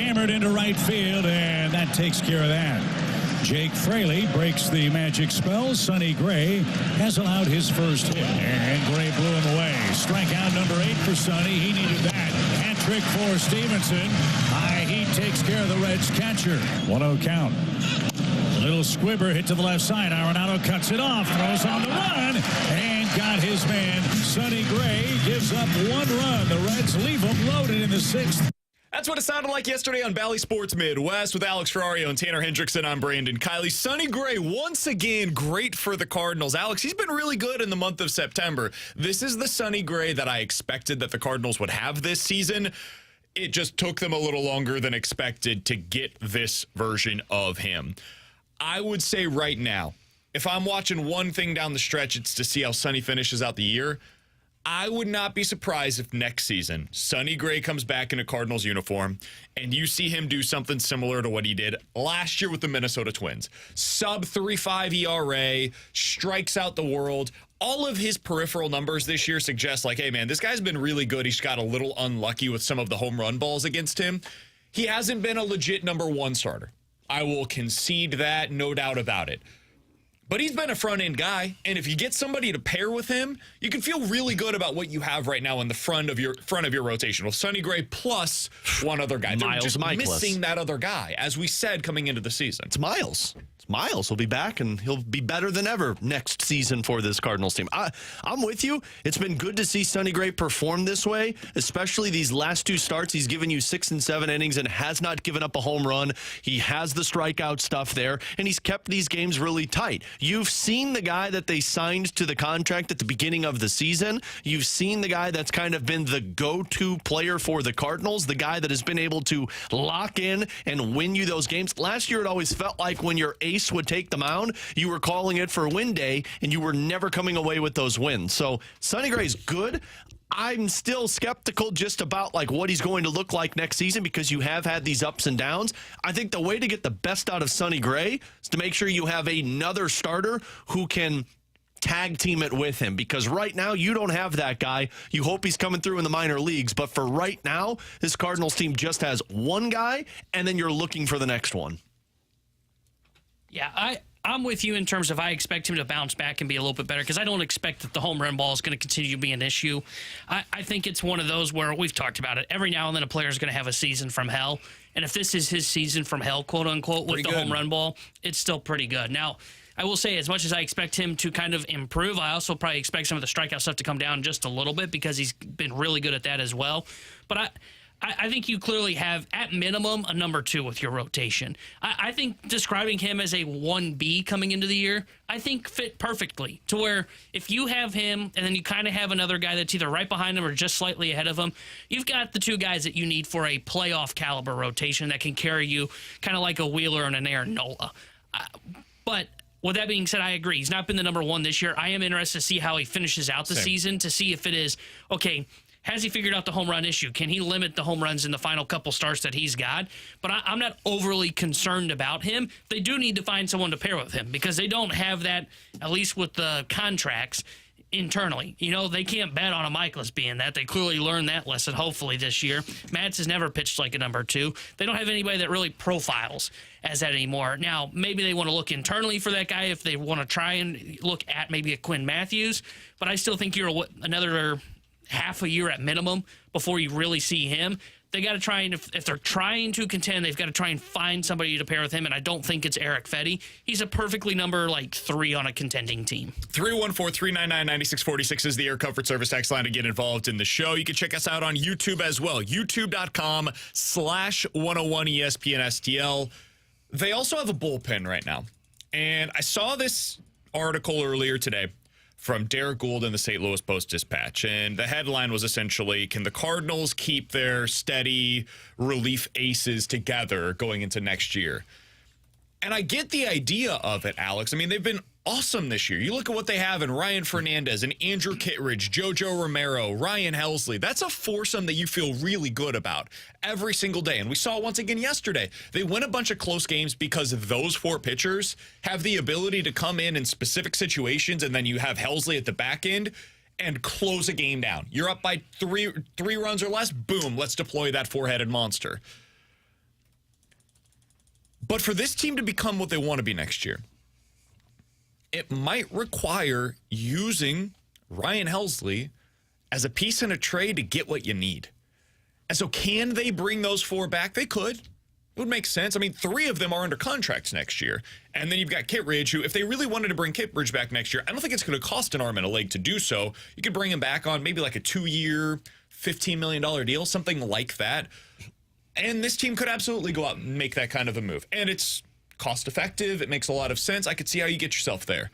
hammered into right field, and that takes care of that. Jake Fraley breaks the magic spell. Sonny Gray has allowed his first hit, and Gray blew him away. Strikeout number 8 for Sonny. He needed that. Hat trick for Stevenson. High heat takes care of the Reds catcher. 1-0 count. Little squibber hit to the left side. Arenado cuts it off, throws on the run, and got his man. Sonny Gray gives up 1 run. The Reds leave him loaded in the 6th. That's what it sounded like yesterday on Bally Sports Midwest with Alex Ferrario and Tanner Hendrickson. I'm Brandon Kiley. Sonny Gray, once again, great for the Cardinals. Alex, he's been really good in the month of September. This is the Sonny Gray that I expected that the Cardinals would have this season. It just took them a little longer than expected to get this version of him. I would say right now, if I'm watching one thing down the stretch, it's to see how Sonny finishes out the year. I would not be surprised if next season Sonny Gray comes back in a Cardinals uniform and you see him do something similar to what he did last year with the Minnesota Twins. Sub 3.5 ERA, strikes out the world. All of his peripheral numbers this year suggest like, hey, man, this guy's been really good. He's got a little unlucky with some of the home run balls against him. He hasn't been a legit number 1 starter. I will concede that, no doubt about it. But he's been a front-end guy, and if you get somebody to pair with him, you can feel really good about what you have right now in the front of your rotation. Well, Sonny Gray plus one other guy. They're just missing that other guy, as we said coming into the season. It's Miles. Miles. He'll be back, and he'll be better than ever next season for this Cardinals team. I'm with you. It's been good to see Sonny Gray perform this way, especially these last 2 starts. He's given you 6 and 7 innings and has not given up a home run. He has the strikeout stuff there, and he's kept these games really tight. You've seen the guy that they signed to the contract at the beginning of the season. You've seen the guy that's kind of been the go-to player for the Cardinals, the guy that has been able to lock in and win you those games. Last year, it always felt like when your ace would take the mound, you were calling it for win day, and you were never coming away with those wins. So Sonny Gray's good. I'm still skeptical just about like what he's going to look like next season because you have had these ups and downs. I think the way to get the best out of Sonny Gray is to make sure you have another starter who can tag team it with him, because right now you don't have that guy. You hope he's coming through in the minor leagues, but for right now, this Cardinals team just has one guy, and then you're looking for the next one. Yeah, I'm with you in terms of I expect him to bounce back and be a little bit better because I don't expect that the home run ball is going to continue to be an issue. I think it's one of those where we've talked about it. Every now and then a player is going to have a season from hell, and if this is his season from hell, quote unquote, with the home run ball, it's still pretty good. Now, I will say, as much as I expect him to kind of improve, I also probably expect some of the strikeout stuff to come down just a little bit because he's been really good at that as well. But I think you clearly have, at minimum, a number 2 with your rotation. I think describing him as a 1B coming into the year, I think fit perfectly to where if you have him and then you kind of have another guy that's either right behind him or just slightly ahead of him, you've got the 2 guys that you need for a playoff caliber rotation that can carry you kind of like a Wheeler and an Aaron Nola. But with that being said, I agree. He's not been the number 1 this year. I am interested to see how he finishes out the season to see if it is, okay, has he figured out the home run issue? Can he limit the home runs in the final couple starts that he's got? But I'm not overly concerned about him. They do need to find someone to pair with him because they don't have that, at least with the contracts internally. You know, they can't bet on a Michaelis being that. They clearly learned that lesson, hopefully, this year. Matz has never pitched like a number 2. They don't have anybody that really profiles as that anymore. Now, maybe they want to look internally for that guy if they want to try and look at maybe a Quinn Matthews. But I still think you're another half a year at minimum before you really see him. They got to try, and if they're trying to contend, they've got to try and find somebody to pair with him, and I don't think it's Eric Fetty. He's a perfectly number 3 on a contending team. 314-399-9646 is the Air Comfort Service text line to get involved in the show. You can check us out on YouTube as well, youtube.com/101ESPN-STL. They also have a bullpen right now, and I saw this article earlier today from Derek Gould in the St. Louis Post-Dispatch. And the headline was essentially, can the Cardinals keep their steady relief aces together going into next year? And I get the idea of it, Alex. I mean, they've been awesome this year. You look at what they have in Ryan Fernandez and Andrew Kittredge, JoJo Romero, Ryan Helsley. That's a foursome that you feel really good about every single day. And we saw it once again yesterday. They win a bunch of close games because those 4 pitchers have the ability to come in specific situations, and then you have Helsley at the back end and close a game down. You're up by three runs or less. Boom, let's deploy that 4-headed monster. But for this team to become what they want to be next year, it might require using Ryan Helsley as a piece in a trade to get what you need. And so can they bring those 4 back? They could. It would make sense. I mean, 3 of them are under contracts next year. And then you've got Kittredge, who, if they really wanted to bring Kittredge back next year, I don't think it's going to cost an arm and a leg to do so. You could bring him back on maybe like a 2-year, $15 million deal, something like that. And this team could absolutely go out and make that kind of a move. And it's cost effective. It makes a lot of sense. I could see how you get yourself there.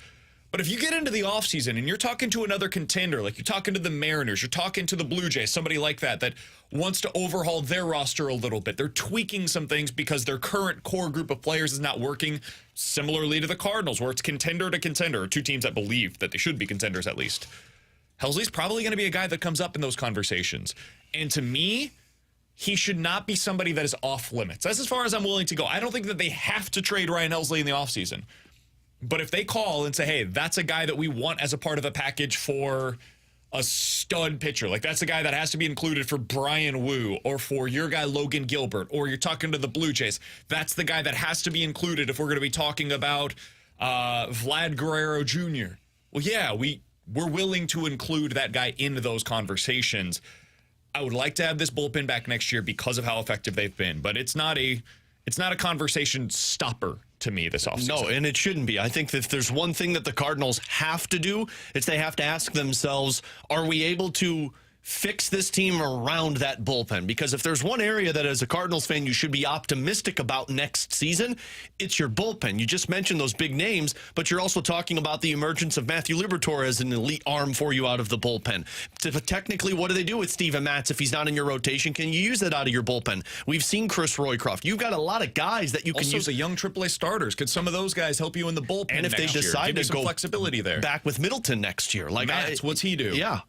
But if you get into the offseason and you're talking to another contender, like you're talking to the Mariners, you're talking to the Blue Jays, somebody like that wants to overhaul their roster a little bit. They're tweaking some things because their current core group of players is not working, similarly to the Cardinals, where it's contender to contender, or 2 teams that believe that they should be contenders at least. Helsley's probably going to be a guy that comes up in those conversations. And to me, he should not be somebody that is off limits. That's as far as I'm willing to go. I don't think that they have to trade Ryan Helsley in the offseason. But if they call and say, hey, that's a guy that we want as a part of a package for a stud pitcher, like that's a guy that has to be included for Brian Wu or for your guy Logan Gilbert, or you're talking to the Blue Jays, that's the guy that has to be included if we're going to be talking about Vlad Guerrero Jr. Well, yeah, we're willing to include that guy into those conversations. I would like to have this bullpen back next year because of how effective they've been, but it's not a conversation stopper to me this offseason. No, and it shouldn't be. I think that if there's one thing that the Cardinals have to do, it's they have to ask themselves, are we able to fix this team around that bullpen? Because if there's one area that as a Cardinals fan you should be optimistic about next season, it's your bullpen. You just mentioned those big names, but you're also talking about the emergence of Matthew Liberatore as an elite arm for you out of the bullpen. Technically, what do they do with Steven Matz if he's not in your rotation? Can you use that out of your bullpen? We've seen Chris Roycroft. You've got a lot of guys that you can also use. The young AAA starters. Could some of those guys help you in the bullpen? And if they decide to go flexibility there, back with Middleton next year, like Matz, what's he do? Yeah,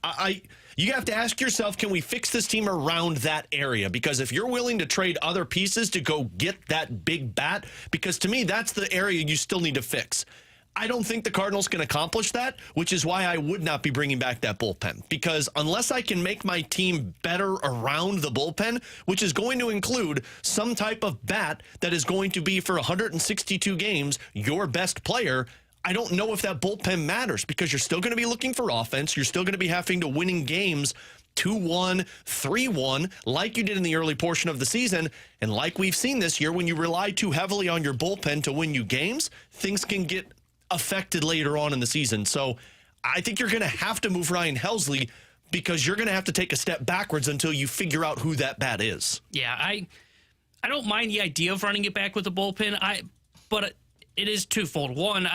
you have to ask yourself, can we fix this team around that area? Because if you're willing to trade other pieces to go get that big bat, because to me, that's the area you still need to fix. I don't think the Cardinals can accomplish that, which is why I would not be bringing back that bullpen. Because unless I can make my team better around the bullpen, which is going to include some type of bat that is going to be for 162 games, your best player, I don't know if that bullpen matters, because you're still going to be looking for offense. You're still going to be having to winning games 2-1, 3-1, like you did in the early portion of the season. And like we've seen this year, when you rely too heavily on your bullpen to win you games, things can get affected later on in the season. So I think you're going to have to move Ryan Helsley, because you're going to have to take a step backwards until you figure out who that bat is. Yeah, I don't mind the idea of running it back with the bullpen, but it is twofold. One,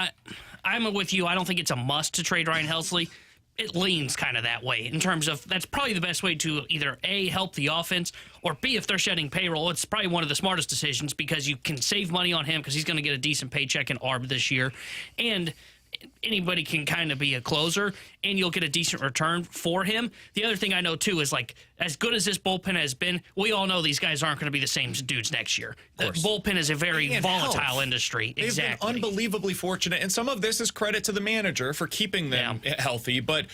I'm with you. I don't think it's a must to trade Ryan Helsley. It leans kind of that way in terms of that's probably the best way to either A, help the offense, or B, if they're shedding payroll, it's probably one of the smartest decisions because you can save money on him because he's going to get a decent paycheck in ARB this year. And anybody can kind of be a closer, and you'll get a decent return for him. The other thing I know, too, is like as good as this bullpen has been, we all know these guys aren't going to be the same dudes next year. The bullpen is a very volatile industry. They've been unbelievably fortunate, and some of this is credit to the manager for keeping them healthy, but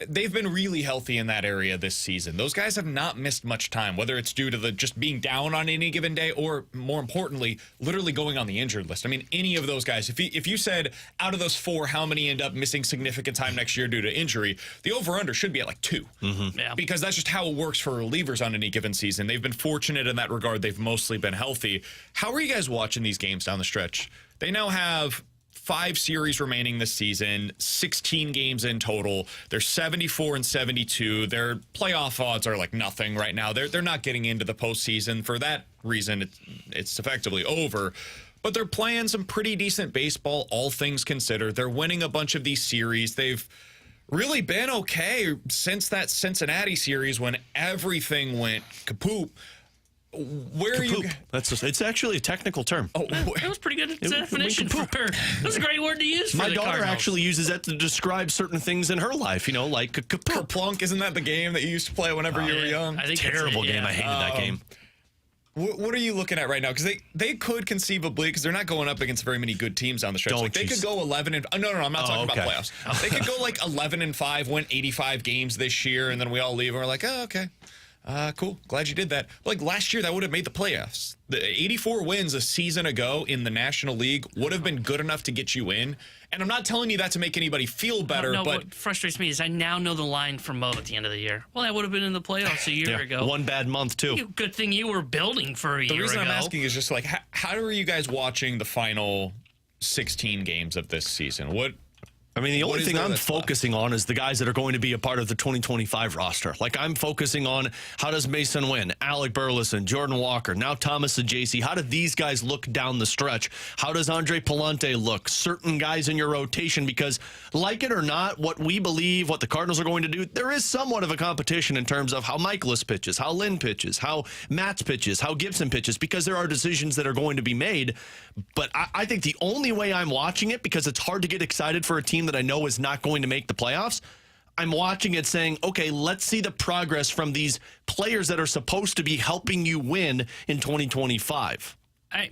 they've been really healthy in that area this season. Those guys have not missed much time, whether it's due to the just being down on any given day or, more importantly, literally going on the injured list. I mean, any of those guys, if you said out of those 4, how many end up missing significant time next year due to injury, the over-under should be at like 2. Mm-hmm. Yeah. Because that's just how it works for relievers on any given season. They've been fortunate in that regard. They've mostly been healthy. How are you guys watching these games down the stretch? They now have 5 series remaining this season, 16 games in total. They're 74-72. Their playoff odds are like nothing right now. They're not getting into the postseason. For that reason, it's effectively over. But they're playing some pretty decent baseball, all things considered. They're winning a bunch of these series. They've really been okay since that Cincinnati series when everything went kapoop. Where are you? It's actually a technical term. Oh, that was pretty good definition for her. That's a great word to use for My the daughter Cardinals. actually uses that to describe certain things in her life, like Kerplunk. Isn't that the game that you used to play whenever you were young? I think terrible game. I hated that game. What are you looking at right now? Because they could conceivably, because they're not going up against very many good teams down the stretch. They could go 11 and no, I'm not talking about playoffs. They could go like 11-5, win 85 games this year, and then we all leave and we're like, oh, okay. Cool. Glad you did that. Like last year, that would have made the playoffs. The 84 wins a season ago in the National League would have been good enough to get you in. And I'm not telling you that to make anybody feel better, No, but what frustrates me is I now know the line from Mo at the end of the year. Well, that would have been in the playoffs a year ago. One bad month, too. Good thing you were building for a year ago. the reason I'm asking is just like, how are you guys watching the final 16 games of this season? The only thing I'm focusing on is the guys that are going to be a part of the 2025 roster. Like, I'm focusing on how does Mason Wynn, Alec Burleson, Jordan Walker, now Thomas Saggese. How do these guys look down the stretch? How does Andre Palante look? Certain guys in your rotation, because like it or not, what we believe, what the Cardinals are going to do, there is somewhat of a competition in terms of how Michaelis pitches, how Lynn pitches, how Matz pitches, how Gibson pitches, because there are decisions that are going to be made. But I think the only way I'm watching it, because it's hard to get excited for a team that I know is not going to make the playoffs, I'm watching it saying, okay, let's see the progress from these players that are supposed to be helping you win in 2025. I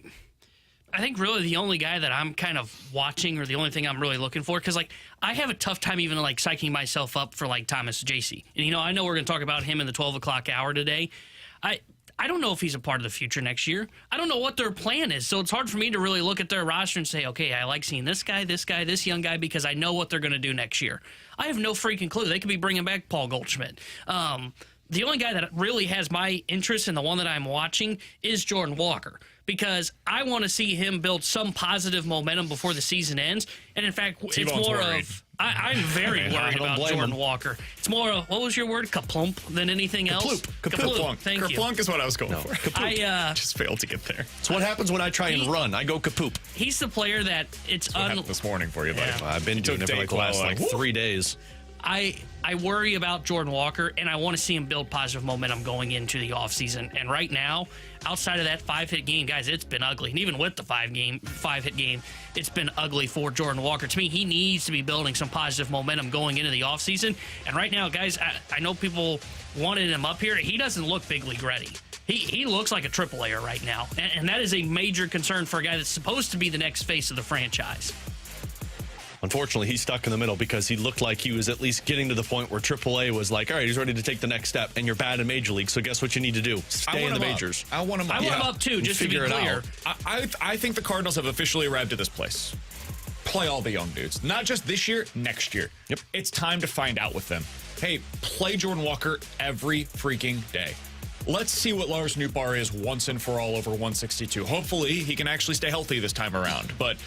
think really the only guy that I'm kind of watching, or the only thing I'm really looking for, because like I have a tough time even like psyching myself up for like Thomas Saggese. And I know we're going to talk about him in the 12 o'clock hour today. I don't know if he's a part of the future next year. I don't know what their plan is. So it's hard for me to really look at their roster and say, okay, I like seeing this guy, this young guy, because I know what they're going to do next year. I have no freaking clue. They could be bringing back Paul Goldschmidt. The only guy that really has my interest and the one that I'm watching is Jordan Walker, because I want to see him build some positive momentum before the season ends. And in fact, it's more of I'm very worried about Jordan Walker. It's more of, what was your word, kaplump, than anything else? Kaplunk. Thank you. Kaplunk is what I was going for. I just failed to get there. It's what happens when I try and run. I go kapoop. He's the player that it's What happened this morning for you, buddy? I've been doing it for the last 3 days. I worry about Jordan Walker, and I want to see him build positive momentum going into the offseason. And right now, outside of that 5-hit game, guys, it's been ugly. And even with the 5-hit game, it's been ugly for Jordan Walker. To me, he needs to be building some positive momentum going into the offseason. And right now, guys, I know people wanted him up here. He doesn't look big league ready. He looks like a triple-A'er right now. And that is a major concern for a guy that's supposed to be the next face of the franchise. Unfortunately, he's stuck in the middle because he looked like he was at least getting to the point where AAA was like, all right, he's ready to take the next step, and you're bad in Major League, so guess what you need to do? Stay in the majors. I want him up. I want him up, too, just to be clear. I think the Cardinals have officially arrived at this place. Play all the young dudes. Not just this year, next year. Yep. It's time to find out with them. Hey, play Jordan Walker every freaking day. Let's see what Lars Nootbaar is once and for all over 162. Hopefully, he can actually stay healthy this time around. But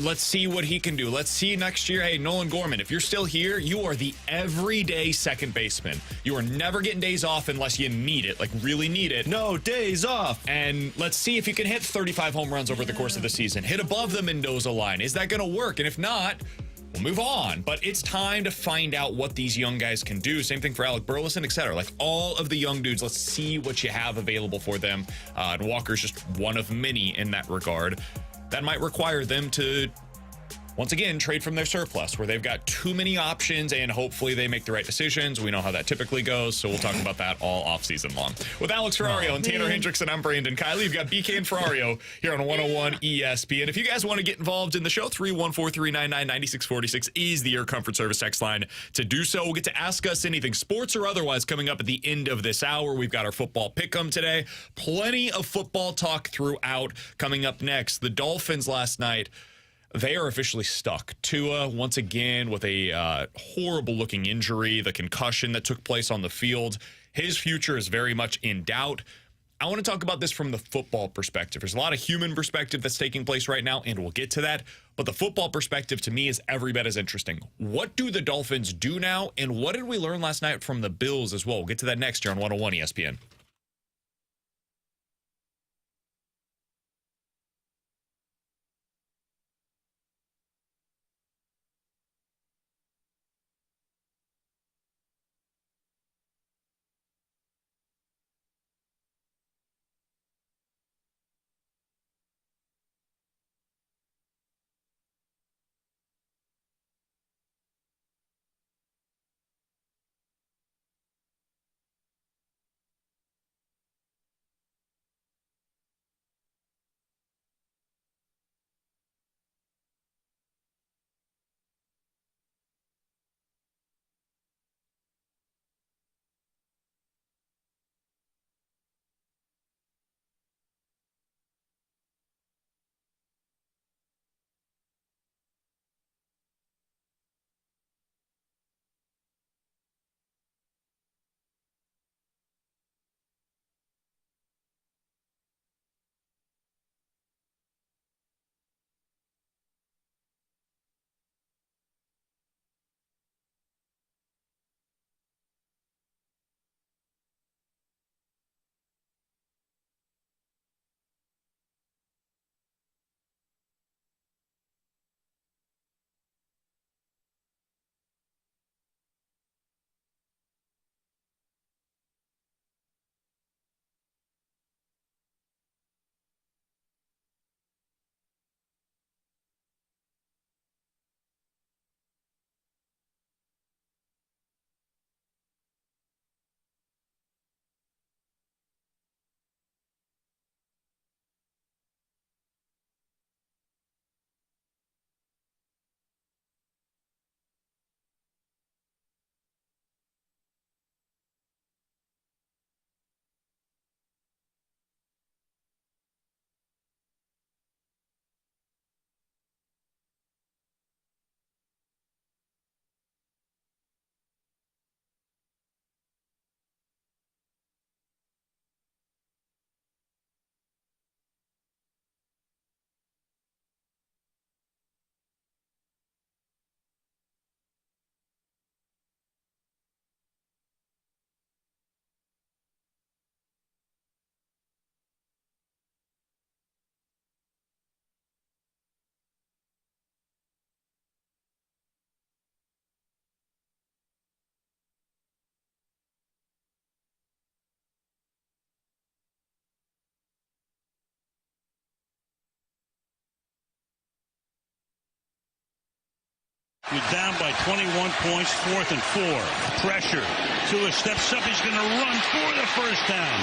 let's see what he can do. Let's see next year. Hey, Nolan Gorman, if you're still here, you are the everyday second baseman. You are never getting days off unless you need it, like really need it. No days off. And let's see if you can hit 35 home runs over the course of the season. Hit above the Mendoza line. Is that going to work? And if not, we'll move on. But it's time to find out what these young guys can do. Same thing for Alec Burleson, etc. Like all of the young dudes, let's see what you have available for them. And Walker's just one of many in that regard. That might require them to, once again, trade from their surplus, where they've got too many options, and hopefully they make the right decisions. We know how that typically goes, so we'll talk about that all offseason long. With Alex Ferrario and Tanner Hendrickson, I'm Brandon Kiley. You've got BK and Ferrario here on 101 ESPN. If you guys want to get involved in the show, 314-399-9646 is the Air Comfort Service text line to do so. We'll get to Ask Us Anything, sports or otherwise, coming up at the end of this hour. We've got our football pick'em today. Plenty of football talk throughout. Coming up next, the Dolphins last night, they are officially stuck. Tua, once again, with a horrible-looking injury, the concussion that took place on the field. His future is very much in doubt. I want to talk about this from the football perspective. There's a lot of human perspective that's taking place right now, and we'll get to that. But the football perspective, to me, is every bit as interesting. What do the Dolphins do now, and what did we learn last night from the Bills as well? We'll get to that next year on 101 ESPN. You're down by 21 points, 4th and 4. Pressure. Tua steps up. He's going to run for the first down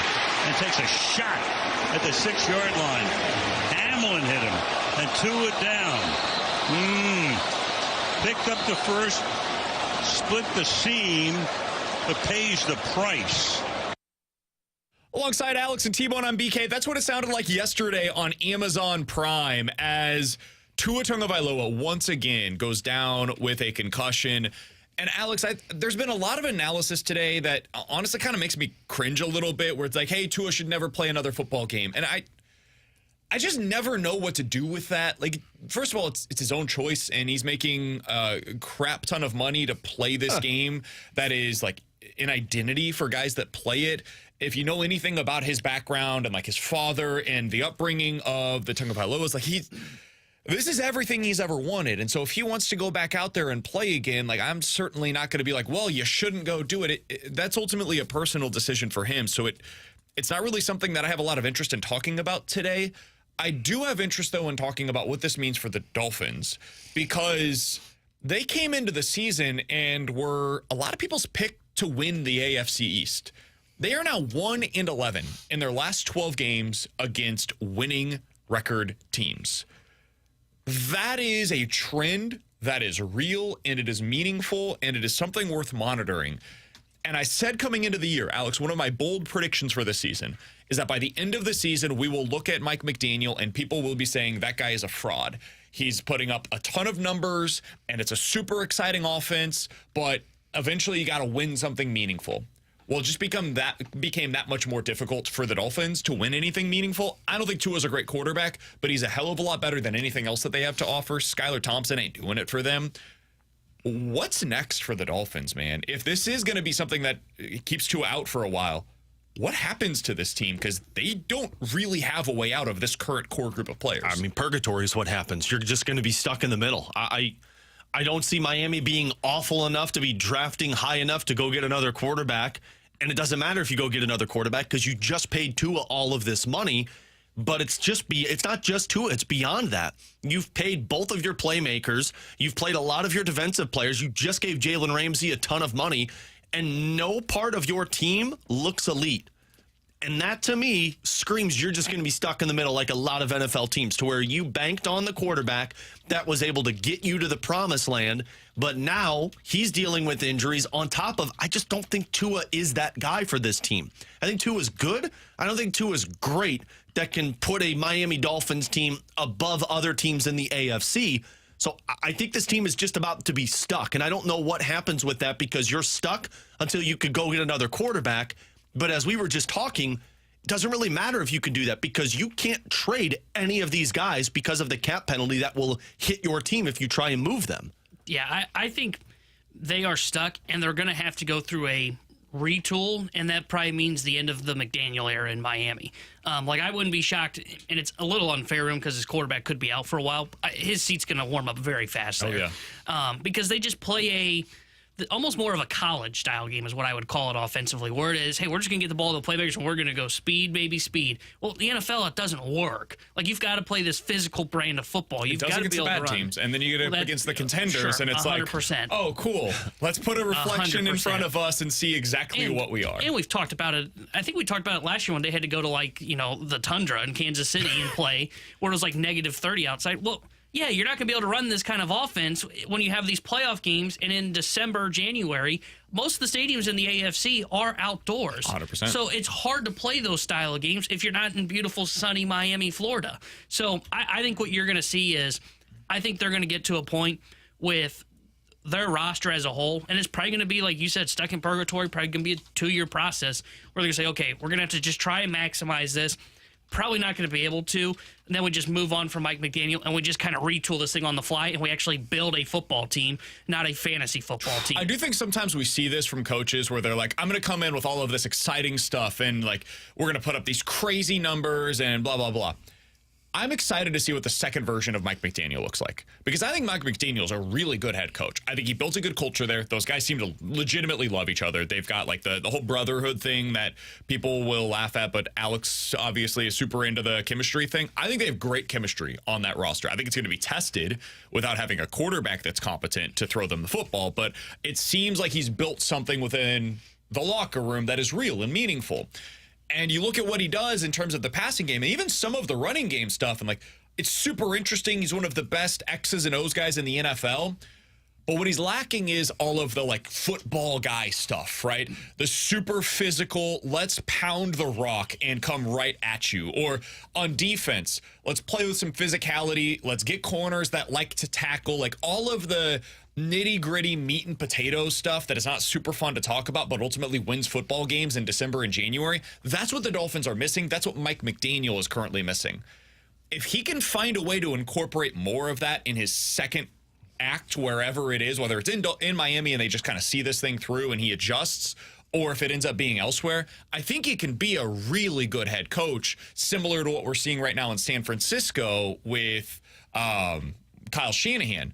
and takes a shot at the 6-yard line. Hamlin hit him, and Tua down. Picked up the first, split the seam, but pays the price. Alongside Alex and T-Bone on BK, that's what it sounded like yesterday on Amazon Prime as Tua Tagovailoa once again goes down with a concussion. And Alex, there's been a lot of analysis today that honestly kind of makes me cringe a little bit, where it's like, hey, Tua should never play another football game. And I just never know what to do with that. Like, first of all, it's his own choice, and he's making a crap ton of money to play this game that is like an identity for guys that play it. If you know anything about his background and like his father and the upbringing of the Tagovailoas, like this is everything he's ever wanted. And so if he wants to go back out there and play again, like I'm certainly not going to be like, well, you shouldn't go do it. That's ultimately a personal decision for him. So it's not really something that I have a lot of interest in talking about today. I do have interest, though, in talking about what this means for the Dolphins, because they came into the season and were a lot of people's pick to win the AFC East. They are now 1-11 in their last 12 games against winning record teams. That is a trend that is real, and it is meaningful, and it is something worth monitoring. And I said coming into the year, Alex, one of my bold predictions for this season is that by the end of the season, we will look at Mike McDaniel and people will be saying that guy is a fraud. He's putting up a ton of numbers, and it's a super exciting offense, but eventually you got to win something meaningful. Well, it just became that much more difficult for the Dolphins to win anything meaningful. I don't think Tua's a great quarterback, but he's a hell of a lot better than anything else that they have to offer. Skylar Thompson ain't doing it for them. What's next for the Dolphins, man? If this is going to be something that keeps Tua out for a while, what happens to this team? Because they don't really have a way out of this current core group of players. I mean, purgatory is what happens. You're just going to be stuck in the middle. I don't see Miami being awful enough to be drafting high enough to go get another quarterback. And it doesn't matter if you go get another quarterback because you just paid Tua all of this money. But it's not just Tua, it's beyond that. You've paid both of your playmakers. You've played a lot of your defensive players. You just gave Jalen Ramsey a ton of money. And no part of your team looks elite. And that, to me, screams you're just going to be stuck in the middle like a lot of NFL teams, to where you banked on the quarterback that was able to get you to the promised land, but now he's dealing with injuries on top of, I just don't think Tua is that guy for this team. I think Tua's good. I don't think Tua's great that can put a Miami Dolphins team above other teams in the AFC. So I think this team is just about to be stuck, and I don't know what happens with that, because you're stuck until you could go get another quarterback. But as we were just talking, it doesn't really matter if you can do that, because you can't trade any of these guys because of the cap penalty that will hit your team if you try and move them. Yeah, I think they are stuck, and they're going to have to go through a retool, and that probably means the end of the McDaniel era in Miami. I wouldn't be shocked, and it's a little unfair to him because his quarterback could be out for a while. His seat's going to warm up very fast there. Oh, yeah. Because they just play almost more of a college-style game is what I would call it offensively, where it is, hey, we're just going to get the ball to the playmakers and we're going to go speed, baby, speed. Well, the NFL, it doesn't work. Like, you've got to play this physical brand of football. You've got to be able to run. Teams, and then you get against the contenders, and it's 100%. Like, oh, cool. Let's put a reflection 100%. In front of us and see exactly what we are. And we've talked about it. I think we talked about it last year when they had to go to, the tundra in Kansas City and play, where it was like -30 outside. Well, yeah, you're not going to be able to run this kind of offense when you have these playoff games, and in December, January, most of the stadiums in the AFC are outdoors. 100%. So it's hard to play those style of games if you're not in beautiful, sunny Miami, Florida. So I think what you're going to see is, I think they're going to get to a point with their roster as a whole, and it's probably going to be, like you said, stuck in purgatory, probably going to be a 2-year process, where they're going to say, okay, we're going to have to just try and maximize this. Probably not going to be able to, and then we just move on from Mike McDaniel, and we just kind of retool this thing on the fly, and we actually build a football team, not a fantasy football team. I do think sometimes we see this from coaches where they're like, I'm going to come in with all of this exciting stuff, and we're going to put up these crazy numbers and blah, blah, blah. I'm excited to see what the second version of Mike McDaniel looks like, because I think Mike McDaniel's a really good head coach. I think he built a good culture there. Those guys seem to legitimately love each other. They've got like the whole brotherhood thing that people will laugh at, but Alex obviously is super into the chemistry thing. I think they have great chemistry on that roster. I think it's going to be tested without having a quarterback that's competent to throw them the football, but it seems like he's built something within the locker room that is real and meaningful. And you look at what he does in terms of the passing game and even some of the running game stuff, and like, it's super interesting. He's one of the best X's and O's guys in the NFL. But what he's lacking is all of the like football guy stuff, right? The super physical, let's pound the rock and come right at you. Or on defense, let's play with some physicality. Let's get corners that like to tackle. Like all of the nitty gritty meat and potatoes stuff that is not super fun to talk about, but ultimately wins football games in December and January. That's what the Dolphins are missing. That's what Mike McDaniel is currently missing. If he can find a way to incorporate more of that in his second act, wherever it is, whether it's in Miami and they just kind of see this thing through and he adjusts, or if it ends up being elsewhere, I think he can be a really good head coach, similar to what we're seeing right now in San Francisco with Kyle Shanahan.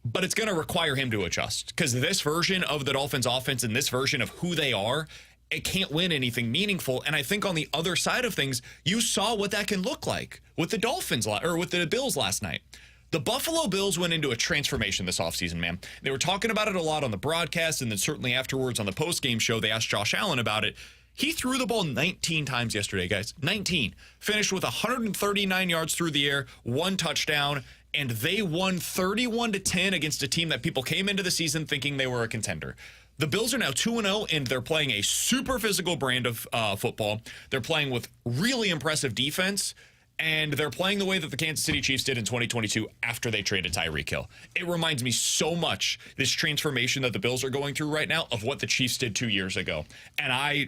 But it's going to require him to adjust, because this version of the Dolphins offense and this version of who they are, it can't win anything meaningful. And I think on the other side of things, you saw what that can look like with the Dolphins or with the Bills last night. The Buffalo Bills went into a transformation this offseason, man. They were talking about it a lot on the broadcast, and then certainly afterwards on the postgame show, they asked Josh Allen about it. He threw the ball 19 times yesterday, guys. 19. Finished with 139 yards through the air, 1 touchdown, and they won 31-10 against a team that people came into the season thinking they were a contender. The Bills are now 2-0, and they're playing a super physical brand of football. They're playing with really impressive defense, and they're playing the way that the Kansas City Chiefs did in 2022 after they traded Tyreek Hill. It reminds me so much, this transformation that the Bills are going through right now, of what the Chiefs did 2 years ago. And I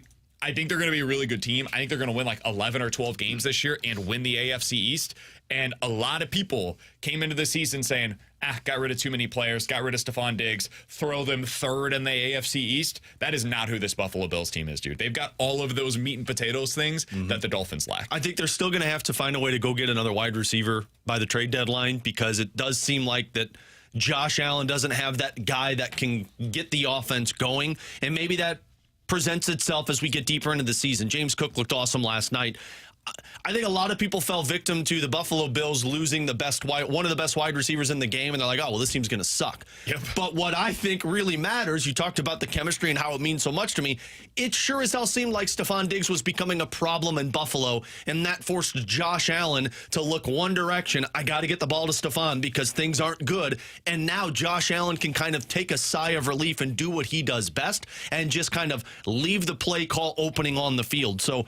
think they're going to be a really good team. I think they're going to win like 11 or 12 games this year and win the AFC East. And a lot of people came into the season saying, got rid of too many players, got rid of Stephon Diggs, throw them third in the AFC East. That is not who this Buffalo Bills team is, dude. They've got all of those meat and potatoes things that the Dolphins lack. I think they're still going to have to find a way to go get another wide receiver by the trade deadline, because it does seem like that Josh Allen doesn't have that guy that can get the offense going. And maybe that presents itself as we get deeper into the season. James Cook looked awesome last night. I think a lot of people fell victim to the Buffalo Bills losing one of the best wide receivers in the game, and they're like, oh, well, this team's going to suck. Yep. But what I think really matters, you talked about the chemistry and how it means so much to me, it sure as hell seemed like Stephon Diggs was becoming a problem in Buffalo, and that forced Josh Allen to look one direction. I got to get the ball to Stephon because things aren't good. And now Josh Allen can kind of take a sigh of relief and do what he does best and just kind of leave the play call opening on the field. So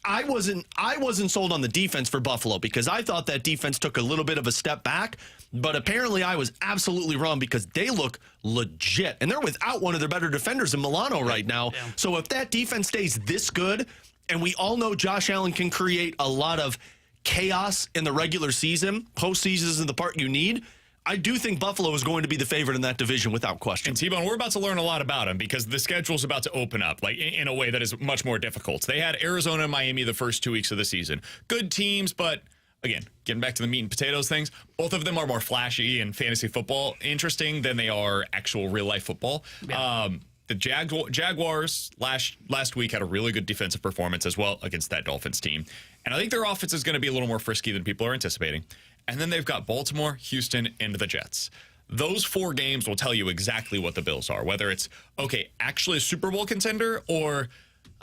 I wasn't sold on the defense for Buffalo, because I thought that defense took a little bit of a step back, but apparently I was absolutely wrong, because they look legit, and they're without one of their better defenders in Milano right now. Yeah. So if that defense stays this good, and we all know Josh Allen can create a lot of chaos in the regular season, postseason isn't the part you need, I do think Buffalo is going to be the favorite in that division without question. And T-Bone, we're about to learn a lot about him, because the schedule is about to open up like in a way that is much more difficult. They had Arizona and Miami the first 2 weeks of the season. Good teams, but again, getting back to the meat and potatoes things, both of them are more flashy and fantasy football interesting than they are actual real life football. Yeah. The Jaguars last week had a really good defensive performance as well against that Dolphins team. And I think their offense is going to be a little more frisky than people are anticipating. And then they've got Baltimore, Houston, and the Jets. Those 4 games will tell you exactly what the Bills are, whether it's, okay, actually a Super Bowl contender, or,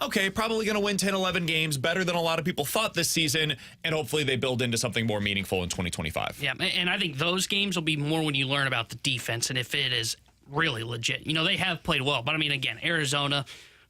okay, probably going to win 10, 11 games, better than a lot of people thought this season, and hopefully they build into something more meaningful in 2025. Yeah, and I think those games will be more when you learn about the defense and if it is really legit. You know, they have played well, but I mean, again, Arizona,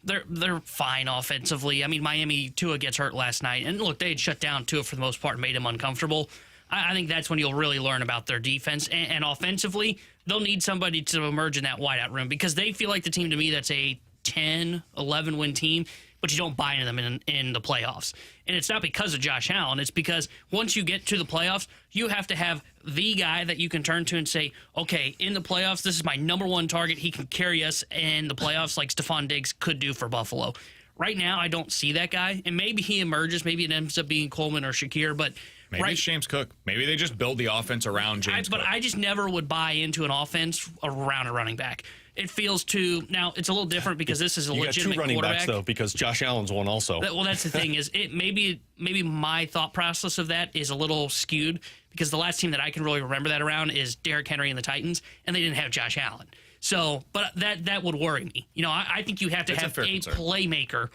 they're fine offensively. I mean, Miami, Tua gets hurt last night, and look, they had shut down Tua for the most part and made him uncomfortable. I think that's when you'll really learn about their defense. And offensively, they'll need somebody to emerge in that wideout room, because they feel like the team to me that's a 10, 11-win team, but you don't buy into them in the playoffs. And it's not because of Josh Allen. It's because once you get to the playoffs, you have to have the guy that you can turn to and say, okay, in the playoffs, this is my number one target. He can carry us in the playoffs like Stephon Diggs could do for Buffalo. Right now, I don't see that guy, and maybe he emerges. Maybe it ends up being Coleman or Shakir, but Maybe it's James Cook. Maybe they just build the offense around James Cook. But I just never would buy into an offense around a running back. It feels too now. It's a little different because this is a legitimate got two running quarterback. backs though, because Josh Allen's one also. Well, that's the thing is it maybe my thought process of that is a little skewed because the last team that I can really remember that around is Derrick Henry and the Titans, and they didn't have Josh Allen. So, but that would worry me. You know, I think you have to have a playmaker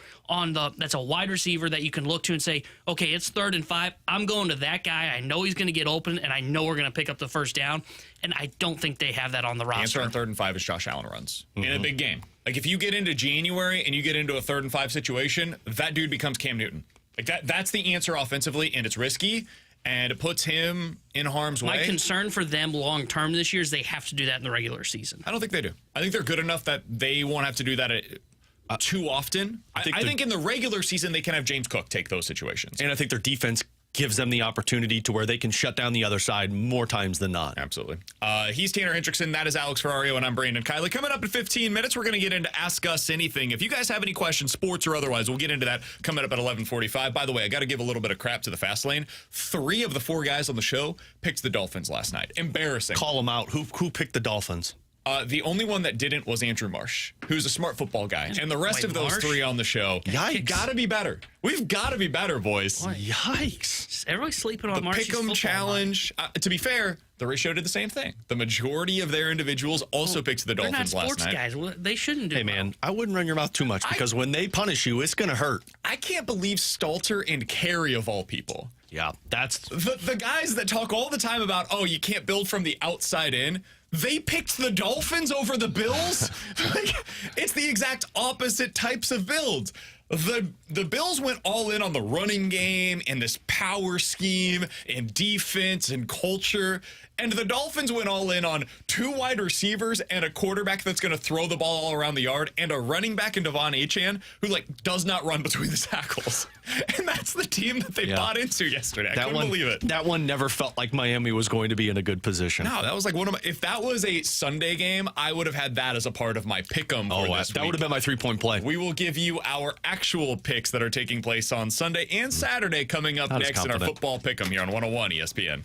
that's a wide receiver that you can look to and say, okay, it's 3rd and 5. I'm going to that guy. I know he's going to get open, and I know we're going to pick up the first down. And I don't think they have that on the roster. The answer on 3rd and 5 is Josh Allen runs in a big game. Like if you get into January and you get into a 3rd and 5 situation, that dude becomes Cam Newton. Like that's the answer offensively, and it's risky. And it puts him in harm's way. My concern for them long term this year is they have to do that in the regular season. I don't think they do. I think they're good enough that they won't have to do that too often. I think in the regular season they can have James Cook take those situations. And I think their defense gives them the opportunity to where they can shut down the other side more times than not. Absolutely. He's Tanner Hendrickson. That is Alex Ferrario, and I'm Brandon Kiley. Coming up in 15 minutes, we're going to get into Ask Us Anything. If you guys have any questions, sports or otherwise, we'll get into that coming up at 11:45. By the way, I got to give a little bit of crap to the Fast Lane. 3 of the 4 guys on the show picked the Dolphins last night. Embarrassing. Call them out. Who picked the Dolphins? The only one that didn't was Andrew Marsh, who's a smart football guy. And the rest of those 3 on the show, got to be better. We've got to be better, boys. What? Yikes. Everybody's sleeping on Marsh's Pick'em challenge. To be fair, the ratio did the same thing. The majority of their individuals also picked the Dolphins last night. They're not sports guys. They shouldn't do Hey, man, I wouldn't run your mouth too much because when they punish you, it's going to hurt. I can't believe Stalter and Carey, of all people. Yeah, that's... The guys that talk all the time about, oh, you can't build from the outside in, they picked the Dolphins over the Bills? Like, it's the exact opposite types of builds. The Bills went all in on the running game and this power scheme and defense and culture. And the Dolphins went all in on 2 wide receivers and a quarterback that's going to throw the ball all around the yard and a running back in Devon Achane who does not run between the tackles. And that's the team that they bought into yesterday. I couldn't believe it. That one never felt like Miami was going to be in a good position. No, that was like one of my... If that was a Sunday game, I would have had that as a part of my pick'em for this that week. would have been my 3-point play. We will give you our actual picks that are taking place on Sunday and Saturday coming up next in our football pick'em here on 101 ESPN.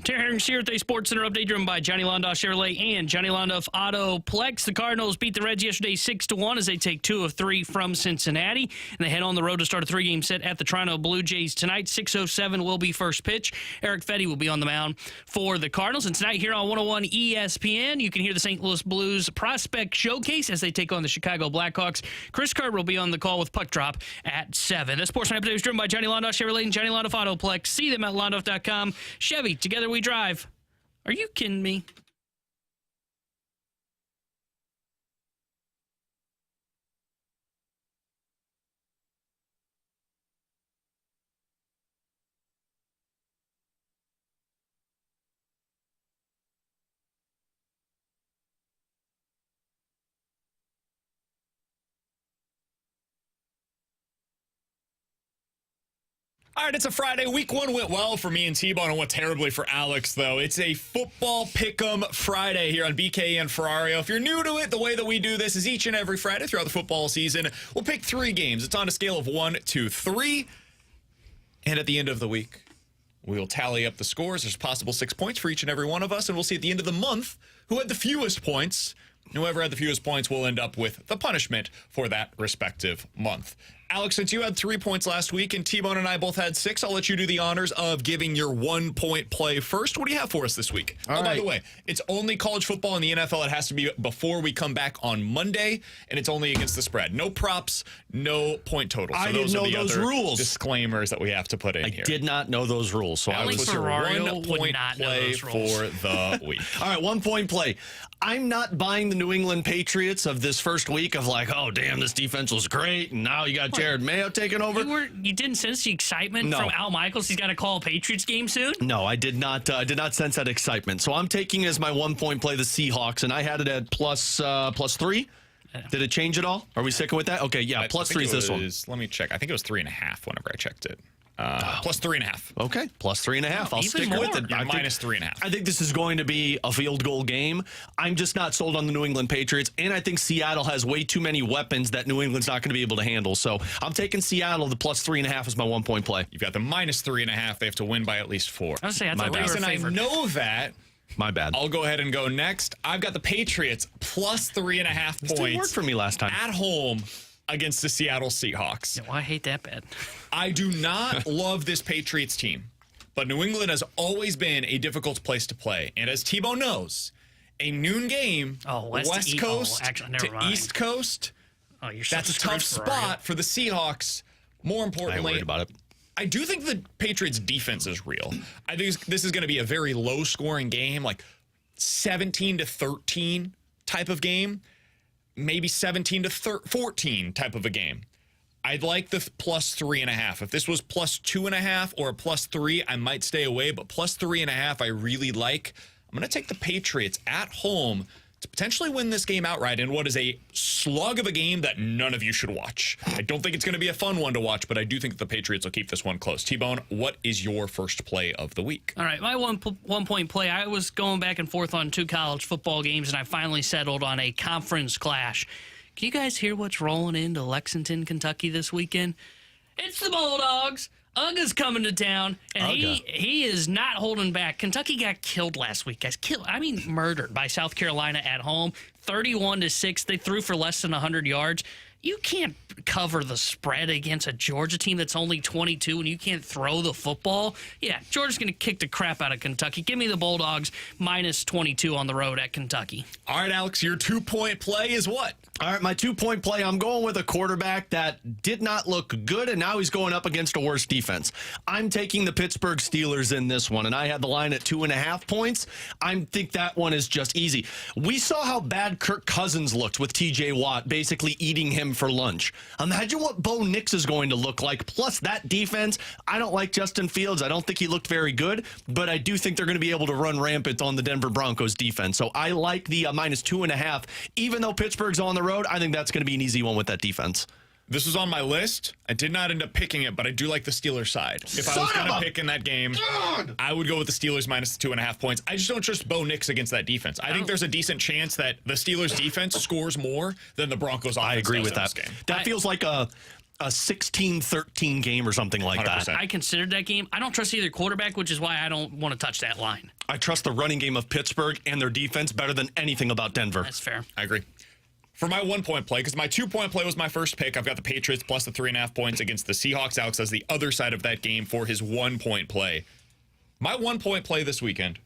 Terrence here with a Sports Center update driven by Johnny Londoff Chevrolet and Johnny Londoff Autoplex. The Cardinals beat the Reds yesterday 6-1 as they take 2 of 3 from Cincinnati. And they head on the road to start a 3-game set at the Toronto Blue Jays tonight. 6:07 will be first pitch. Eric Fetty will be on the mound for the Cardinals. And tonight here on 101 ESPN, you can hear the St. Louis Blues Prospect Showcase as they take on the Chicago Blackhawks. Chris Carter will be on the call with Puck Drop at 7. The Sports Center update is driven by Johnny Londoff Chevrolet and Johnny Londoff Autoplex. See them at londoff.com. Chevy, together we drive. Are you kidding me? All right, it's a Friday. Week 1 went well for me and T-Bone and went terribly for Alex, though. It's a football pick'em Friday here on BK and Ferrario. If you're new to it, the way that we do this is each and every Friday throughout the football season, we'll pick 3 games. It's on a scale of 1 to 3. And at the end of the week, we'll tally up the scores. There's possible 6 points for each and every one of us, and we'll see at the end of the month who had the fewest points. Whoever had the fewest points will end up with the punishment for that respective month. Alex, since you had 3 points last week and T-Bone and I both had 6, I'll let you do the honors of giving your 1-point play first. What do you have for us this week? By the way, it's only college football in the NFL. It has to be before we come back on Monday, and it's only against the spread. No props, no point totals. So I didn't know those rules. Disclaimers that we have to put in here. I did not know those rules, so I was your Ferrario 1-point play for the week. All right, 1-point play. I'm not buying the New England Patriots of this first week of like, oh, damn, this defense was great, and now you got Jared Mayo taking over. You didn't sense the excitement from Al Michaels? He's got to call a Patriots game soon? No, I did not. I did not sense that excitement. So I'm taking as my 1-point play the Seahawks, and I had it at plus 3. Did it change at all? Are we sticking with that? Okay, yeah, plus 3 is this one. Let me check. I think it was 3.5 whenever I checked it. Plus 3.5. Okay, plus 3.5. I'll stick with it. Minus 3.5. I think this is going to be a field goal game. I'm just not sold on the New England Patriots, and I think Seattle has way too many weapons that New England's not going to be able to handle. So I'm taking Seattle. The plus 3.5 is my 1-point play. You've got the minus 3.5. They have to win by at least 4. I was saying, the reason I know that. My bad. I'll go ahead and go next. I've got the Patriots plus 3.5 points. This didn't work for me last time. At home against the Seattle Seahawks. Yeah, well, I hate that bad. I do not love this Patriots team, but New England has always been a difficult place to play. And as T-Bone knows, a noon game, West Coast to East Coast, that's a tough spot for the Seahawks. More importantly, I ain't worried about it. I do think the Patriots' defense is real. I think this is going to be a very low-scoring game, like 17-13 type of game. Maybe 17-14 type of a game. I'd like the plus 3.5. If this was plus 2.5 or a plus 3, I might stay away, but plus 3.5 I really like. I'm going to take the Patriots at home to potentially win this game outright in what is a slug of a game that none of you should watch. I don't think it's going to be a fun one to watch, but I do think that the Patriots will keep this one close. T-Bone, what is your first play of the week? All right, my 1-point play, I was going back and forth on 2 college football games, and I finally settled on a conference clash. Can you guys hear what's rolling into Lexington, Kentucky this weekend? It's the Bulldogs. Uga's coming to town, and he is not holding back. Kentucky got killed last week, guys. Murdered by South Carolina at home, 31-6. They threw for less than 100 yards. You can't cover the spread against a Georgia team that's only 22 and you can't throw the football. Yeah, Georgia's going to kick the crap out of Kentucky. Give me the Bulldogs minus 22 on the road at Kentucky. All right, Alex, your 2-point play is what? All right, my 2-point play, I'm going with a quarterback that did not look good, and now he's going up against a worse defense. I'm taking the Pittsburgh Steelers in this one, and I had the line at 2.5 points. I think that one is just easy. We saw how bad Kirk Cousins looked with T.J. Watt basically eating him for lunch. Imagine what Bo Nix is going to look like, plus that defense. I don't like Justin Fields. I don't think he looked very good, but I do think they're going to be able to run rampant on the Denver Broncos defense. So I like the minus 2.5. Even though Pittsburgh's on the road, I think that's going to be an easy one with that defense. This was on my list. I did not end up picking it, but I do like the Steelers side. If I was going to pick in that game, I would go with the Steelers minus the 2.5 points. I just don't trust Bo Nix against that defense. I think there's a decent chance that the Steelers defense scores more than the Broncos offense. I agree with that. Game. That feels like a a 16-13 game or something like 100%. that. I considered that game. I don't trust either quarterback, which is why I don't want to touch that line. I trust the running game of Pittsburgh and their defense better than anything about Denver. That's fair. I agree. For my 1-point play, because my 2-point play was my first pick, I've got the Patriots plus the 3.5 points against the Seahawks. Alex has the other side of that game for his 1-point play. My 1-point play this weekend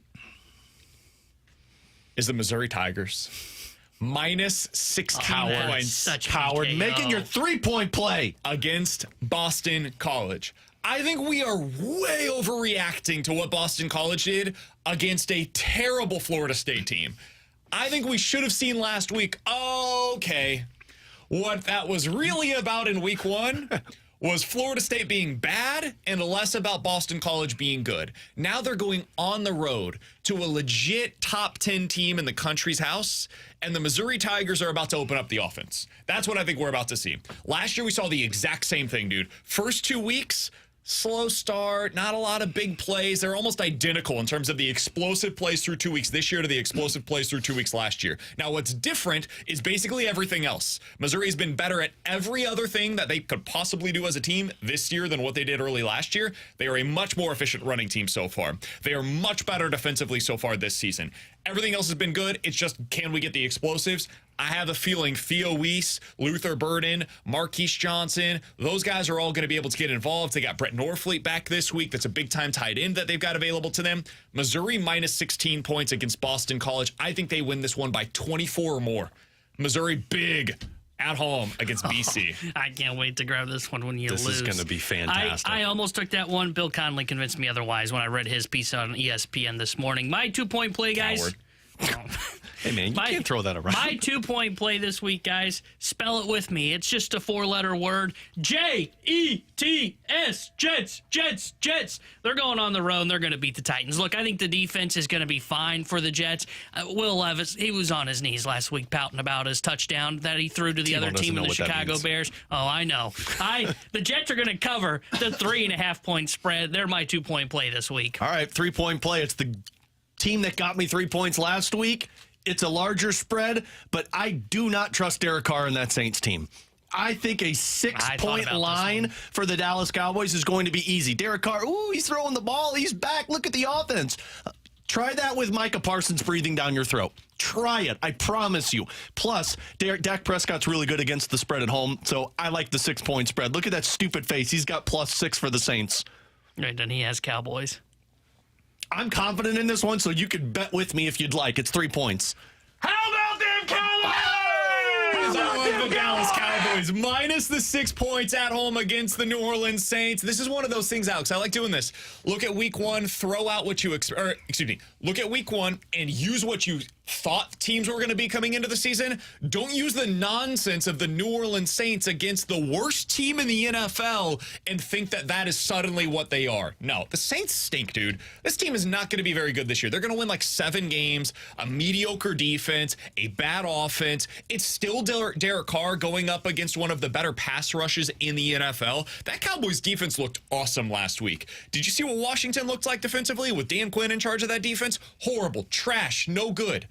is the Missouri Tigers. Minus 16 points. Such Howard, PKO. making your 3-point play Against Boston College. I think we are way overreacting to what Boston College did against a terrible Florida State team. I think we should have seen last week, okay, what that was really about in week 1 was Florida State being bad and less about Boston College being good. Now they're going on the road to a legit top 10 team in the country's house, and the Missouri Tigers are about to open up the offense. That's what I think we're about to see. Last year we saw the exact same thing, dude. First 2 weeks, slow start, not a lot of big plays. They're almost identical in terms of the explosive plays through 2 weeks this year to the explosive plays through 2 weeks last year. Now, what's different is basically everything else. Missouri's been better at every other thing that they could possibly do as a team this year than what they did early last year. They are a much more efficient running team so far. They are much better defensively so far this season. Everything else has been good. It's just, can we get the explosives? I have a feeling Theo Weiss, Luther Burden, Marquise Johnson, those guys are all going to be able to get involved. They got Brett Norfleet back this week. That's a big-time tight end that they've got available to them. Missouri minus 16 points against Boston College. I think they win this one by 24 or more. Missouri big at home against BC. I can't wait to grab this one when you lose. This is going to be fantastic. I almost took that one. Bill Conley convinced me otherwise when I read his piece on ESPN this morning. My 2-point play, guys. Coward. Hey, man, you can't throw that around. My 2-point play this week, guys, spell it with me. It's just a 4-letter word. Jets. Jets. Jets. They're going on the road, and they're going to beat the Titans. Look, I think the defense is going to be fine for the Jets. Will Levis, he was on his knees last week pouting about his touchdown that he threw to the other team in the Chicago Bears. Oh, I know. The Jets are going to cover the 3.5-point spread. They're my 2-point play this week. All right, 3-point play. It's the team that got me 3 points last week. It's a larger spread, but I do not trust Derek Carr in that Saints team. I think a 6-point line for the Dallas Cowboys is going to be easy. Derek Carr, he's throwing the ball. He's back. Look at the offense. Try that with Micah Parsons breathing down your throat. Try it. I promise you. Plus, Dak Prescott's really good against the spread at home, so I like the 6-point spread. Look at that stupid face. He's got +6 for the Saints. Right, and he has Cowboys. I'm confident in this one, so you could bet with me if you'd like. It's 3 points. How about them Cowboys? I love the Dallas Cowboys. Minus the 6 points at home against the New Orleans Saints. This is one of those things, Alex. I like doing this. Look at week 1, throw out what you look at week 1 and use what you thought teams were going to be coming into the season. Don't use the nonsense of the New Orleans Saints against the worst team in the NFL and think that that is suddenly what they are. No, the Saints stink, dude. This team is not going to be very good this year. They're going to win like 7 games, a mediocre defense, a bad offense. It's still Derek Carr going up against one of the better pass rushes in the NFL. That Cowboys defense looked awesome last week. Did you see what Washington looked like defensively with Dan Quinn in charge of that defense? Horrible, trash, no good.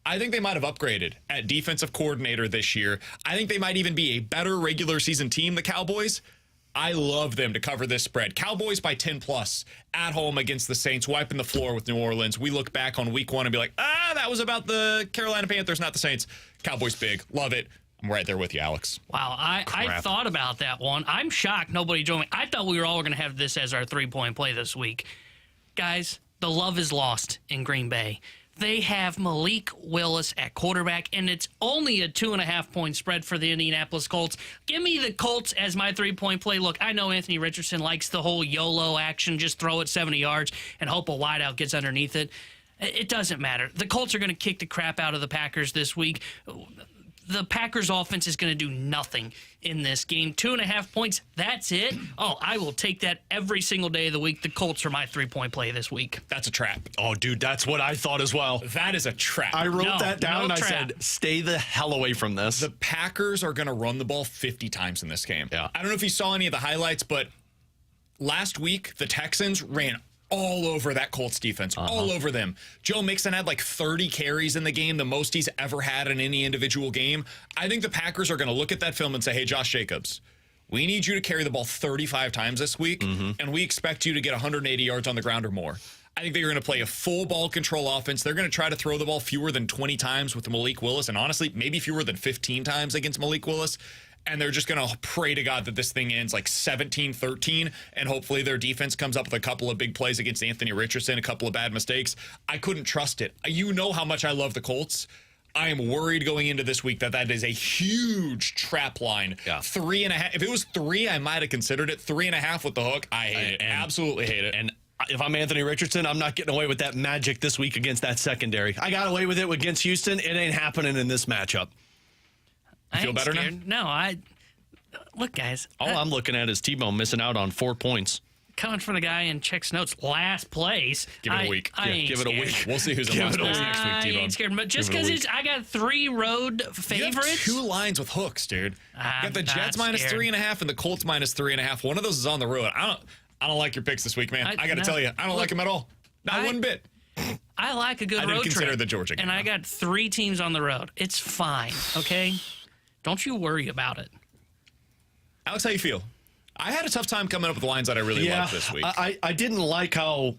I think they might have upgraded at defensive coordinator this year. I think they might even be a better regular season team, the Cowboys. I love them to cover this spread. Cowboys by 10+ at home against the Saints, wiping the floor with New Orleans. We look back on week 1 and be like, that was about the Carolina Panthers, not the Saints. Cowboys big. Love it. I'm right there with you, Alex. Wow, I thought about that one. I'm shocked nobody joined me. I thought we were all going to have this as our 3-point play this week. Guys, the love is lost in Green Bay. They have Malik Willis at quarterback, and it's only a 2.5-point spread for the Indianapolis Colts. Give me the Colts as my 3-point play. Look, I know Anthony Richardson likes the whole YOLO action, just throw it 70 yards and hope a wideout gets underneath it. It doesn't matter. The Colts are going to kick the crap out of the Packers this week. The Packers offense is going to do nothing in this game. 2.5 points, that's it? Oh, I will take that every single day of the week. The Colts are my 3-point play this week. That's a trap. Oh, dude, that's what I thought as well. That is a trap. I wrote that down and I trap. said, stay the hell away from this. The Packers are going to run the ball 50 times in this game. Yeah. I don't know if you saw any of the highlights, but last week, the Texans ran all over that Colts defense, all over them. Joe Mixon had like 30 carries in the game, the most he's ever had in any individual game. I think the Packers are going to look at that film and say, hey, Josh Jacobs, We need you to carry the ball 35 times this week, and we expect you to get 180 yards on the ground or more. I think they're going to play a full ball control offense. They're going to try to throw the ball fewer than 20 times with Malik Willis, and honestly, maybe fewer than 15 times against Malik Willis. And they're just going to pray to God that this thing ends like 17-13, and hopefully their defense comes up with a couple of big plays against Anthony Richardson, a couple of bad mistakes. I couldn't trust it. You know how much I love the Colts. I am worried going into this week that is a huge trap line. Yeah. 3.5. If it was 3, I might have considered it. 3.5 with the hook. I hate it. Absolutely hate it. And if I'm Anthony Richardson, I'm not getting away with that magic this week against that secondary. I got away with it against Houston. It ain't happening in this matchup. You feel better scared. now? No, look, guys. All I'm looking at is T-Bone missing out on 4 points. Coming from the guy in checks notes, last place. Give it a week. Give it a week. We'll see who's in last place next week, I T-Bone. ain't scared, but just because I got 3 road You have favorites. 2 lines with hooks, dude. You got the I'm Jets not minus scared. 3.5 and the Colts minus 3.5. One of those is on the road. I don't like your picks this week, man. I got to tell you, I don't like them at all. Not one bit. I like a good I road didn't trip. consider the Georgia game, and I though. got 3 teams on the road. It's fine, okay? Don't you worry about it. Alex, how you feel? I had a tough time coming up with the lines that I really liked this week. I didn't like how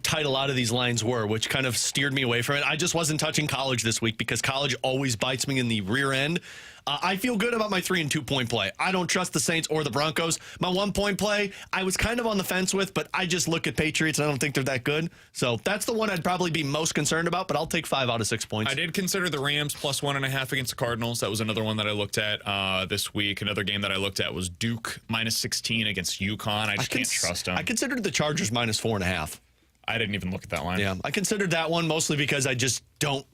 tight a lot of these lines were, which kind of steered me away from it. I just wasn't touching college this week because college always bites me in the rear end. I feel good about my 3 and 2 point play. I don't trust the Saints or the Broncos. My 1 point play, I was kind of on the fence with, but I just look at Patriots and I don't think they're that good. So that's the one I'd probably be most concerned about, but I'll take 5 out of 6 points. I did consider the Rams plus 1.5 against the Cardinals. That was another one that I looked at this week. Another game that I looked at was Duke minus 16 against UConn. I just can't trust them. I considered the Chargers minus 4.5. I didn't even look at that line. Yeah, I considered that one mostly because I just don't.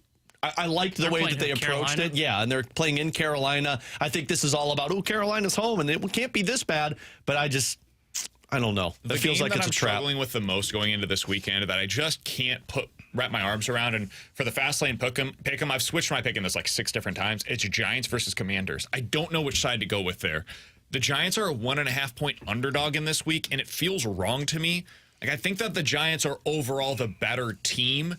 I liked the way that they approached it. Yeah, and they're playing in Carolina. I think this is all about, Carolina's home, and it can't be this bad. But I don't know. It feels like it's a trap. I'm struggling with the most going into this weekend that I just can't wrap my arms around. And for the fast lane pick 'em, I've switched my pick in this like 6 different times. It's Giants versus Commanders. I don't know which side to go with there. The Giants are a 1.5 point underdog in this week, and it feels wrong to me. Like, I think that the Giants are overall the better team,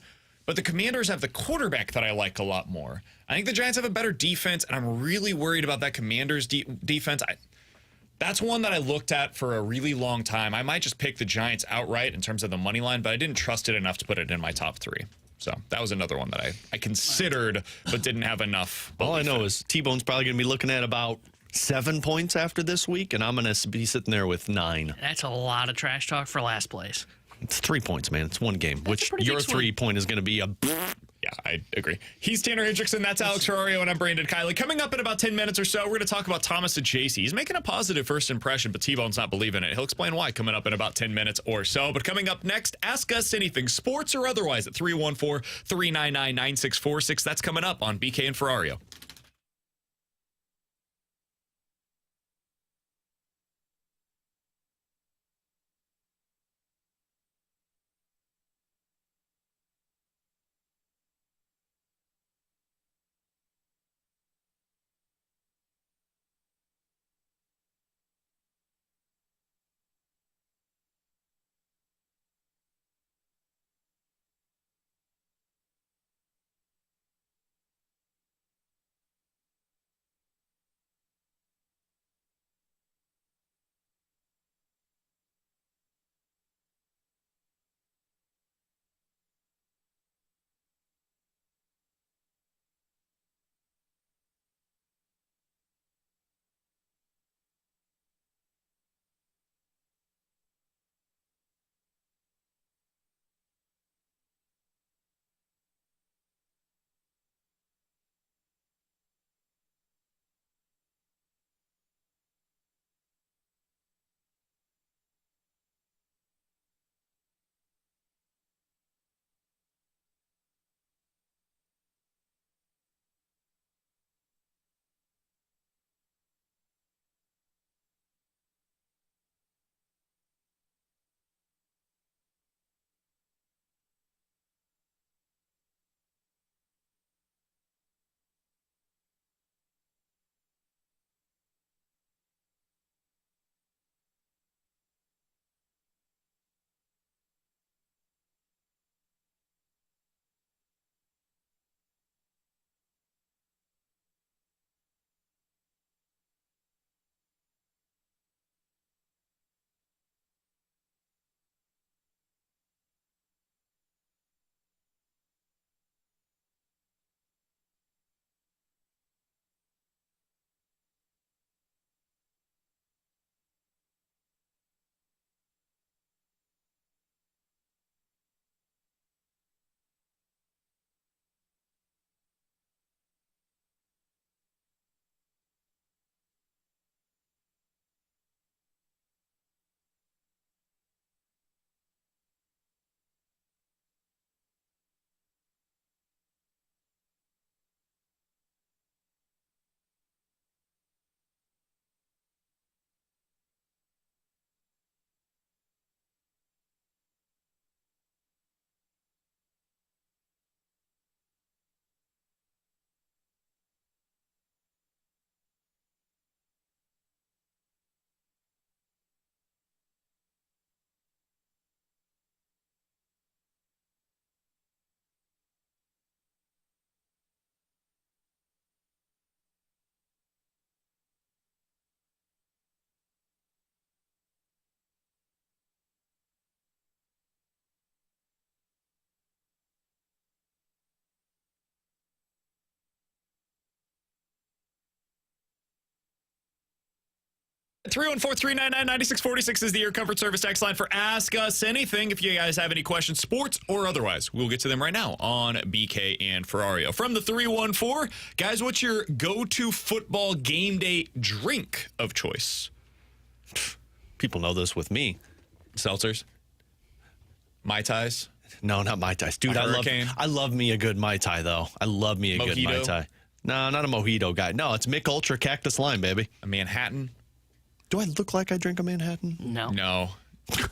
but the Commanders have the quarterback that I like a lot more. I think the Giants have a better defense, and I'm really worried about that Commanders defense. That's one that I looked at for a really long time. I might just pick the Giants outright in terms of the money line, but I didn't trust it enough to put it in my top 3. So that was another one that I considered but didn't have enough. All I know is T-Bone's probably going to be looking at about 7 points after this week, and I'm going to be sitting there with 9. That's a lot of trash talk for last place. It's 3 points, man. It's one game, which your 3 point is going to be a... Yeah, I agree. He's Tanner Hendrickson. That's Alex Ferrario, and I'm Brandon Kiley. Coming up in about 10 minutes or so, we're going to talk about Thomas Saggese. He's making a positive first impression, but T-Bone's not believing it. He'll explain why coming up in about 10 minutes or so. But coming up next, ask us anything, sports or otherwise, at 314-399-9646. That's coming up on BK and Ferrario. 314-399-9646 is the Air Comfort Service text line for Ask Us Anything. If you guys have any questions, sports or otherwise, we'll get to them right now on BK and Ferrario. From the 314, guys, what's your go-to football game day drink of choice? People know this with me. Seltzers? Mai Tais? No, not Mai Tais. Dude, I love me a good Mai Tai, though. I love me a good Mai Tai. No, not a mojito guy. No, it's Mick Ultra Cactus Lime, baby. A Manhattan? Do I look like I drink a Manhattan? No.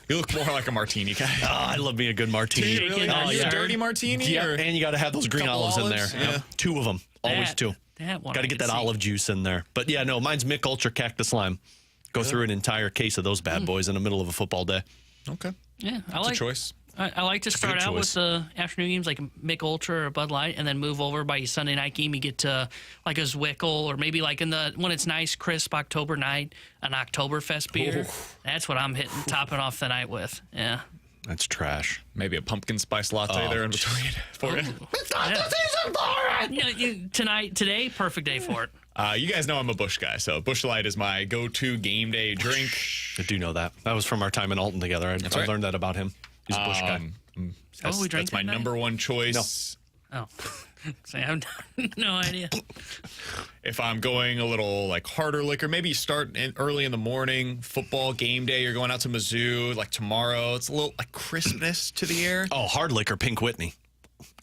You look more like a martini guy. Oh, I love me a good martini. Really? Oh, A dirty martini? Yeah, Or and you got to have those green couple olives in there. olives? Yeah. Yep. 2 of them. Always 2. That one Got to I get could that see. olive juice in there. But yeah, no, mine's Mick Ultra Cactus Lime. Go through an entire case of those bad boys in the middle of a football day. Okay. Yeah, That's a choice. I like to start out with the afternoon games like Mick Ultra or Bud Light, and then move over by your Sunday night game. You get to like a Zwickel, or maybe like when it's nice, crisp October night, an Oktoberfest beer. That's what I'm topping off the night with. Yeah. That's trash. Maybe a pumpkin spice latte there in between for you. It's not the season for it! Today, perfect day for it. You guys know I'm a Busch guy, so Busch Light is my go-to game day drink. I do know that. That was from our time in Alton together. I right. learned that about him. He's a Busch guy. That's my number one choice. Oh. So I have no idea. If I'm going a little like harder liquor, maybe you start early in the morning, football game day, you're going out to Mizzou, like tomorrow. It's a little like crispness to the air. Oh, hard liquor, Pink Whitney.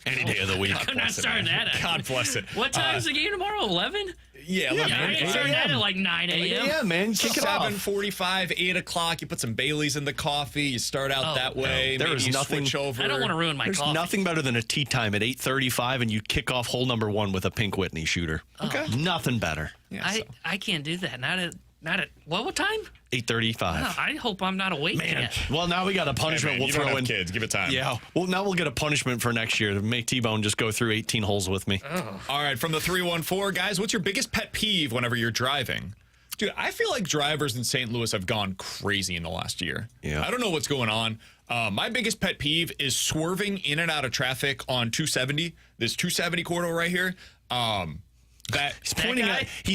Any day of the week. I'm not starting that. God bless it. What time is the game tomorrow? 11? Yeah, Yeah, I ain't starting that at like 9 a.m. Yeah, man. Kick it off. 7:45, 8 o'clock. You put some Baileys in the coffee. You start out that way. There maybe is you nothing. switch over. I don't want to ruin my There's coffee. nothing better than a tea time at 8:35, and you kick off hole number 1 with a Pink Whitney shooter. Okay. Nothing better. Yeah, so. I can't do that. Not at what time? 8:35. I hope I'm not awake yet. Well, now we got a punishment. Hey, man, we'll you don't throw have in kids. Give it time. Yeah. Well, now we'll get a punishment for next year to make T-Bone just go through 18 holes with me. All right, from the 314, guys, what's your biggest pet peeve whenever you're driving? Dude, I feel like drivers in St. Louis have gone crazy in the last year. Yeah. I don't know what's going on. My biggest pet peeve is swerving in and out of traffic on 270, this 270 corridor right here. He's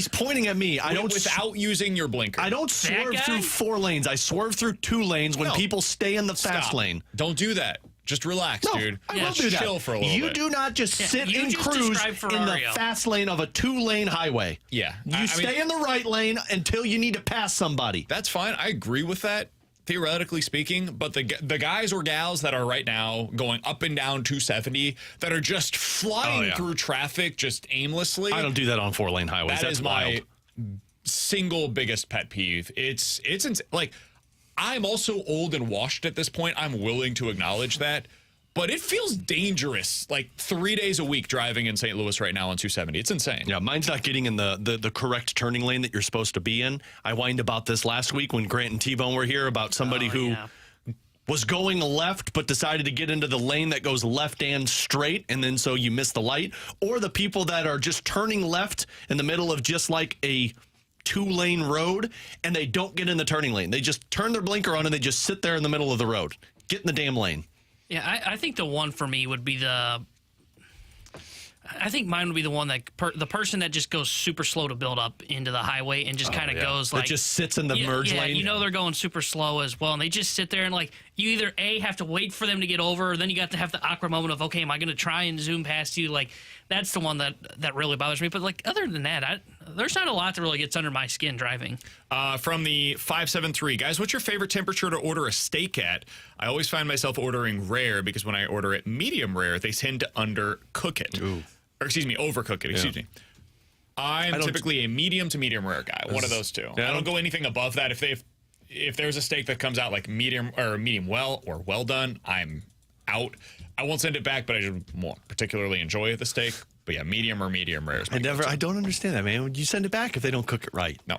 pointing at me. Without using your blinker. I don't swerve through 4 lanes. I swerve through 2 lanes when people stay in the fast lane. Don't do that. Just relax, dude. I will do that. Chill for a little bit. You do not just sit you and just cruise described in the Ferrario. fast lane of a 2-lane highway. Yeah. You stay in the right lane until you need to pass somebody. That's fine. I agree with that, theoretically speaking. But the guys or gals that are right now going up and down 270 that are just flying through traffic just aimlessly. I don't do that on 4-lane highways. That's my wild. single biggest pet peeve. It's like, I'm also old and washed at this point. I'm willing to acknowledge that. But it feels dangerous, like 3 days a week driving in St. Louis right now on 270. It's insane. Yeah, mine's not getting in the correct turning lane that you're supposed to be in. I whined about this last week when Grant and T-Bone were here about somebody who was going left but decided to get into the lane that goes left and straight, and then so you miss the light. Or the people that are just turning left in the middle of just like a 2-lane road, and they don't get in the turning lane. They just turn their blinker on and they just sit there in the middle of the road. Get in the damn lane. Yeah, I think the one for me would be I think mine would be the one that the person that just goes super slow to build up into the highway and just kind of goes like. It just sits in the merge lane. You know they're going super slow as well, and they just sit there and like you either have to wait for them to get over, or then you got to have the awkward moment of, okay, am I going to try and zoom past you? Like that's the one that really bothers me. But like other than that, there's not a lot that really gets under my skin driving. From the 573, guys, what's your favorite temperature to order a steak at? I always find myself ordering rare because when I order it medium rare, they tend to undercook it. Ooh. Or excuse me, overcook it. Excuse me. I'm typically a medium to medium rare guy. One of those two. Yeah, I don't go anything above that. If there's a steak that comes out like medium or medium well or well done, I'm out. I won't send it back, but I just won't particularly enjoy the steak. But yeah, medium or medium rare is my I don't understand that, man. You send it back if they don't cook it right. No.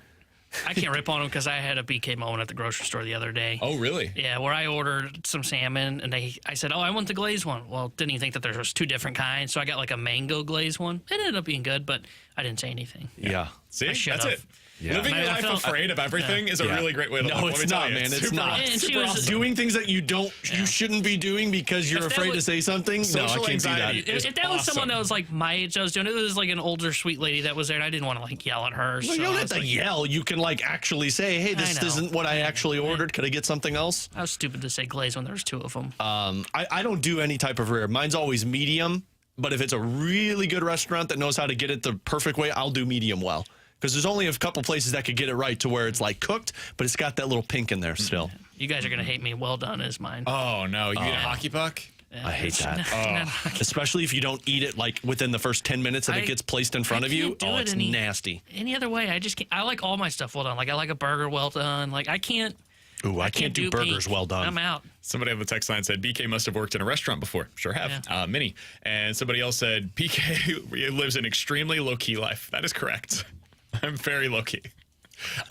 I can't rip on them because I had a BK moment at the grocery store the other day. Oh, really? Yeah, where I ordered some salmon, and I said, I want the glazed one. Well, didn't even think that there was 2 different kinds, so I got like a mango glazed one. It ended up being good, but I didn't say anything. Yeah. See, I that's should've. it. Yeah. Living your I life felt- afraid of everything is a really great way to live. No, Let it's me tell not, you. man. It's super not. And she super was- awesome. Doing things that you shouldn't be doing because you're If that afraid to was- say something. No, I Social can't anxiety do that. is If that was someone awesome. that was like my age, I was doing it. It was like an older, sweet lady that was there, and I didn't want to like yell at her. Well, so you don't I have was to like, yell. You can like actually say, "Hey, this know. isn't what I actually ordered. Could I get something else?" I was stupid to say glaze when there was 2 of them. I don't do any type of rare. Mine's always medium. But if it's a really good restaurant that knows how to get it the perfect way, I'll do medium well. Because there's only a couple places that could get it right to where it's like cooked, but it's got that little pink in there still. You guys are gonna hate me. Well done is mine. Oh, no. You eat a hockey puck? I hate that. Not- Especially if you don't eat it like within the first 10 minutes that it gets placed in front I of you. can't do Oh, it it's any- nasty. Any other way, I just can't. I like all my stuff well done. Like I like a burger well done. Like I can't. Ooh, I can't do burgers pink. well done. I'm out. Somebody on the text line said BK must have worked in a restaurant before. Sure have. Many. And somebody else said BK lives an extremely low-key life. That is correct. I'm very low-key.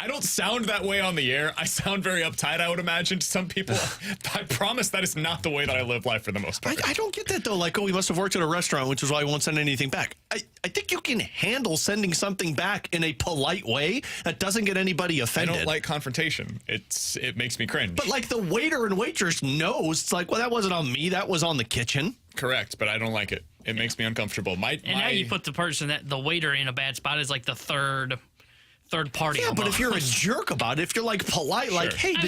I don't sound that way on the air. I sound very uptight, I would imagine, to some people. I promise that is not the way that I live life for the most part. I don't get that, though. Like, oh, he must have worked at a restaurant, which is why he won't send anything back. I think you can handle sending something back in a polite way that doesn't get anybody I offended. don't like confrontation. It makes me cringe. But, like, the waiter and waitress knows. It's like, well, that wasn't on me. That was on the kitchen. Correct, but I don't like it. It makes me uncomfortable. And now you put the person that the waiter in a bad spot is like the third party. Yeah, but if you're a almost. jerk about it, if you're like polite, like, hey, I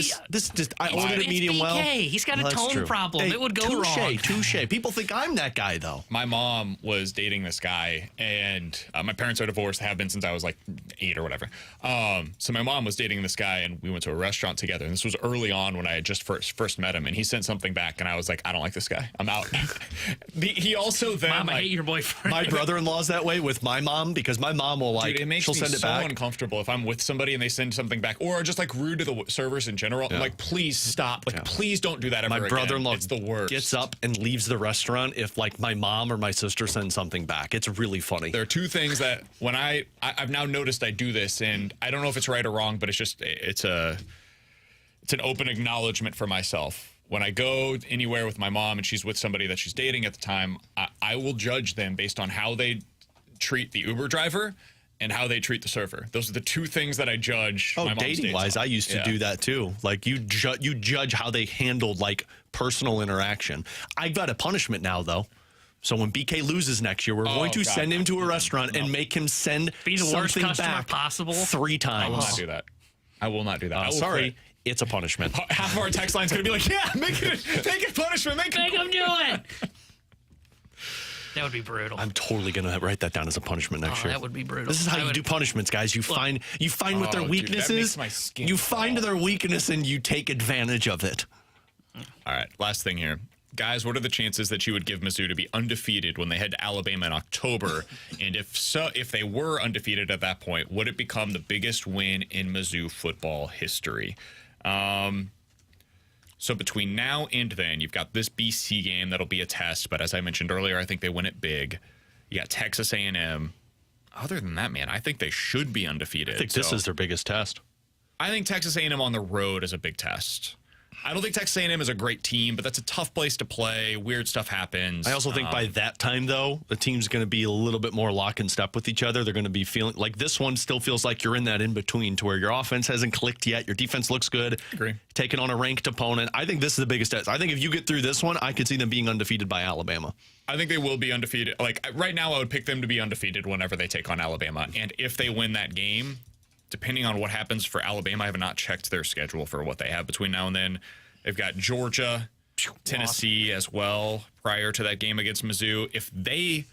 ordered it It's medium well. BK. He's got a Well, that's tone true. problem. Hey, It would go touche, wrong. Touche. People think I'm that guy, though. My mom was dating this guy, and my parents are divorced, have been since I was like 8 or whatever. So my mom was dating this guy, and we went to a restaurant together. And this was early on when I had just first met him, and he sent something back, and I was like, I don't like this guy. I'm out. He also then Mom, I like, hate your boyfriend. My brother-in-law's that way with my mom because my mom will like dude, it makes she'll me send it so back. uncomfortable if I'm with somebody and they send something back, or just like rude to the servers in general. I'm like, please stop. Like, please don't do that ever My again. brother-in-law It's the worst. gets up and leaves the restaurant if like my mom or my sister sends something back. It's really funny. There are 2 things that when I've now noticed I do this, and I don't know if it's right or wrong, but it's an open acknowledgement for myself. When I go anywhere with my mom and she's with somebody that she's dating at the time, I will judge them based on how they treat the Uber driver and how they treat the server. Those are the 2 things that I judge. Oh, my mom's dating dates wise, on. I used to do that too. Like you judge how they handled like personal interaction. I got a punishment now though. So when BK loses next year, we're going to God, send him no. to a restaurant and make him send Be the worst something customer back possible. 3 I will times. not do that. I will not do that. I will Sorry, quit. it's a punishment. Half of our text line's going to be like, yeah, make it punishment. Make Make it. him do it. That would be brutal. I'm totally gonna write that down as a punishment next year. That would be brutal. This is how I you would- do punishments, guys. You find what their Oh, dude, that weakness makes is. my skin You find crawl. their weakness and you take advantage of it. All right, last thing here. Guys, what are the chances that you would give Mizzou to be undefeated when they head to Alabama in October? And if they were undefeated at that point, would it become the biggest win in Mizzou football history? So between now and then, you've got this BC game that'll be a test. But as I mentioned earlier, I think they win it big. You got Texas A&M. Other than that, man, I think they should be undefeated. I think this is their biggest test. I think Texas A&M on the road is a big test. I don't think Texas A&M is a great team, but that's a tough place to play. Weird stuff happens. I also think by that time, though, the team's going to be a little bit more lock and step with each other. They're going to be feeling like this one still feels like you're in that in between to where your offense hasn't clicked yet. Your defense looks good. Agree. Taking on a ranked opponent. I think this is the biggest test. I think if you get through this one, I could see them being undefeated by Alabama. I think they will be undefeated. Like right now, I would pick them to be undefeated whenever they take on Alabama. And if they win that game, depending on what happens for Alabama, I have not checked their schedule for what they have between now and then. They've got Georgia, Tennessee as well prior to that game against Mizzou. If they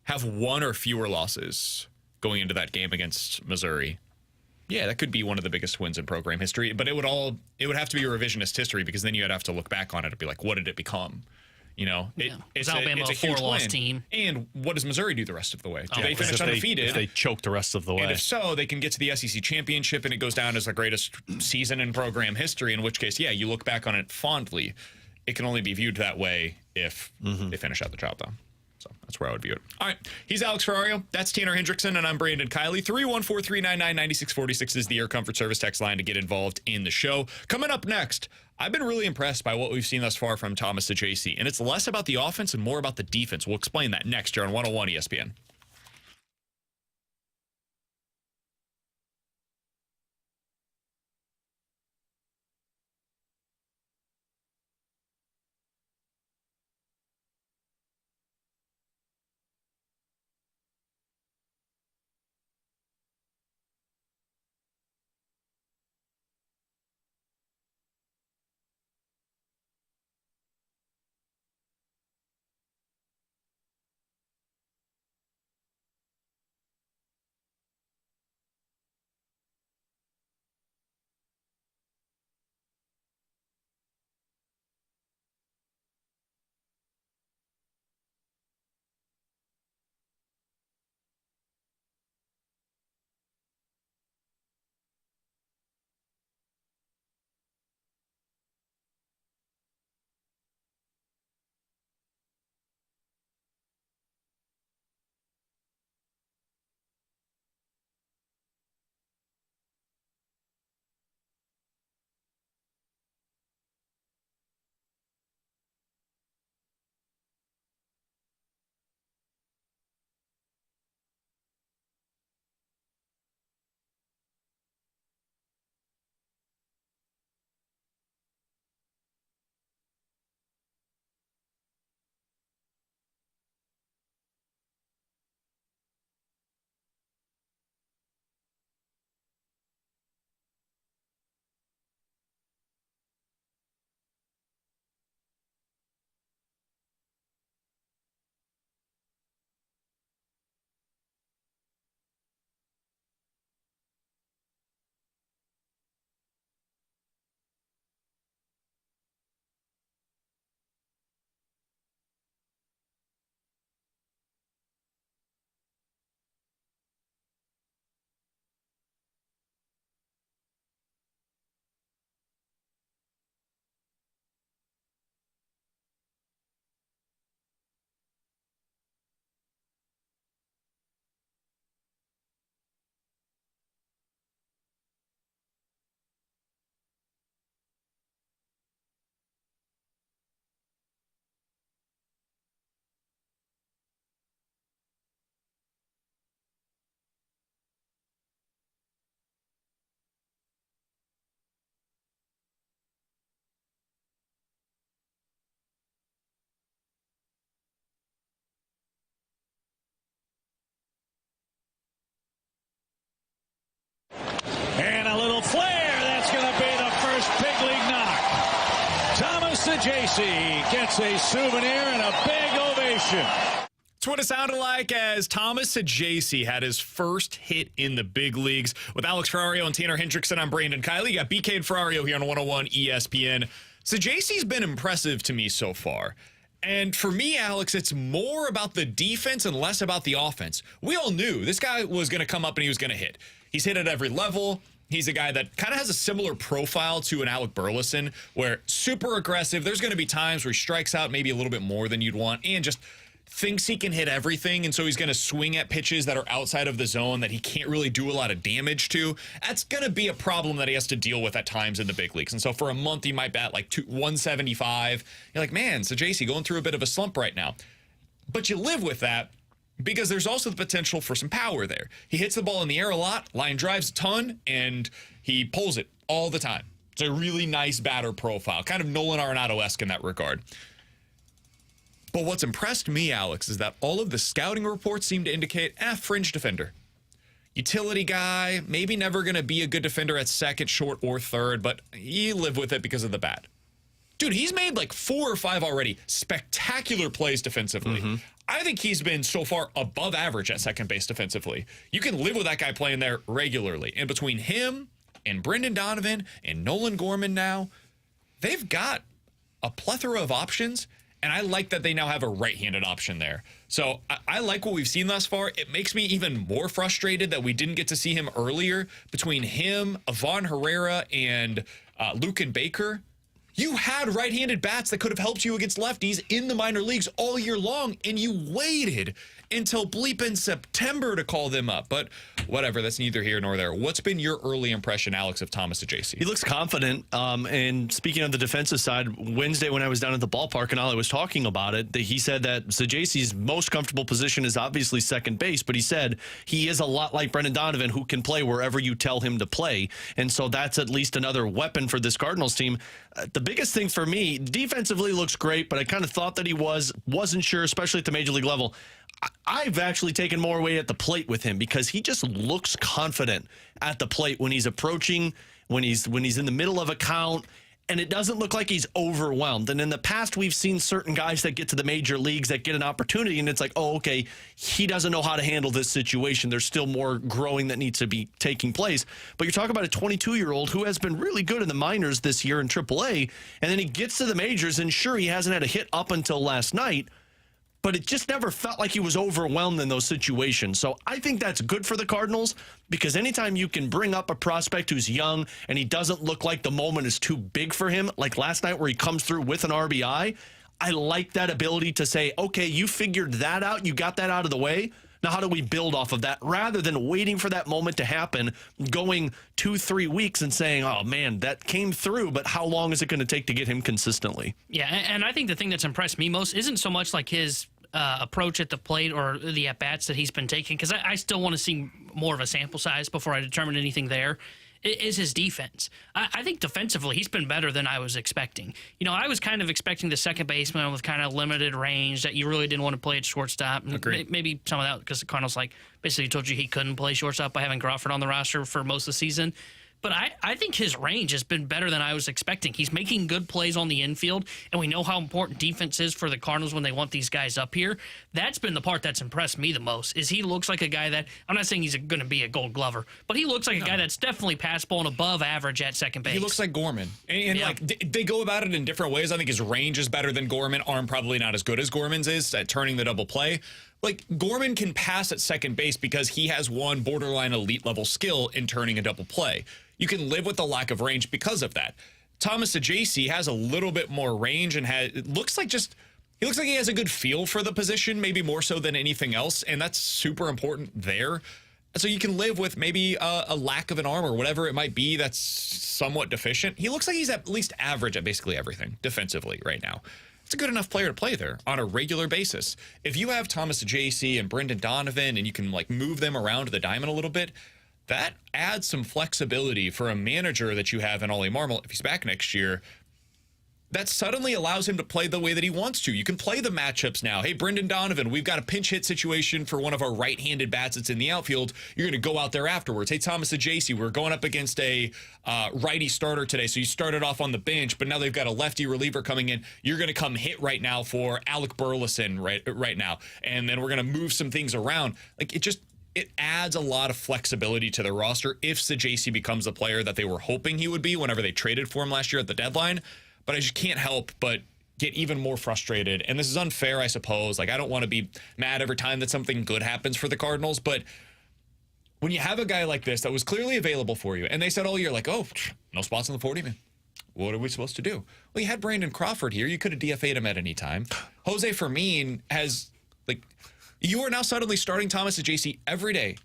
have 1 or fewer losses going into that game against Missouri, yeah, that could be one of the biggest wins in program history. But it would have to be a revisionist history because then you'd have to look back on it and be like, what did it become? You know, it's Alabama a a huge 4-loss win. team. And what does Missouri do the rest of the way? Do they finish If undefeated? if they choke the rest of the way. And if so, they can get to the SEC championship and it goes down as the greatest season in program history, in which case, yeah, you look back on it fondly. It can only be viewed that way if they finish out the job, though. So that's where I would view it. All right. He's Alex Ferrario. That's Tanner Hendrickson, and I'm Brandon Kiley. 314-399-9646 is the Air Comfort Service text line to get involved in the show. Coming up next, I've been really impressed by what we've seen thus far from Thomas Saggese, and it's less about the offense and more about the defense. We'll explain that next year on 101 ESPN. Saggese gets a souvenir and a big ovation. That's what it sounded like as Thomas Saggese had his first hit in the big leagues. With Alex Ferrario and Tanner Hendrickson, I'm Brandon Kiley. You got BK and Ferrario here on 101 ESPN. Saggese's been impressive to me so far. And for me, Alex, it's more about the defense and less about the offense. We all knew this guy was going to come up and he was going to hit. He's hit at every level. He's a guy that kind of has a similar profile to an Alec Burleson, where super aggressive. There's going to be times where he strikes out maybe a little bit more than you'd want and just thinks he can hit everything, and so he's going to swing at pitches that are outside of the zone that he can't really do a lot of damage to. That's going to be a problem that he has to deal with at times in the big leagues. And so for a month, he might bat like 175. You're like, man, Saggese going through a bit of a slump right now. But you live with that because there's also the potential for some power there. He hits the ball in the air a lot, line drives a ton, and he pulls it all the time. It's a really nice batter profile, kind of Nolan Arenado-esque in that regard. But what's impressed me, Alex, is that all of the scouting reports seem to indicate, fringe defender. Utility guy, maybe never going to be a good defender at second, short, or third, but you live with it because of the bat. Dude, he's made like 4 or 5 already spectacular plays defensively. I think he's been so far above average at second base defensively. You can live with that guy playing there regularly. And between him and Brendan Donovan and Nolan Gorman now, they've got a plethora of options. And I like that they now have a right-handed option there. So I like what we've seen thus far. It makes me even more frustrated that we didn't get to see him earlier. Between him, Avon Herrera, and Lucan Baker, you had right-handed bats that could have helped you against lefties in the minor leagues all year long, and you waited until bleeping September to call them up. But whatever, that's neither here nor there. What's been your early impression, Alex, of Thomas Saggese? He looks confident. And speaking of the defensive side, Wednesday when I was down at the ballpark and Ollie was talking about it, he said that Saggese's most comfortable position is obviously second base, but he said he is a lot like Brendan Donovan, who can play wherever you tell him to play. And so that's at least another weapon for this Cardinals team. The biggest thing for me, defensively looks great, but I kind of thought that he wasn't sure, especially at the major league level. I've actually taken more weight at the plate with him because he just looks confident at the plate when he's approaching, when he's in the middle of a count, and it doesn't look like he's overwhelmed. And in the past, we've seen certain guys that get to the major leagues that get an opportunity, and it's like, oh, okay, he doesn't know how to handle this situation. There's still more growing that needs to be taking place. But you're talking about a 22-year-old who has been really good in the minors this year in AAA, and then he gets to the majors, and sure, he hasn't had a hit up until last night, but it just never felt like he was overwhelmed in those situations. So I think that's good for the Cardinals because anytime you can bring up a prospect who's young and he doesn't look like the moment is too big for him, like last night where he comes through with an RBI, I like that ability to say, okay, you figured that out, you got that out of the way. Now, how do we build off of that rather than waiting for that moment to happen, going 2-3 weeks and saying, oh, man, that came through, but how long is it going to take to get him consistently? Yeah, and I think the thing that's impressed me most isn't so much like his approach at the plate or the at-bats that he's been taking, because I still want to see more of a sample size before I determine anything there. Is his defense. I think defensively he's been better than I was expecting. You know, I was kind of expecting the second baseman with kind of limited range that you really didn't want to play at shortstop. Agreed. Maybe some of that because the Cardinals basically told you he couldn't play shortstop by having Crawford on the roster for most of the season. But I think his range has been better than I was expecting. He's making good plays on the infield, and we know how important defense is for the Cardinals when they want these guys up here. That's been the part that's impressed me the most, is he looks like a guy that, I'm not saying he's going to be a Gold Glover, but he looks like a guy that's definitely passable and above average at second base. He looks like Gorman. And like they go about it in different ways. I think his range is better than Gorman. Arm probably not as good as Gorman's is at turning the double play. Like, Gorman can pass at second base because he has one borderline elite level skill in turning a double play. You can live with the lack of range because of that. Thomas Saggese has a little bit more range and he looks like he has a good feel for the position, maybe more so than anything else, and that's super important there. So you can live with maybe a lack of an arm or whatever it might be that's somewhat deficient. He looks like he's at least average at basically everything defensively right now. It's a good enough player to play there on a regular basis. If you have Thomas Saggese and Brendan Donovan and you can like move them around the diamond a little bit, that adds some flexibility for a manager that you have in Ollie Marmol. If he's back next year, that suddenly allows him to play the way that he wants to. You can play the matchups now. Hey, Brendan Donovan, we've got a pinch hit situation for one of our right-handed bats that's in the outfield. You're going to go out there afterwards. Hey, Thomas Saggese, we're going up against a righty starter today. So you started off on the bench, but now they've got a lefty reliever coming in. You're going to come hit right now for Alec Burleson right now. And then we're going to move some things around. Like, it adds a lot of flexibility to the roster if Saggese becomes the player that they were hoping he would be whenever they traded for him last year at the deadline. But I just can't help but get even more frustrated. And this is unfair, I suppose. Like, I don't want to be mad every time that something good happens for the Cardinals. But when you have a guy like this that was clearly available for you, and they said all year, like, oh, no spots in the 40 man. What are we supposed to do? Well, you had Brandon Crawford here. You could have DFA'd him at any time. Jose Fermin has, like, you are now suddenly starting Thomas Saggese every day.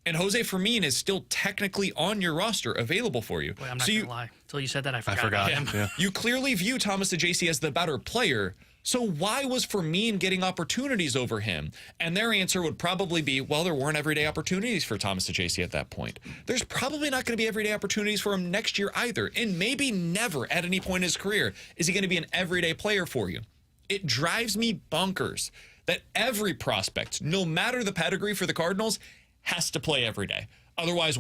And Jose Fermin is still technically on your roster, available for you. Wait, I'm not going to lie. Until you said that, I forgot about him. Yeah. You clearly view Thomas Saggese as the better player. So why was Fermin getting opportunities over him? And their answer would probably be, well, there weren't everyday opportunities for Thomas Saggese at that point. There's probably not going to be everyday opportunities for him next year either. And maybe never at any point in his career is he going to be an everyday player for you. It drives me bonkers that every prospect, no matter the pedigree for the Cardinals, has to play every day. Otherwise,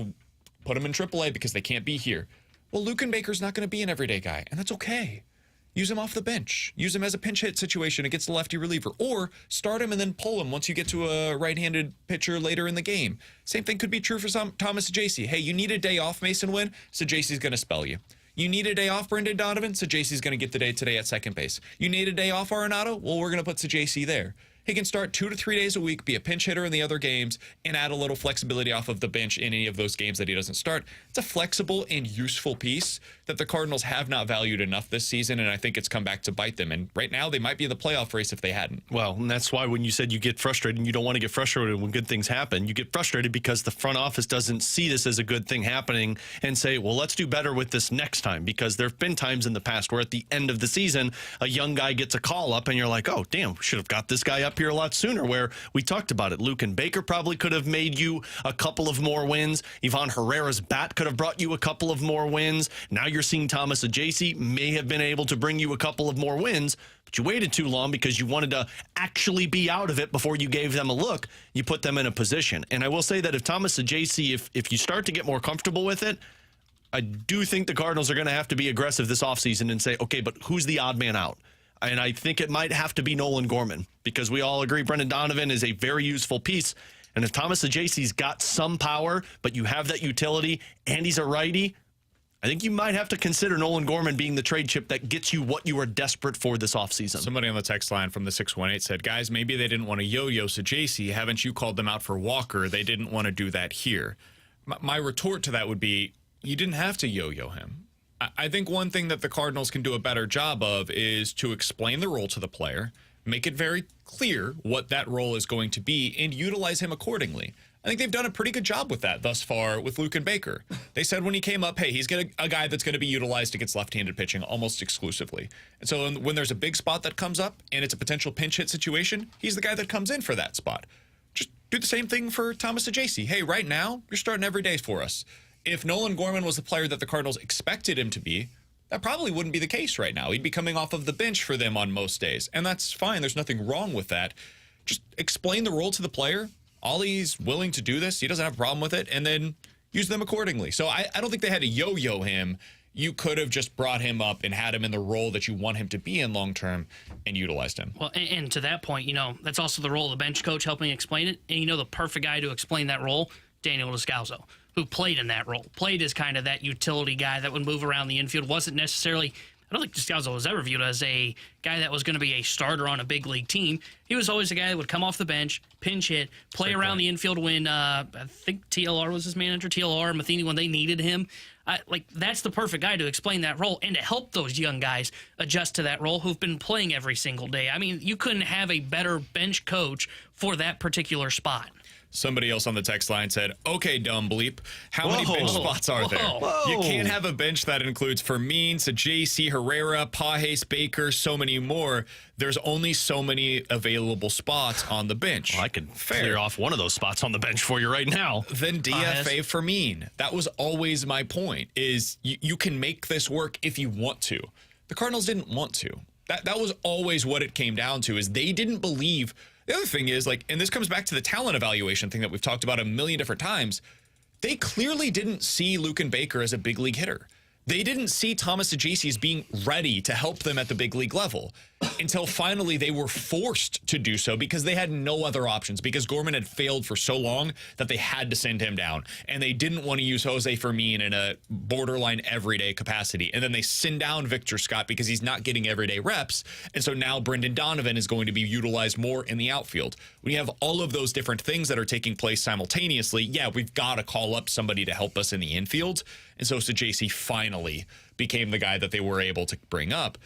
put him in AAA because they can't be here. Well, Luken Baker's not going to be an everyday guy, and that's okay. Use him off the bench. Use him as a pinch hit situation against the lefty reliever, or start him and then pull him once you get to a right-handed pitcher later in the game. Same thing could be true for Thomas Saggese. Hey, you need a day off, Mason Wynn? Saggese's going to spell you. You need a day off, Brendan Donovan? Saggese's going to get the day today at second base. You need a day off, Arenado? Well, we're going to put Saggese there. He can start 2 to 3 days a week, be a pinch hitter in the other games, and add a little flexibility off of the bench in any of those games that he doesn't start. It's a flexible and useful piece that the Cardinals have not valued enough this season, and I think it's come back to bite them. And right now, they might be in the playoff race if they hadn't. Well, and that's why when you said you get frustrated, and you don't want to get frustrated when good things happen, you get frustrated because the front office doesn't see this as a good thing happening and say, well, let's do better with this next time. Because there have been times in the past where at the end of the season, a young guy gets a call up, and you're like, oh, damn, should have got this guy up here a lot sooner, where we talked about it. Luken Baker probably could have made you a couple of more wins. Ivan Herrera's bat could have brought you a couple of more wins. Now you're seeing Thomas Saggese may have been able to bring you a couple of more wins, but you waited too long because you wanted to actually be out of it before you gave them a look. You put them in a position. And I will say that if Thomas Saggese, if you start to get more comfortable with it, I do think the Cardinals are going to have to be aggressive this offseason and say, okay, but who's the odd man out? And I think it might have to be Nolan Gorman, because we all agree Brendan Donovan is a very useful piece. And if Thomas Saggese's got some power, but you have that utility and he's a righty, I think you might have to consider Nolan Gorman being the trade chip that gets you what you are desperate for this offseason. Somebody on the text line from the 618 said, guys, maybe they didn't want to yo-yo Saggese. Haven't you called them out for Walker? They didn't want to do that here. My retort to that would be, you didn't have to yo-yo him. I think one thing that the Cardinals can do a better job of is to explain the role to the player, make it very clear what that role is going to be, and utilize him accordingly. I think they've done a pretty good job with that thus far with Luken Baker. They said when he came up, hey, he's a guy that's going to be utilized against left-handed pitching almost exclusively. And so when there's a big spot that comes up and it's a potential pinch hit situation, he's the guy that comes in for that spot. Just do the same thing for Thomas Saggese. Hey, right now, you're starting every day for us. If Nolan Gorman was the player that the Cardinals expected him to be, that probably wouldn't be the case right now. He'd be coming off of the bench for them on most days, and that's fine. There's nothing wrong with that. Just explain the role to the player. Ollie's willing to do this. He doesn't have a problem with it, and then use them accordingly. So I don't think they had to yo-yo him. You could have just brought him up and had him in the role that you want him to be in long-term and utilized him. Well, and to that point, that's also the role of the bench coach helping explain it. And the perfect guy to explain that role, Daniel Descalso, who played in that role, played as kind of that utility guy that would move around the infield. Wasn't necessarily, I don't think Descalso was ever viewed as a guy that was going to be a starter on a big league team. He was always a guy that would come off the bench, pinch hit, play around the infield when I think TLR was his manager, TLR, Matheny, when they needed him. That's the perfect guy to explain that role and to help those young guys adjust to that role who've been playing every single day. I mean, you couldn't have a better bench coach for that particular spot. Somebody else on the text line said, okay, dumb bleep, how many bench spots are there? You can't have a bench that includes Fermin, Saggese, Herrera, Pages, Baker, so many more. There's only so many available spots on the bench. Well, I could clear off one of those spots on the bench for you right now. Then DFA Fermin. That was always my point, is you can make this work if you want to. The the Cardinals didn't want to. That was always what it came down to, is they didn't believe. The other thing is, like, and this comes back to the talent evaluation thing that we've talked about a million different times, they clearly didn't see Luken Baker as a big league hitter. They didn't see Thomas Saggese as being ready to help them at the big league level until finally they were forced to do so because they had no other options, because Gorman had failed for so long that they had to send him down. And they didn't want to use Jose Fermin in a borderline everyday capacity. And then they send down Victor Scott because he's not getting everyday reps. And so now Brendan Donovan is going to be utilized more in the outfield. When you have all of those different things that are taking place simultaneously, yeah, we've got to call up somebody to help us in the infield. And so Saggese finally became the guy that they were able to bring up.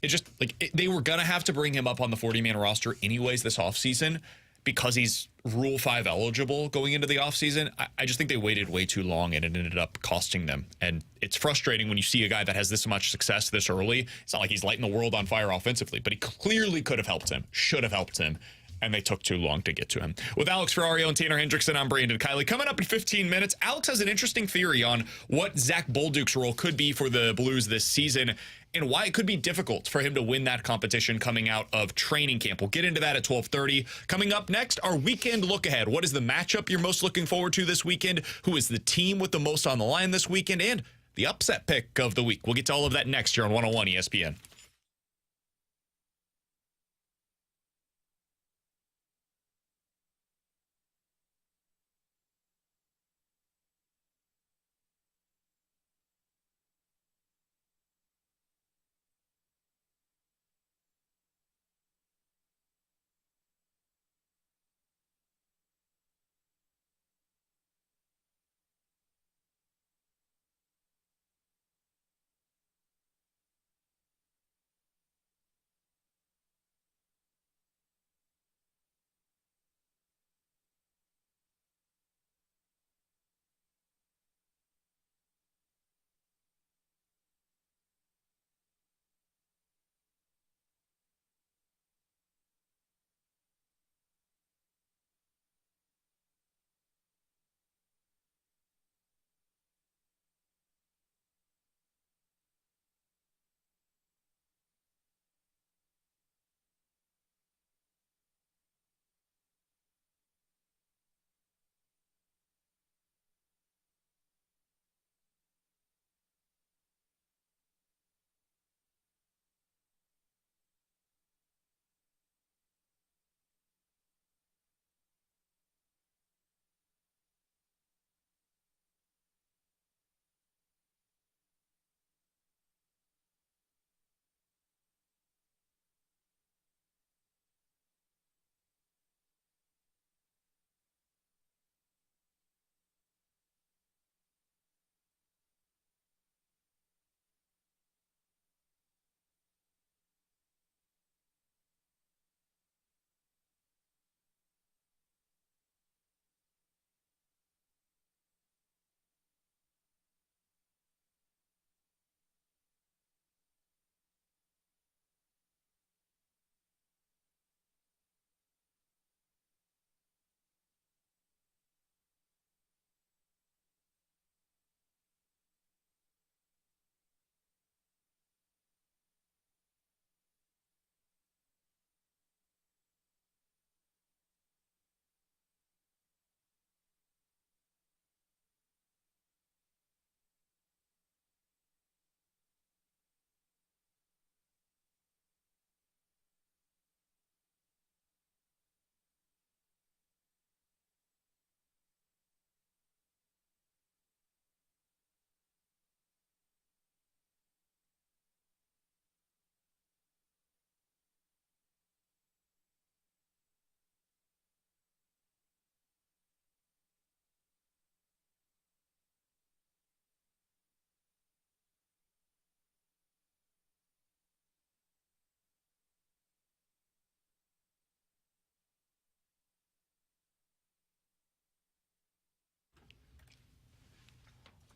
It just, like, they were going to have to bring him up on the 40-man roster anyways this offseason because he's Rule 5 eligible going into the offseason. I just think they waited way too long, and it ended up costing them. And it's frustrating when you see a guy that has this much success this early. It's not like he's lighting the world on fire offensively, but he clearly could have helped him, should have helped him, and they took too long to get to him. With Alex Ferrario and Tanner Hendrickson, I'm Brandon Kiley. Coming up in 15 minutes, Alex has an interesting theory on what Zach Bolduc's role could be for the Blues this season and why it could be difficult for him to win that competition coming out of training camp. We'll get into that at 12:30. Coming up next, our weekend look ahead. What is the matchup you're most looking forward to this weekend? Who is the team with the most on the line this weekend? And the upset pick of the week. We'll get to all of that next here on 101 ESPN.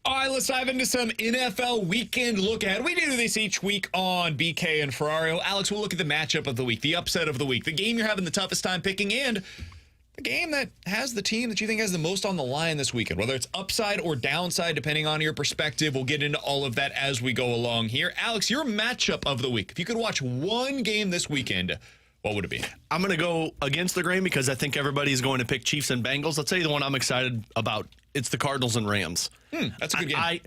All right, let's dive into some NFL weekend look ahead. We do this each week on BK and Ferrario. Alex, we'll look at the matchup of the week, the upset of the week, the game you're having the toughest time picking, and a game that has the team that you think has the most on the line this weekend, whether it's upside or downside, depending on your perspective. We'll get into all of that as we go along here. Alex, your matchup of the week. If you could watch one game this weekend, what would it be? I'm going to go against the grain because I think everybody's going to pick Chiefs and Bengals. I'll tell you the one I'm excited about. It's the Cardinals and Rams. That's a good game.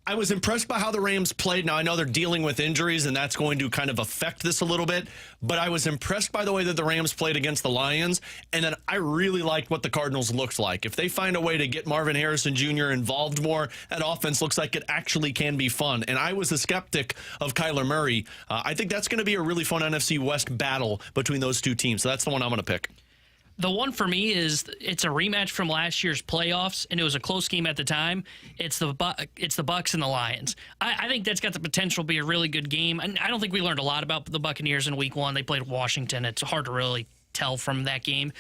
I was impressed by how the Rams played. Now, I know they're dealing with injuries, and that's going to kind of affect this a little bit. But I was impressed by the way that the Rams played against the Lions, and then I really liked what the Cardinals looked like. If they find a way to get Marvin Harrison Jr. involved more, that offense looks like it actually can be fun. And I was a skeptic of Kyler Murray. I think that's going to be a really fun NFC West battle between those two teams. So that's the one I'm going to pick. The one for me is it's a rematch from last year's playoffs, and it was a close game at the time. It's the Bucs and the Lions. I think that's got the potential to be a really good game. And I don't think we learned a lot about the Buccaneers in Week 1. They played Washington. It's hard to really tell from that game.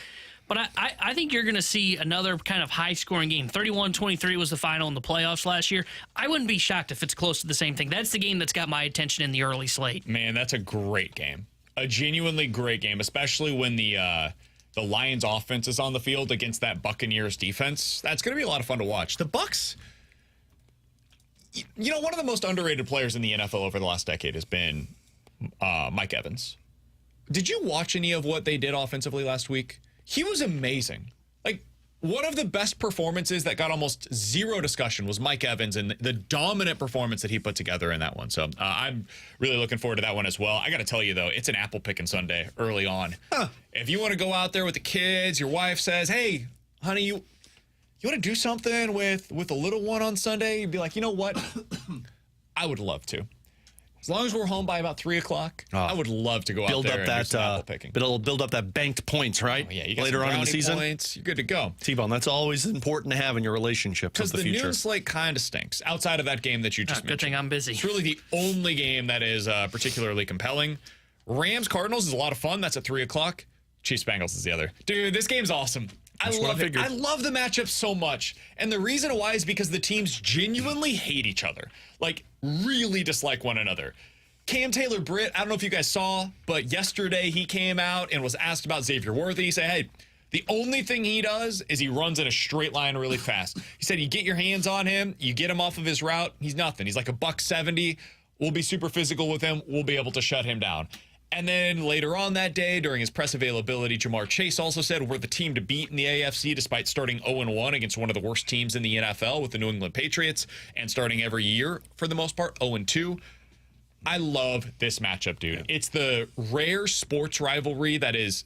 But I think you're going to see another kind of high-scoring game. 31-23 was the final in the playoffs last year. I wouldn't be shocked if it's close to the same thing. That's the game that's got my attention in the early slate. Man, that's a great game. A genuinely great game, especially when the Lions offense is on the field against that Buccaneers defense. That's going to be a lot of fun to watch. The Bucs, you know, one of the most underrated players in the NFL over the last decade has been Mike Evans. Did you watch any of what they did offensively last week? He was amazing. Like, one of the best performances that got almost zero discussion was Mike Evans and the dominant performance that he put together in that one. So I'm really looking forward to that one as well. I got to tell you, though, it's an apple picking Sunday early on. If you want to go out there with the kids, your wife says, hey, honey, you want to do something with a little one on Sunday? You'd be like, you know what? I would love to. As long as we're home by about 3 o'clock, I would love to go out there and do some apple picking. Build up that banked points, right? Oh, yeah, you got later on in the season. Points, you're good to go. T-Bone, that's always important to have in your relationships of the future. Because the noon slate kind of stinks outside of that game that you just mentioned. Good thing I'm busy. It's really the only game that is particularly compelling. Rams-Cardinals is a lot of fun. That's at 3 o'clock. Chiefs-Bengals is the other. Dude, this game's awesome. I love it. I love the matchup so much. And the reason why is because the teams genuinely hate each other. Like, really dislike one another. Cam Taylor-Britt, I don't know if you guys saw, but yesterday he came out and was asked about Xavier Worthy. He said, hey, the only thing he does is he runs in a straight line really fast. He said you get your hands on him, you get him off of his route, he's nothing. He's like a $170. We'll be super physical with him. We'll be able to shut him down. And then later on that day, during his press availability, Jamar Chase also said we're the team to beat in the AFC despite starting 0-1 against one of the worst teams in the NFL with the New England Patriots and starting every year, for the most part, 0-2. I love this matchup, dude. Yeah. It's the rare sports rivalry that is,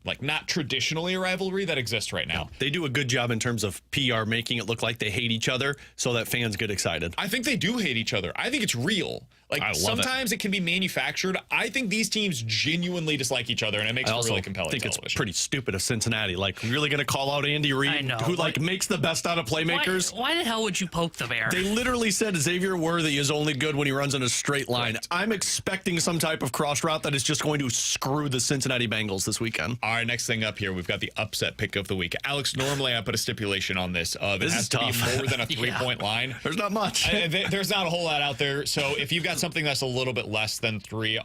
like, not traditionally a rivalry that exists right now. They do a good job in terms of PR, making it look like they hate each other so that fans get excited. I think they do hate each other. I think it's real. Like, sometimes it can be manufactured. I think these teams genuinely dislike each other, and it makes it really compelling I think television. It's pretty stupid of Cincinnati. Like, really going to call out Andy Reid, who, like, makes the best out of playmakers? Why the hell would you poke the bear? They literally said Xavier Worthy is only good when he runs in a straight line. Right. I'm expecting some type of cross route that is just going to screw the Cincinnati Bengals this weekend. All right, next thing up here, we've got the upset pick of the week. Alex, normally I put a stipulation on this. This has is tough. to be more than a three-point line. There's not much. There's not a whole lot out there. So if you've got something that's a little bit less than 3,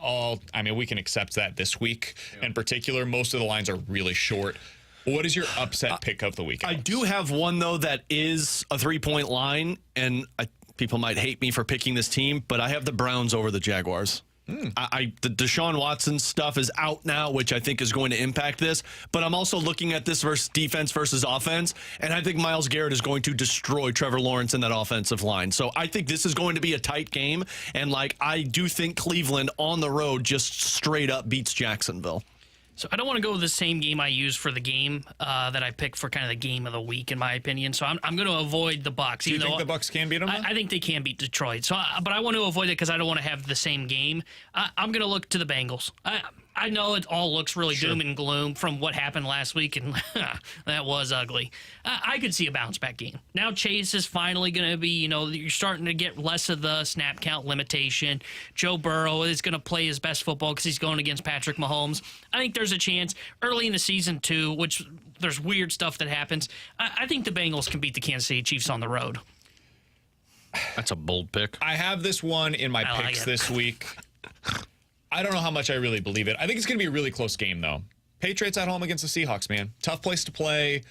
we can accept that this week in particular. Most of the lines are really short. What is your upset pick of the week, Alex? I do have one, though, that is a 3-point line, and people might hate me for picking this team, but I have the Browns over the Jaguars. The Deshaun Watson stuff is out now, which I think is going to impact this. But I'm also looking at this versus defense versus offense, and I think Myles Garrett is going to destroy Trevor Lawrence in that offensive line. So I think this is going to be a tight game, and I do think Cleveland on the road just straight up beats Jacksonville. So I don't want to go with the same game I used for the game that I picked for kind of the game of the week, in my opinion. So I'm going to avoid the Bucs. Do you think the Bucs can beat them? I think they can beat Detroit. So, but I want to avoid it because I don't want to have the same game. I'm going to look to the Bengals. I know it all looks really doom and gloom from what happened last week, and that was ugly. I could see a bounce-back game. Now Chase is finally going to be, you're starting to get less of the snap count limitation. Joe Burrow is going to play his best football because he's going against Patrick Mahomes. I think there's a chance early in the season, too, which there's weird stuff that happens. I think the Bengals can beat the Kansas City Chiefs on the road. That's a bold pick. I have this one in my picks this week. I don't know how much I really believe it. I think it's going to be a really close game, though. Patriots at home against the Seahawks, man. Tough place to play.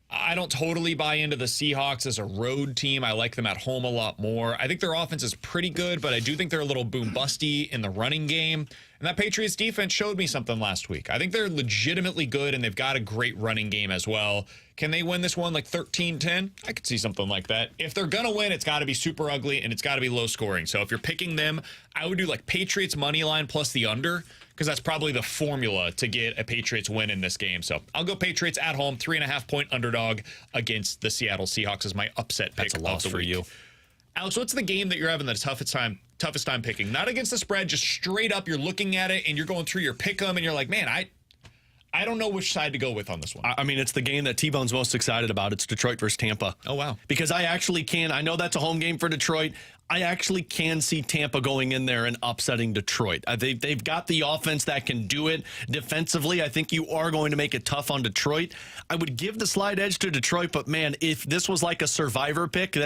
I don't totally buy into the Seahawks as a road team. I like them at home a lot more. I think their offense is pretty good, but I do think they're a little boom-busty in the running game. And that Patriots defense showed me something last week. I think they're legitimately good, and they've got a great running game as well. Can they win this one like 13-10? I could see something like that. If they're going to win, it's got to be super ugly, and it's got to be low scoring. So if you're picking them, I would do like Patriots money line plus the under, because that's probably the formula to get a Patriots win in this game. So I'll go Patriots at home, 3.5-point underdog against the Seattle Seahawks as my upset pick. That's a loss of the for week. you. Alex, what's the game that you're having the toughest time picking? Not against the spread, just straight up. You're looking at it and you're going through your pick 'em and you're like, man, I don't know which side to go with on this one. I mean, it's the game that T-Bone's most excited about. It's Detroit versus Tampa. Oh, wow. Because I know that's a home game for Detroit. I actually can see Tampa going in there and upsetting Detroit. They've got the offense that can do it. Defensively, I think you are going to make it tough on Detroit. I would give the slight edge to Detroit, but man, if this was like a survivor pick,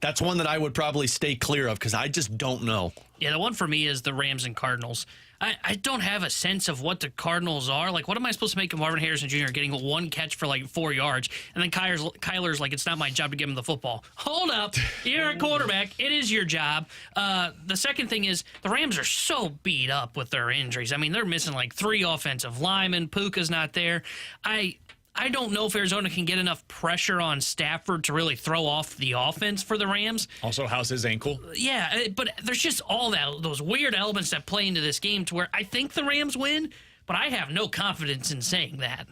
that's one that I would probably stay clear of because I just don't know. Yeah, the one for me is the Rams and Cardinals. I don't have a sense of what the Cardinals are. Like, what am I supposed to make of Marvin Harrison Jr. getting one catch for like 4 yards? And then Kyler's like, it's not my job to give him the football. Hold up. You're a quarterback. It is your job. The second thing is the Rams are so beat up with their injuries. I mean, they're missing like 3 offensive linemen. Puka's not there. I don't know if Arizona can get enough pressure on Stafford to really throw off the offense for the Rams. Also, how's his ankle? Yeah, but there's just all those weird elements that play into this game to where I think the Rams win, but I have no confidence in saying that.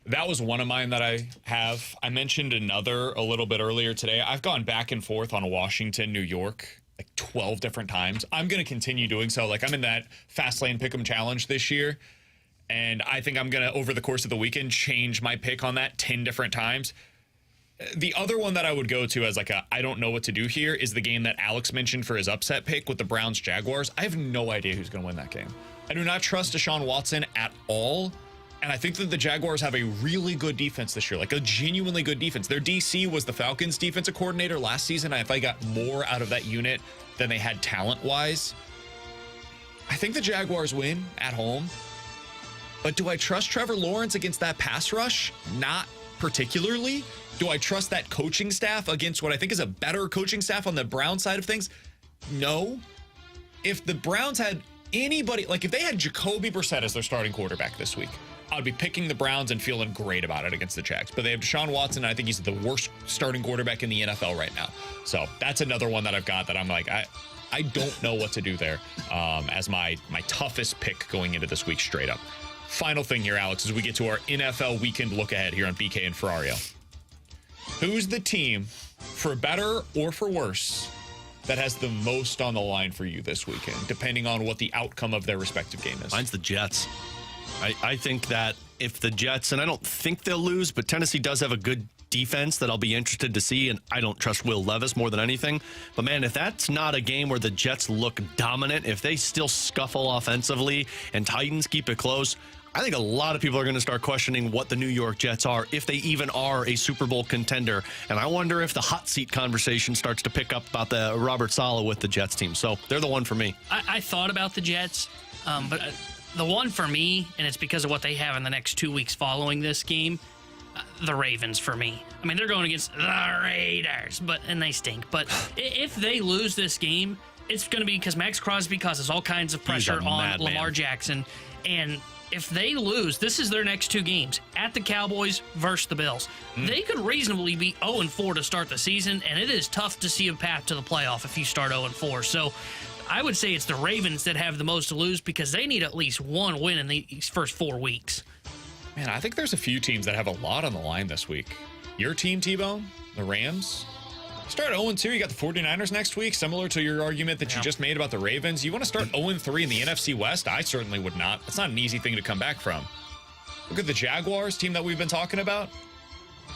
That was one of mine that I have. I mentioned another a little bit earlier today. I've gone back and forth on Washington, New York, like 12 different times. I'm going to continue doing so. Like, I'm in that Fast Lane Pick'em Challenge this year. And I think I'm going to, over the course of the weekend, change my pick on that 10 different times. The other one that I would go to as like I don't know what to do here is the game that Alex mentioned for his upset pick with the Browns-Jaguars. I have no idea who's going to win that game. I do not trust Deshaun Watson at all. And I think that the Jaguars have a really good defense this year, like a genuinely good defense. Their DC was the Falcons defensive coordinator last season. I think I got more out of that unit than they had talent-wise. I think the Jaguars win at home. But do I trust Trevor Lawrence against that pass rush? Not particularly. Do I trust that coaching staff against what I think is a better coaching staff on the Browns side of things? No. If the Browns had anybody, like if they had Jacoby Brissett as their starting quarterback this week, I'd be picking the Browns and feeling great about it against the Jags. But they have Deshaun Watson, and I think he's the worst starting quarterback in the NFL right now. So that's another one that I've got that I'm like, I don't know what to do there as my toughest pick going into this week straight up. Final thing here, Alex, as we get to our NFL weekend look ahead here on BK and Ferrario. Who's the team, for better or for worse, that has the most on the line for you this weekend, depending on what the outcome of their respective game is? Mine's the Jets. I think that if the Jets, and I don't think they'll lose, but Tennessee does have a good defense that I'll be interested to see, and I don't trust Will Levis more than anything. But, man, if that's not a game where the Jets look dominant, if they still scuffle offensively and Titans keep it close, I think a lot of people are going to start questioning what the New York Jets are, if they even are a Super Bowl contender. And I wonder if the hot seat conversation starts to pick up about the Robert Saleh with the Jets team. So they're the one for me. I thought about the Jets, but the one for me, and it's because of what they have in the next 2 weeks following this game, the Ravens for me. I mean, they're going against the Raiders, and they stink. But if they lose this game, it's going to be because Max Crosby causes all kinds of pressure on Lamar Jackson. And if they lose, this is their next 2 games, at the Cowboys versus the Bills. They could reasonably be 0-4 to start the season, and it is tough to see a path to the playoff if you start 0-4. So I would say it's the Ravens that have the most to lose because they need at least one win in these first 4 weeks. Man, I think there's a few teams that have a lot on the line this week. Your team, T-Bone, the Rams. Start 0-2. You got the 49ers next week, similar to your argument that you just made about the Ravens. You want to start 0-3 in the NFC West? I certainly would not. It's not an easy thing to come back from. Look at the Jaguars, team that we've been talking about.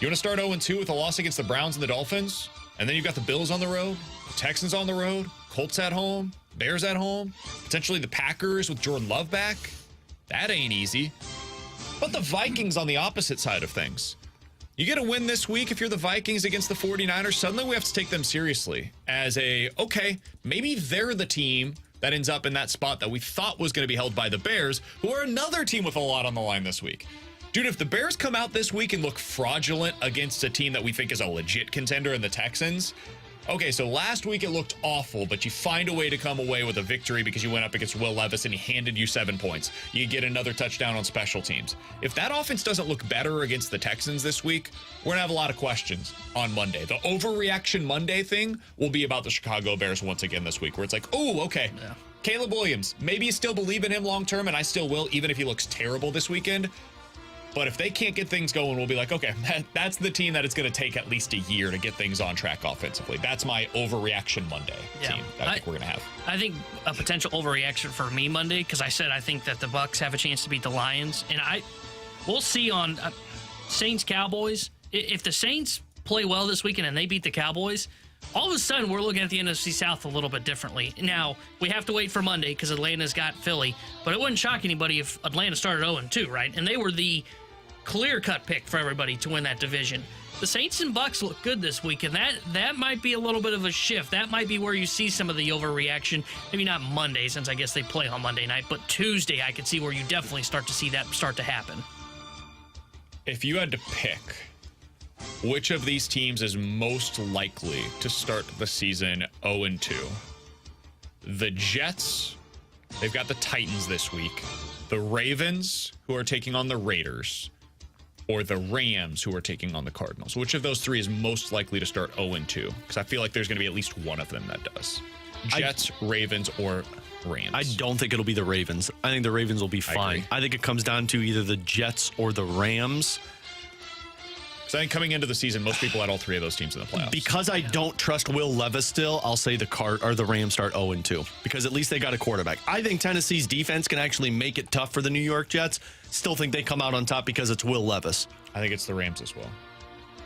You want to start 0-2 with a loss against the Browns and the Dolphins? And then you've got the Bills on the road, the Texans on the road, Colts at home, Bears at home, potentially the Packers with Jordan Love back. That ain't easy. But the Vikings on the opposite side of things. You get a win this week if you're the Vikings against the 49ers, suddenly we have to take them seriously as okay, maybe they're the team that ends up in that spot that we thought was going to be held by the Bears, who are another team with a lot on the line this week. Dude, if the Bears come out this week and look fraudulent against a team that we think is a legit contender in the Texans, okay, so last week it looked awful, but you find a way to come away with a victory because you went up against Will Levis and he handed you 7 points. You get another touchdown on special teams. If that offense doesn't look better against the Texans this week, we're going to have a lot of questions on Monday. The overreaction Monday thing will be about the Chicago Bears once again this week, where it's like, oh, okay, yeah. Caleb Williams, maybe you still believe in him long term, and I still will, even if he looks terrible this weekend. But if they can't get things going, we'll be like, okay, that's the team that it's going to take at least a year to get things on track offensively. That's my overreaction Monday team that I think we're going to have. I think a potential overreaction for me Monday, because I said I think that the Bucs have a chance to beat the Lions. And we'll see on Saints-Cowboys. If the Saints play well this weekend and they beat the Cowboys, all of a sudden we're looking at the NFC South a little bit differently. Now, we have to wait for Monday because Atlanta's got Philly. But it wouldn't shock anybody if Atlanta started 0-2, right? And they were the clear-cut pick for everybody to win that division. The Saints and Bucs look good this week, and that might be a little bit of a shift. That might be where you see some of the overreaction. Maybe not Monday, since I guess they play on Monday night, but Tuesday I could see where you definitely start to see that start to happen. If you had to pick which of these teams is most likely to start the season 0-2, the Jets, they've got the Titans this week, the Ravens, who are taking on the Raiders, or the Rams, who are taking on the Cardinals. Which of those three is most likely to start 0-2? Because I feel like there's going to be at least one of them that does. Jets, Ravens, or Rams. I don't think it'll be the Ravens. I think the Ravens will be fine. I think it comes down to either the Jets or the Rams. So I think coming into the season, most people had all three of those teams in the playoffs. Because I don't trust Will Levis still, I'll say the Rams start 0-2 because at least they got a quarterback. I think Tennessee's defense can actually make it tough for the New York Jets. Still think they come out on top because it's Will Levis. I think it's the Rams as well.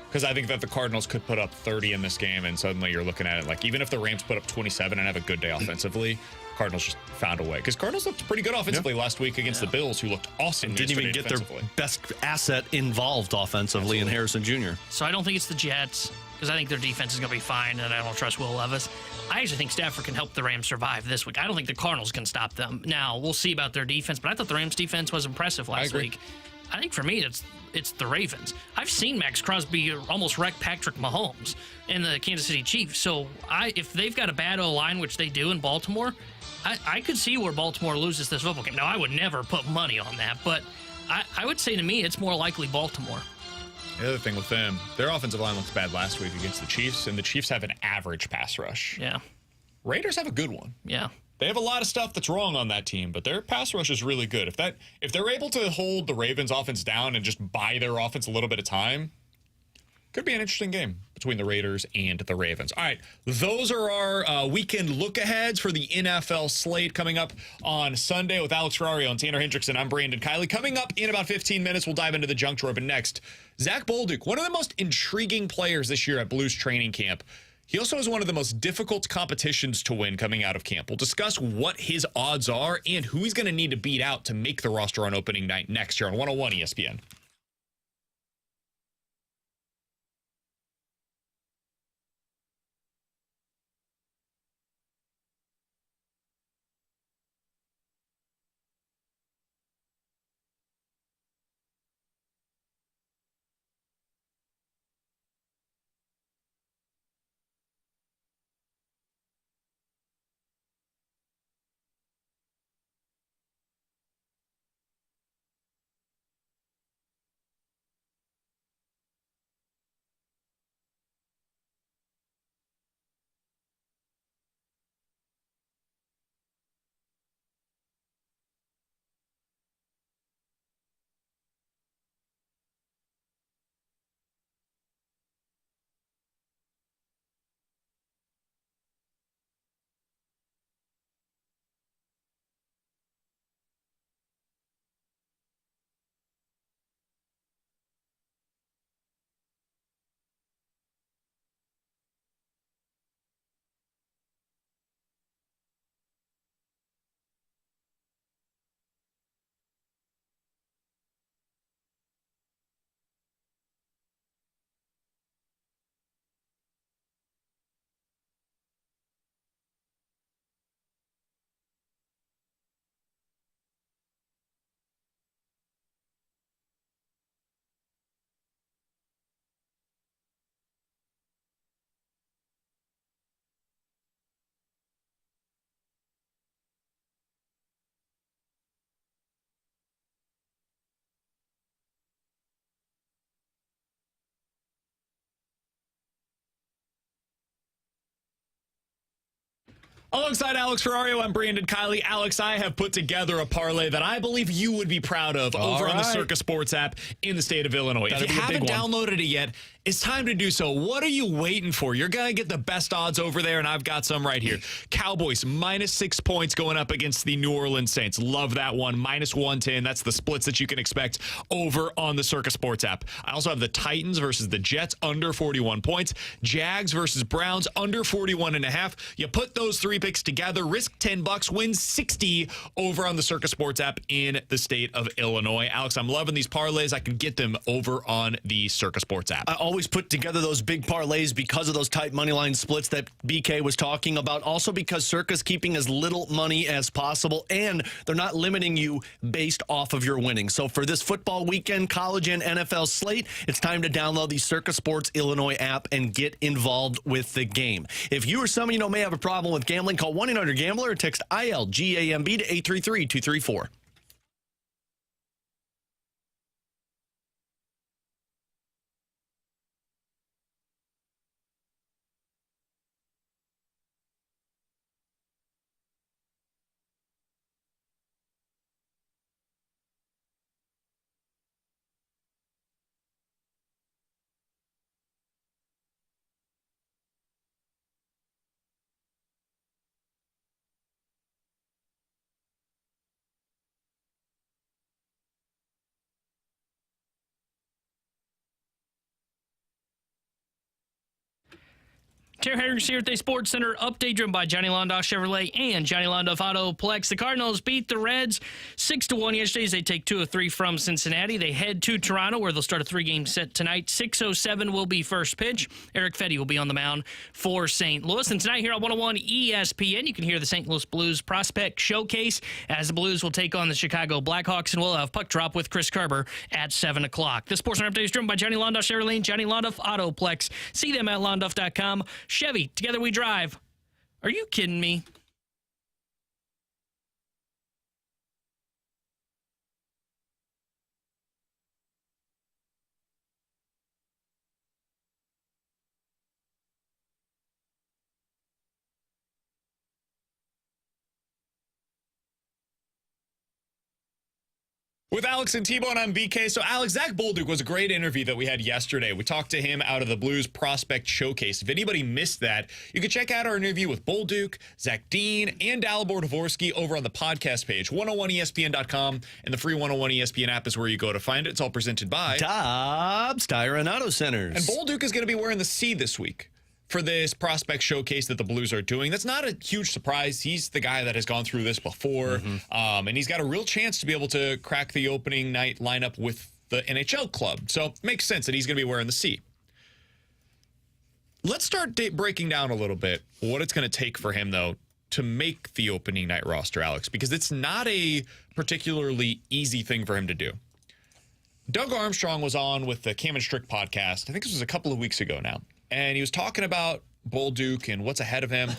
Because I think that the Cardinals could put up 30 in this game, and suddenly you're looking at it like, even if the Rams put up 27 and have a good day offensively, Cardinals just found a way. Because Cardinals looked pretty good offensively last week against the Bills, who looked awesome. And didn't even get their best asset involved offensively in Harrison Jr. So I don't think it's the Jets, because I think their defense is going to be fine, and I don't trust Will Levis. I actually think Stafford can help the Rams survive this week. I don't think the Cardinals can stop them. Now, we'll see about their defense, but I thought the Rams' defense was impressive last week. I think for me, it's the Ravens. I've seen Max Crosby almost wreck Patrick Mahomes and the Kansas City Chiefs. So if they've got a bad O-line, which they do in Baltimore, I could see where Baltimore loses this football game. Now, I would never put money on that, but I would say to me it's more likely Baltimore. The other thing with them, their offensive line looks bad last week against the Chiefs, and the Chiefs have an average pass rush. Yeah. Raiders have a good one. Yeah. They have a lot of stuff that's wrong on that team, but their pass rush is really good. If they're able to hold the Ravens offense down and just buy their offense a little bit of time, could be an interesting game between the Raiders and the Ravens. All right, those are our weekend look-aheads for the NFL slate coming up on Sunday with Alex Ferrario and Tanner Hendrickson. I'm Brandon Kiley. Coming up in about 15 minutes, we'll dive into the junk drawer. But next, Zach Bolduc, one of the most intriguing players this year at Blues training camp. He also has one of the most difficult competitions to win coming out of camp. We'll discuss what his odds are and who he's going to need to beat out to make the roster on opening night next year on 101 ESPN. Alongside Alex Ferrario, I'm Brandon Kiley. Alex, I have put together a parlay that I believe you would be proud of over on the Circa Sports app in the state of Illinois. If you haven't downloaded it yet, it's time to do so. What are you waiting for? You're going to get the best odds over there, and I've got some right here. Cowboys, -6 points going up against the New Orleans Saints. Love that one. -110. That's the splits that you can expect over on the Circa Sports app. I also have the Titans versus the Jets, under 41 points. Jags versus Browns, under 41.5. You put those three picks together, risk $10, win 60 over on the Circa Sports app in the state of Illinois. Alex, I'm loving these parlays. I can get them over on the Circa Sports app. I always put together those big parlays because of those tight money line splits that BK was talking about. Also because Circa's keeping as little money as possible, and they're not limiting you based off of your winnings. So for this football weekend, college and NFL slate, it's time to download the Circa Sports Illinois app and get involved with the game. If you or someone you know may have a problem with gambling, call 1-800-GAMBLER or text ILGAMB to 833-234. Terry Hendricks here at the Sports Center update driven by Johnny Londoff Chevrolet and Johnny Londoff Autoplex. The Cardinals beat the Reds 6-1 yesterday as they take 2 of 3 from Cincinnati. They head to Toronto where they'll start a 3-game set tonight. 6:07 will be first pitch. Eric Fetty will be on the mound for St. Louis. And tonight here on 101 ESPN, you can hear the St. Louis Blues Prospect Showcase as the Blues will take on the Chicago Blackhawks, and we'll have Puck Drop with Chris Kerber at 7 o'clock. The Sports Center update is driven by Johnny Londoff Chevrolet and Johnny Londoff Autoplex. See them at londoff.com. Chevy, together we drive. Are you kidding me? With Alex and T-Bone, I'm BK. So, Alex, Zach Bolduc was a great interview that we had yesterday. We talked to him out of the Blues Prospect Showcase. If anybody missed that, you can check out our interview with Bolduc, Zach Dean, and Dalibor Dvorsky over on the podcast page. 101ESPN.com, and the free 101 ESPN app is where you go to find it. It's all presented by Dobbs Tire and Auto Centers. And Bolduc is going to be wearing the C this week for this prospect showcase that the Blues are doing. That's not a huge surprise. He's the guy that has gone through this before, and he's got a real chance to be able to crack the opening night lineup with the NHL club. So it makes sense that he's going to be wearing the C. Let's start breaking down a little bit what it's going to take for him, though, to make the opening night roster, Alex, because it's not a particularly easy thing for him to do. Doug Armstrong was on with the Cam and Strick podcast. I think this was a couple of weeks ago now. And he was talking about Bolduc and what's ahead of him.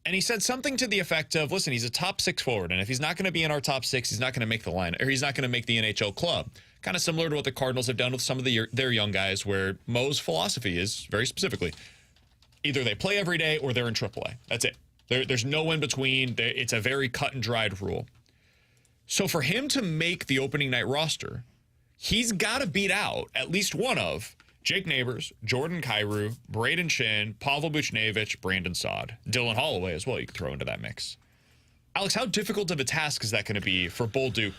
And he said something to the effect of, listen, he's a top 6 forward. And if he's not going to be in our top 6, he's not going to make the line, or he's not going to make the NHL club. Kind of similar to what the Cardinals have done with some of their young guys, where Mo's philosophy is, very specifically, either they play every day or they're in AAA. That's it. There's no in between. It's a very cut and dried rule. So for him to make the opening night roster, he's got to beat out at least one of Jake Neighbors, Jordan Kyrou, Braden Shin, Pavel Buchnevich, Brandon Saad, Dylan Holloway as well you can throw into that mix. Alex, how difficult of a task is that going to be for Bolduc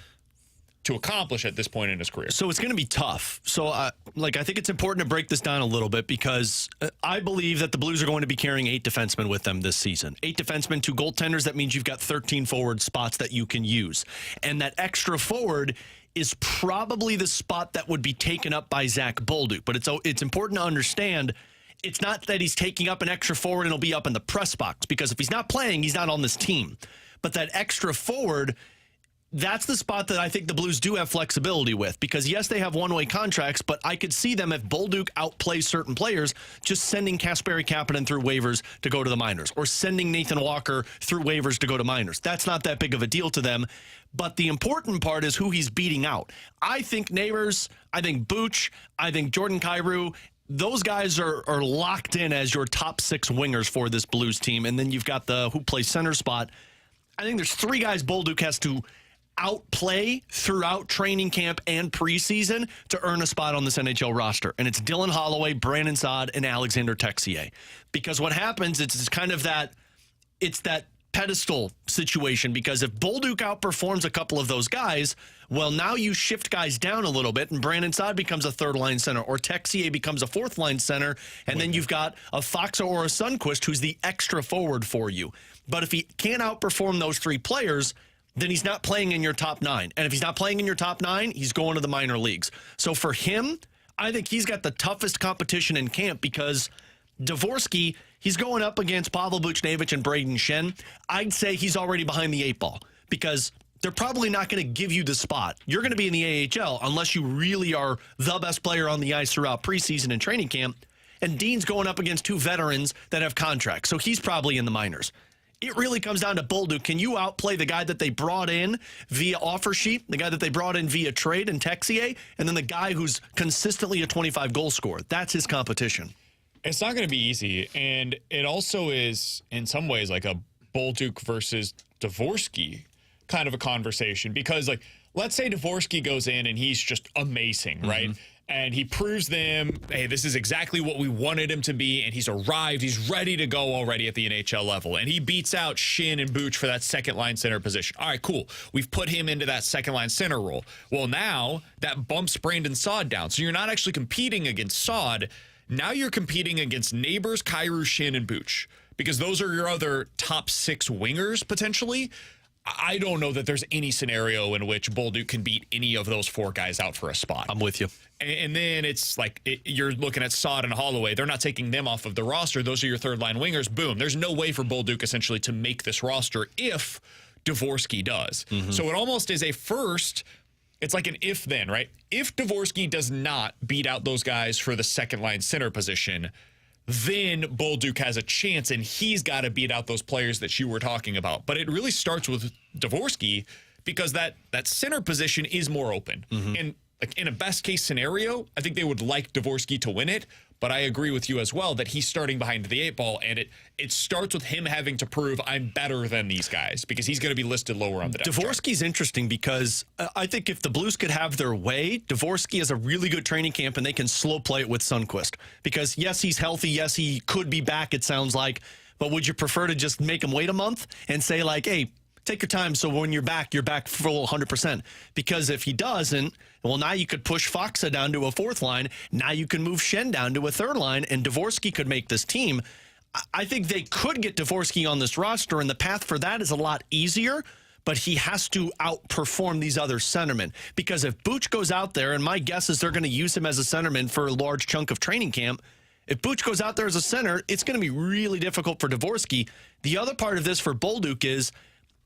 to accomplish at this point in his career? So it's going to be tough. So, I think it's important to break this down a little bit because I believe that the Blues are going to be carrying 8 defensemen with them this season. 8 defensemen, 2 goaltenders. That means you've got 13 forward spots that you can use. And that extra forward is probably the spot that would be taken up by Zach Bolduc. But it's important to understand it's not that he's taking up an extra forward and he'll be up in the press box, because if he's not playing, he's not on this team. But that extra forward, that's the spot that I think the Blues do have flexibility with, because yes, they have one-way contracts, but I could see them, if Bolduc outplays certain players, just sending Kasperi Kapanen through waivers to go to the minors, or sending Nathan Walker through waivers to go to minors. That's not that big of a deal to them, but the important part is who he's beating out. I think Neighbors, I think Buch, I think Jordan Kyrou, those guys are locked in as your top 6 wingers for this Blues team. And then you've got the who plays center spot. I think there's 3 guys Bolduc has to outplay throughout training camp and preseason to earn a spot on this NHL roster. And it's Dylan Holloway, Brandon Saad, and Alexander Texier. Because what happens, it's kind of that pedestal situation, because if Bolduc outperforms a couple of those guys, well, now you shift guys down a little bit, and Brandon Saad becomes a third-line center, or Texier becomes a fourth-line center, and then you've got a Fox or a Sundqvist who's the extra forward for you. But if he can't outperform those 3 players, then he's not playing in your top 9. And if he's not playing in your top 9, he's going to the minor leagues. So for him, I think he's got the toughest competition in camp, because Dvorsky, he's going up against Pavel Buchnevich and Braden Shen. I'd say he's already behind the 8 ball, because they're probably not going to give you the spot. You're going to be in the AHL unless you really are the best player on the ice throughout preseason and training camp. And Dean's going up against 2 veterans that have contracts, so he's probably in the minors. It really comes down to Bolduc. Can you outplay the guy that they brought in via offer sheet, the guy that they brought in via trade and Texier, and then the guy who's consistently a 25-goal scorer? That's his competition. It's not going to be easy, and it also is, in some ways, like a Bolduc versus Dvorsky kind of a conversation, because, like, let's say Dvorsky goes in and he's just amazing, right? And he proves them, hey, this is exactly what we wanted him to be, and he's arrived. He's ready to go already at the NHL level. And he beats out Shin and Booch for that second-line center position. All right, cool. We've put him into that second-line center role. Well, now that bumps Brandon Saad down. So you're not actually competing against Saad. Now you're competing against Neighbors, Kyrou, Shin, and Booch, because those are your other top 6 wingers, potentially. I don't know that there's any scenario in which Bolduc can beat any of those 4 guys out for a spot. I'm with you. And then it's like you're looking at Saad and Holloway. They're not taking them off of the roster. Those are your third-line wingers. Boom. There's no way for Bolduc, essentially, to make this roster if Dvorsky does. So it almost is a first. It's like an if-then, right? If Dvorsky does not beat out those guys for the second-line center position, then Bolduc has a chance, and he's got to beat out those players that you were talking about. But it really starts with Dvorsky, because that center position is more open. And like in a best-case scenario, I think they would like Dvorsky to win it. But I agree with you as well that he's starting behind the 8 ball, and it starts with him having to prove I'm better than these guys, because he's going to be listed lower on the depth chart. Dvorsky's interesting, because I think if the Blues could have their way, Dvorsky has a really good training camp, and they can slow play it with Sundqvist. Because, yes, he's healthy. Yes, he could be back, it sounds like. But would you prefer to just make him wait a month and say, like, hey, take your time, so when you're back full 100%. Because if he doesn't, well, now you could push Foxa down to a 4th line. Now you can move Shen down to a 3rd line, and Dvorsky could make this team. I think they could get Dvorsky on this roster, and the path for that is a lot easier, but he has to outperform these other centermen. Because if Booch goes out there, and my guess is they're going to use him as a centerman for a large chunk of training camp, if Booch goes out there as a center, it's going to be really difficult for Dvorsky. The other part of this for Bolduc is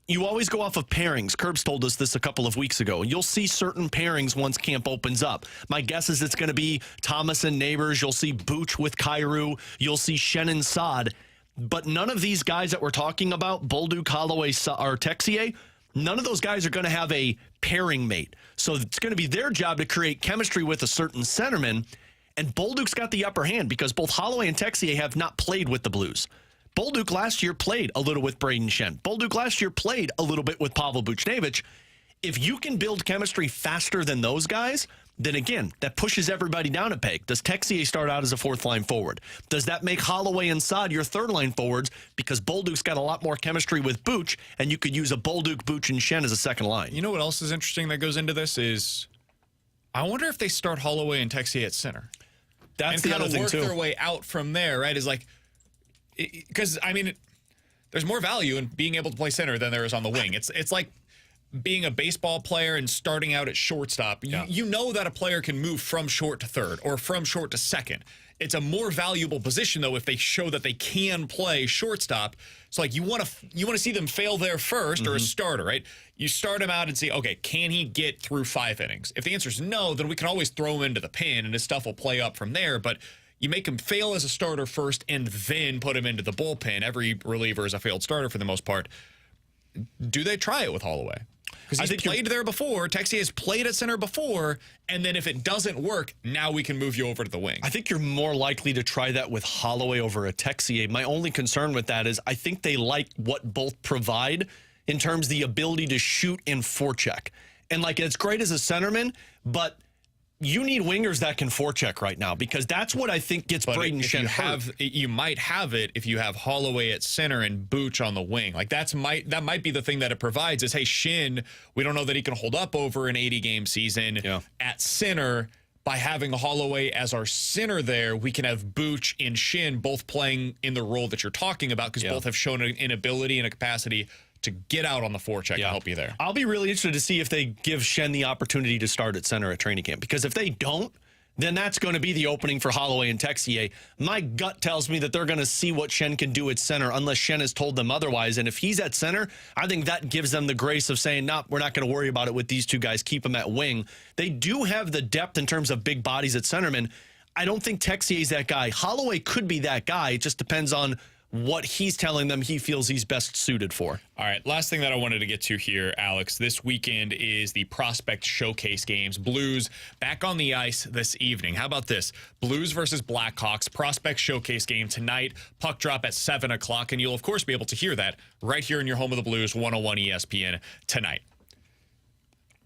you always go off of pairings. Curbs told us this a couple of weeks ago. You'll see certain pairings once camp opens up. My guess is it's going to be Thomas and Neighbors. You'll see Booch with Kyrou. You'll see Shen and Saad. But none of these guys that we're talking about, Bolduc, Holloway, or Texier, none of those guys are going to have a pairing mate. So it's going to be their job to create chemistry with a certain centerman. And Bolduc's got the upper hand, because both Holloway and Texier have not played with the Blues. Bolduc last year played a little with Braden Shen. Bolduc last year played a little bit with Pavel Buchnevich. If you can build chemistry faster than those guys, then again, that pushes everybody down a peg. Does Texier start out as a 4th-line forward? Does that make Holloway and Saad your 3rd-line forwards, because Bolduc's got a lot more chemistry with Booch, and you could use a Bolduc, Booch, and Shen as a 2nd line? You know what else is interesting that goes into this is I wonder if they start Holloway and Texier at center. That's and the other thing, too. work their way out from there, right? Is like, because, I mean, there's more value in being able to play center than there is on the wing. It's like being a baseball player and starting out at shortstop. You know that a player can move from short to third or from short to second. It's a more valuable position, though, if they show that they can play shortstop. So, like, you want to see them fail there first, or a starter, right? You start him out and see, okay, can he get through 5 innings? If the answer is no, then we can always throw him into the pen, and his stuff will play up from there. But you make him fail as a starter first and then put him into the bullpen. Every reliever is a failed starter for the most part. Do they try it with Holloway? Because he's played there before. Texier has played at center before, and then if it doesn't work, now we can move you over to the wing. I think you're more likely to try that with Holloway over a Texier. My only concern with that is I think they like what both provide in terms of the ability to shoot and forecheck. And, like, it's great as a centerman, but you need wingers that can forecheck right now because that's what I think gets Braden Shen hurt. You might have it if you have Holloway at center and Booch on the wing. Like that might be the thing that it provides is, hey, Shin, we don't know that he can hold up over an 80-game season at center. By having Holloway as our center there, we can have Booch and Shin both playing in the role that you're talking about because both have shown an ability and a capacity to get out on the forecheck and help you there. I'll be really interested to see if they give Shen the opportunity to start at center at training camp. Because if they don't, then that's going to be the opening for Holloway and Texier. My gut tells me that they're going to see what Shen can do at center unless Shen has told them otherwise. And if he's at center, I think that gives them the grace of saying, nah, we're not going to worry about it with these two guys. Keep them at wing. They do have the depth in terms of big bodies at centerman. I don't think Texier's that guy. Holloway could be that guy. It just depends on what he's telling them he feels he's best suited for. All right, last thing that I wanted to get to here, Alex. This weekend is the Prospect Showcase games. Blues back on the ice this evening. How about this? Blues versus Blackhawks, Prospect Showcase game tonight. Puck drop at 7 o'clock, and you'll, of course, be able to hear that right here in your home of the Blues, 101 ESPN tonight.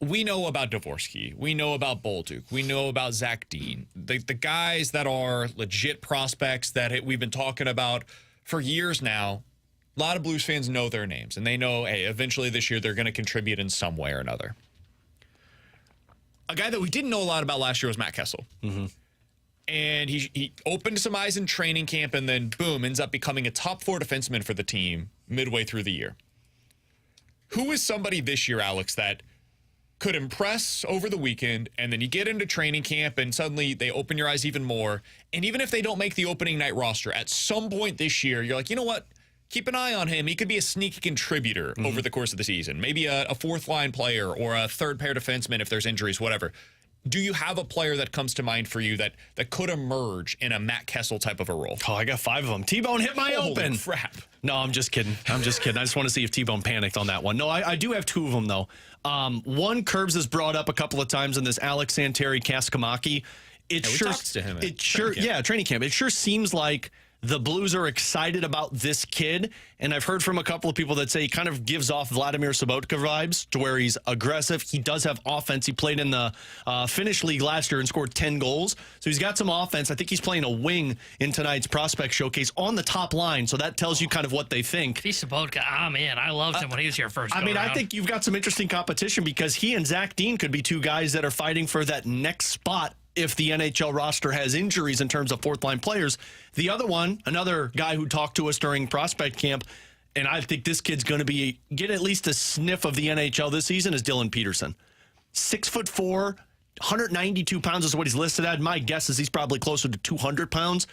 We know about Dvorsky. We know about Bolduc. We know about Zach Dean. The guys that are legit prospects that we've been talking about for years now. A lot of Blues fans know their names, and they know, hey, eventually this year they're going to contribute in some way or another. A guy that we didn't know a lot about last year was Matt Kessel. Mm-hmm. And he opened some eyes in training camp and then, boom, ends up becoming a top 4 defenseman for the team midway through the year. Who is somebody this year, Alex, that could impress over the weekend, and then you get into training camp and suddenly they open your eyes even more, and even if they don't make the opening night roster, at some point this year, you're like, you know what? Keep an eye on him. He could be a sneaky contributor over the course of the season. Maybe a fourth-line player or a third-pair defenseman if there's injuries, whatever. Do you have a player that comes to mind for you that could emerge in a Matt Kessel type of a role? Oh, I got 5 of them. T-Bone hit my open. Holy crap. No, I'm just kidding. I just want to see if T-Bone panicked on that one. No, I do have 2 of them, though. One, Curbs has brought up a couple of times in this Alex Santeri-Kaskamaki. We talked to him at training camp. It sure seems like the Blues are excited about this kid, and I've heard from a couple of people that say he kind of gives off Vladimir Sobotka vibes to where he's aggressive. He does have offense. He played in the Finnish League last year and scored 10 goals, so he's got some offense. I think he's playing a wing in tonight's Prospect Showcase on the top line, so that tells you kind of what they think. Sobotka, man, I loved him when he was here first. I think you've got some interesting competition because he and Zach Dean could be 2 guys that are fighting for that next spot if the NHL roster has injuries in terms of fourth-line players. The other one, another guy who talked to us during prospect camp, and I think this kid's going to get at least a sniff of the NHL this season, is Dylan Peterson. 6'4", 192 pounds is what he's listed at. My guess is he's probably closer to 200 pounds.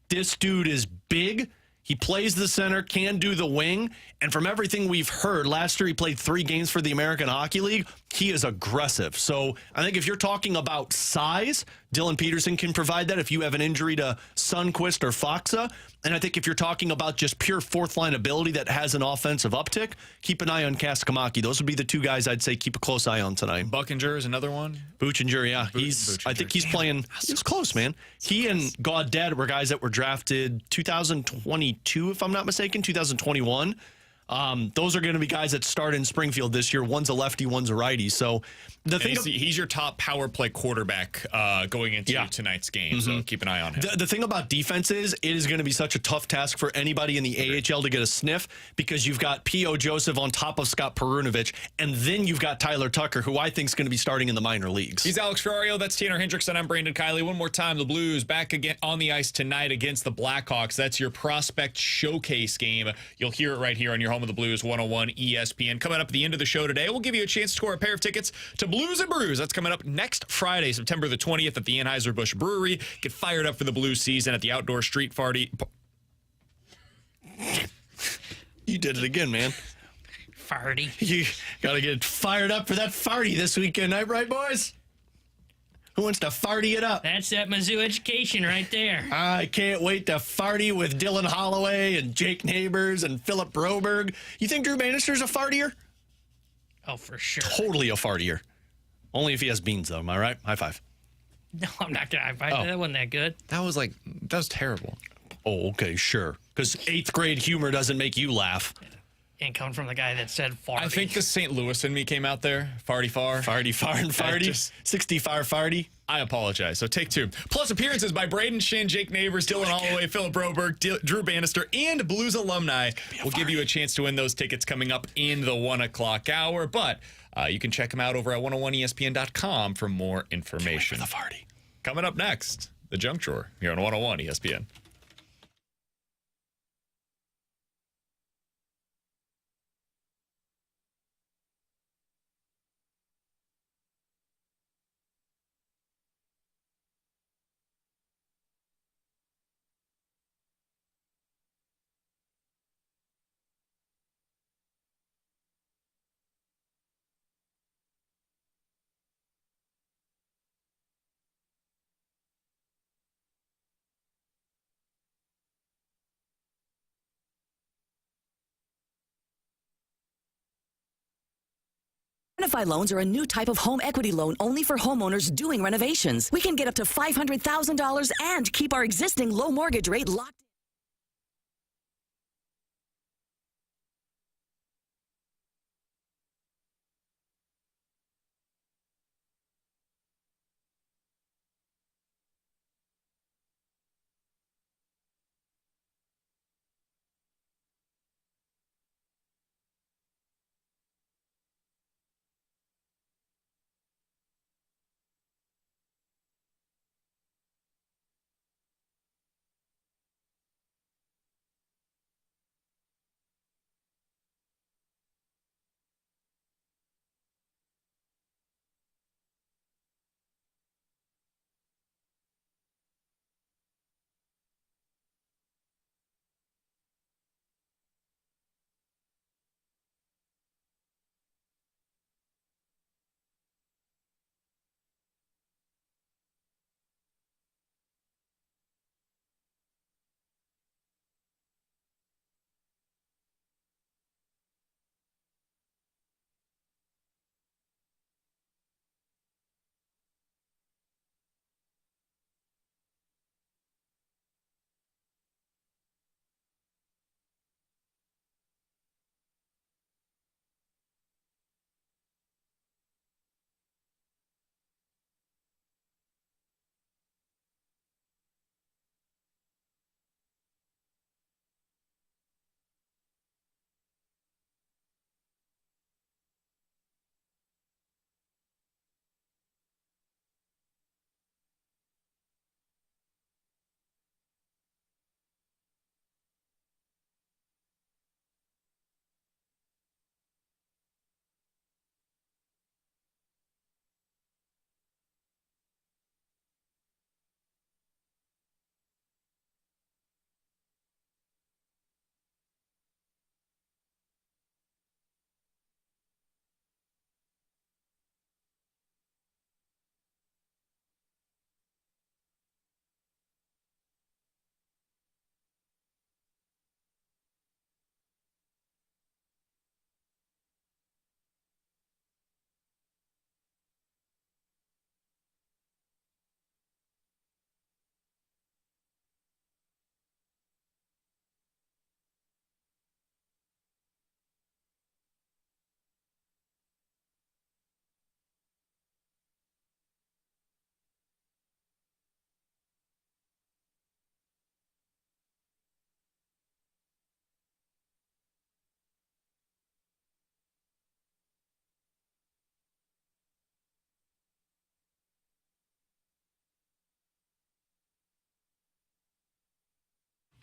This dude is big. He plays the center, can do the wing, and from everything we've heard, last year he played 3 games for the American Hockey League. He is aggressive. So I think if you're talking about size, Dylan Peterson can provide that if you have an injury to Sundqvist or Foxa. And I think if you're talking about just pure fourth-line ability that has an offensive uptick, keep an eye on Kaskamaki. Those would be the 2 guys I'd say keep a close eye on tonight. Buchinger is another one. Buchinger, yeah. I think he's playing. He's close, man. He and Gaudette were guys that were drafted 2022, if I'm not mistaken, 2021. Those are going to be guys that start in Springfield this year. One's a lefty, one's a righty. So he's your top power play quarterback going into tonight's game. So keep an eye on him. The thing about defense is it is going to be such a tough task for anybody in the AHL to get a sniff because you've got P.O. Joseph on top of Scott Perunovich, and then you've got Tyler Tucker, who I think is going to be starting in the minor leagues. He's Alex Ferrario. That's Tanner Hendrickson. I'm Brandon Kiley. One more time, the Blues back again on the ice tonight against the Blackhawks. That's your Prospect Showcase game. You'll hear it right here on your home of the Blues, 101 ESPN. Coming up at the end of the show today, we'll give you a chance to score a pair of tickets to Blues and Brews. That's coming up next Friday, September the 20th at the Anheuser-Busch Brewery. Get fired up for the Blues season at the outdoor street party. You did it again, man. Farty. You got to get fired up for that farty this weekend, right, boys? Who wants to farty it up? That's that Mizzou education right there. I can't wait to farty with Dylan Holloway and Jake Neighbors and Philip Broberg. You think Drew Bannister's a fartier? Oh, for sure. Totally a fartier. Only if he has beans, though. Am I right? High five. No, I'm not going to. That wasn't that good. That was terrible. Oh, okay, sure. Because 8th grade humor doesn't make you laugh. And coming from the guy that said farty. I think the St. Louis in me came out there. Farty far. Farty, far, and farty. 65 farty. I apologize. So take 2. Plus appearances by Braden Shin, Jake Neighbors, Dylan Holloway, Philip Broberg, Drew Bannister, and Blues alumni will give you a chance to win those tickets coming up in the 1 o'clock hour. But you can check them out over at 101ESPN.com for more information. Can't wait for the farty. Coming up next, the Junk Drawer here on 101 ESPN. Renovai loans are a new type of home equity loan only for homeowners doing renovations. We can get up to $500,000 and keep our existing low mortgage rate locked.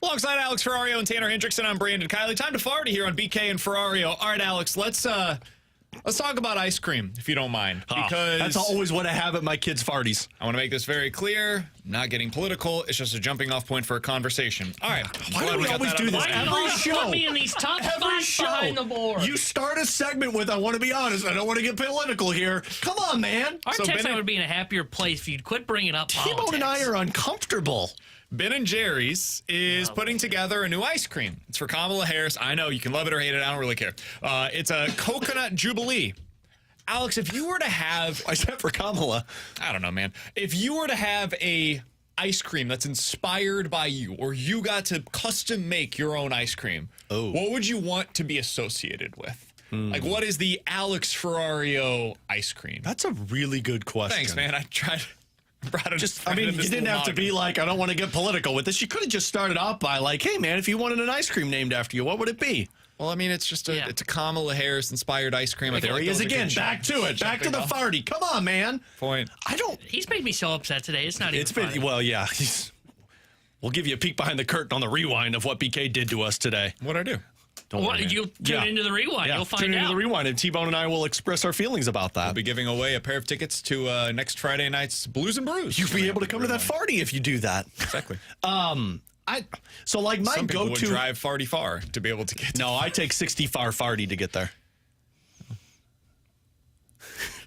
Alongside Alex Ferrario and Tanner Hendrickson, I'm Brandon Kiley. Time to farty here on BK and Ferrario. All right, Alex, let's talk about ice cream, if you don't mind. Because that's always what I have at my kids' farties. I want to make this very clear. Not getting political. It's just a jumping off point for a conversation. All right. Why do we always do this? Why do you Every always show. put me in these tough Every spots show. behind the board? You start a segment with, I want to be honest, I don't want to get political here. Come on, man. Our So text Bennett- would be in a happier place if you'd quit bringing up T-Bone politics. and I are uncomfortable. Ben & Jerry's is putting together a new ice cream. It's for Kamala Harris. I know, you can love it or hate it. I don't really care. It's a coconut jubilee. Alex, if you were to have... Why is that for Kamala? I don't know, man. If you were to have a ice cream that's inspired by you, or you got to custom make your own ice cream, what would you want to be associated with? Like, what is the Alex Ferrario ice cream? That's a really good question. Thanks, man. I tried. You didn't have to be like, I don't want to get political with this. You could have just started off by like, hey, man, if you wanted an ice cream named after you, what would it be? Well, I mean, it's just it's a Kamala Harris inspired ice cream. There he is again. Back to it. Back to the farty. Come on, man. Point. He's made me so upset today. It's not even funny. Well, yeah. We'll give you a peek behind the curtain on the rewind of what BK did to us today. What'd I do? Don't worry, You tune into the rewind. You'll find out. Tune into the rewind, and T-Bone and I will express our feelings about that. We'll be giving away a pair of tickets to next Friday night's Blues and Brews. You'll be able to come to that farty if you do that. Exactly. My Some people go-to would drive farty far to be able to get. No, I take 60 far farty to get there.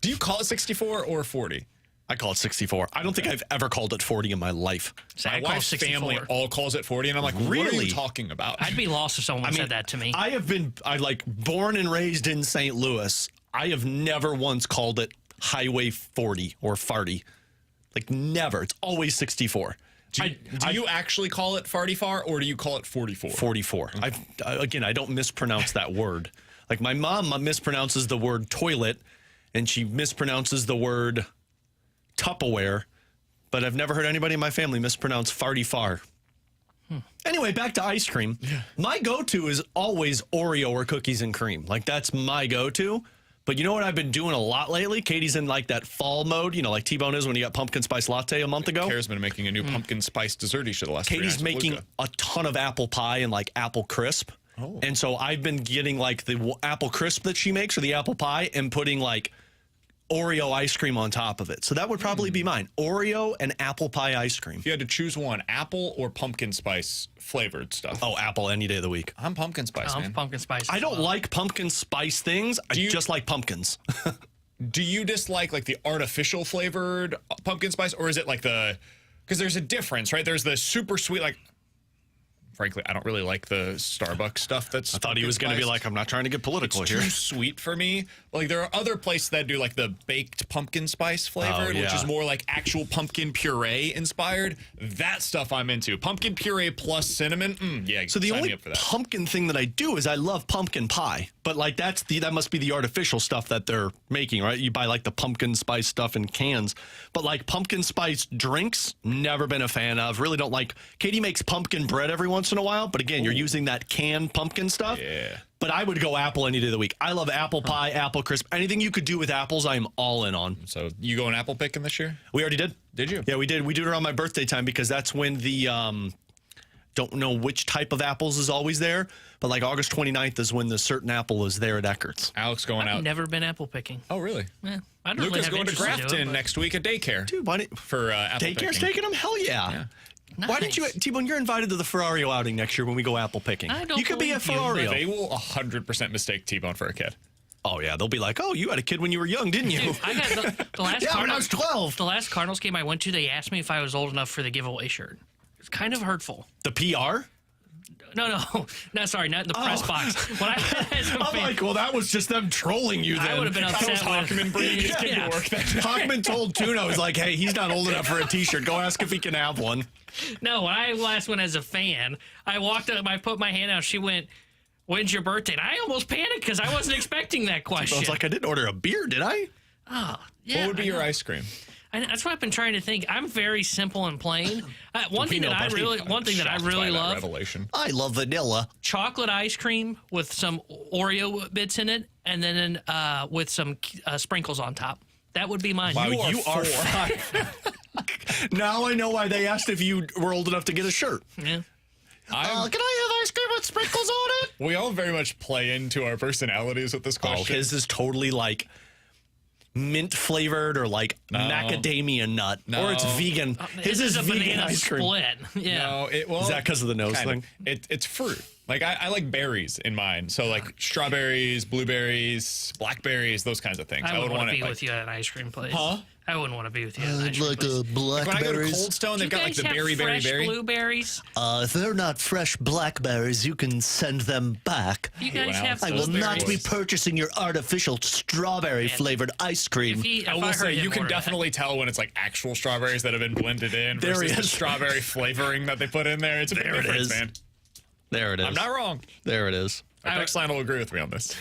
Do you call it 64 or 40? I call it 64. I don't think I've ever called it 40 in my life. My wife's family all calls it 40, and I'm like, what are you talking about? I'd be lost if someone said that to me. Born and raised in St. Louis. I have never once called it Highway 40 or farty. Like, never. It's always 64. Do you actually call it farty far, or do you call it 44? 44. Okay. I don't mispronounce that word. Like, my mom mispronounces the word toilet, and she mispronounces the word Tupperware, but I've never heard anybody in my family mispronounce farty far. Anyway, back to ice cream. Yeah. My go-to is always Oreo or cookies and cream. Like, that's my go-to. But you know what I've been doing a lot lately? Katie's in like that fall mode, like T-Bone is when he got pumpkin spice latte a month ago. Kara's been making a new pumpkin spice dessert each of the last 3 nights. Katie's making a ton of apple pie and like apple crisp. Oh. And so I've been getting like the apple crisp that she makes or the apple pie and putting like Oreo ice cream on top of it. So that would probably be mine. Oreo and apple pie ice cream. If you had to choose one, apple or pumpkin spice flavored stuff? Oh, apple any day of the week. I'm pumpkin spice, man. I'm pumpkin spice. I don't like pumpkin spice things. I just like pumpkins. Do you dislike like the artificial flavored pumpkin spice, or is it like because there's a difference, right? There's the super sweet, like, frankly, I don't really like the Starbucks stuff. I thought he was going to be like, I'm not trying to get political here. It's too sweet for me. Like, there are other places that do like the baked pumpkin spice flavored, which is more like actual pumpkin puree inspired. That stuff I'm into. Pumpkin puree plus cinnamon. So the only pumpkin thing that I do is I love pumpkin pie. But like that must be the artificial stuff that they're making, right? You buy like the pumpkin spice stuff in cans. But like pumpkin spice drinks, never been a fan of. Really don't like. Katie makes pumpkin bread every once in a while, but again, you're using that canned pumpkin stuff. Yeah. But I would go apple any day of the week. I love apple pie, apple crisp. Anything you could do with apples, I am all in on. So you going apple picking this year? We already did. Did you? Yeah, we did. We do it around my birthday time because that's when the don't know which type of apples is always there, but like August 29th is when the certain apple is there at Eckert's. Alex going out. I've never been apple picking. Oh, really? Yeah. I don't Lucas really going to Grafton next week at daycare. Dude, why for apple daycare's picking. taking him? Hell yeah. Nice. Why didn't you, T-Bone, you're invited to the Ferrario outing next year when we go apple picking. You could be a Ferrario. They will 100% mistake T-Bone for a kid. Oh, yeah. They'll be like, oh, you had a kid when you were young, didn't you? Dude, I got the last yeah, when I was 12. The last Cardinals game I went to, they asked me if I was old enough for the giveaway shirt. It's kind of hurtful. The PR? No, sorry, not in the press box. When I'm like, well, that was just them trolling you then. I would have been upset. Hockman bringing his kid to work that day. Hockman told Tuna, I was like, hey, he's not old enough for a T-shirt. Go ask if he can have one. No, when I last went as a fan, I walked up, I put my hand out. She went, when's your birthday? And I almost panicked because I wasn't expecting that question. I was like, I didn't order a beer, did I? Oh, yeah. What would be your ice cream? That's what I've been trying to think. I'm very simple and plain. One thing that I really love. Revelation. I love vanilla. Chocolate ice cream with some Oreo bits in it, and then with some sprinkles on top. That would be mine. Wow, you are five. Now I know why they asked if you were old enough to get a shirt. Yeah. Can I have ice cream with sprinkles on it? We all very much play into our personalities with this question. Oh, his is totally like mint flavored or like macadamia nut, or it's vegan. His is a vegan banana ice cream. split. Yeah. No, is that because of the nose thing? It's fruit. Like I like berries in mine, so like strawberries, blueberries, blackberries, those kinds of things. I would want to be like, with you at an ice cream place. Huh? I wouldn't want to be with you at an ice cream Like place. a Like when I go to blackberries. Cold Stone, Do they've you got like guys the have berry, fresh blueberries? If they're not fresh blackberries, you can send them back. You guys have I will those not be berries? purchasing your artificial strawberry-flavored ice cream. I will say you can definitely tell when it's like actual strawberries that have been blended in There versus he the is. strawberry flavoring that they put in there. It's a big There it difference, is. man. There it is. I'm not wrong. There it is. Our text line will agree with me on this.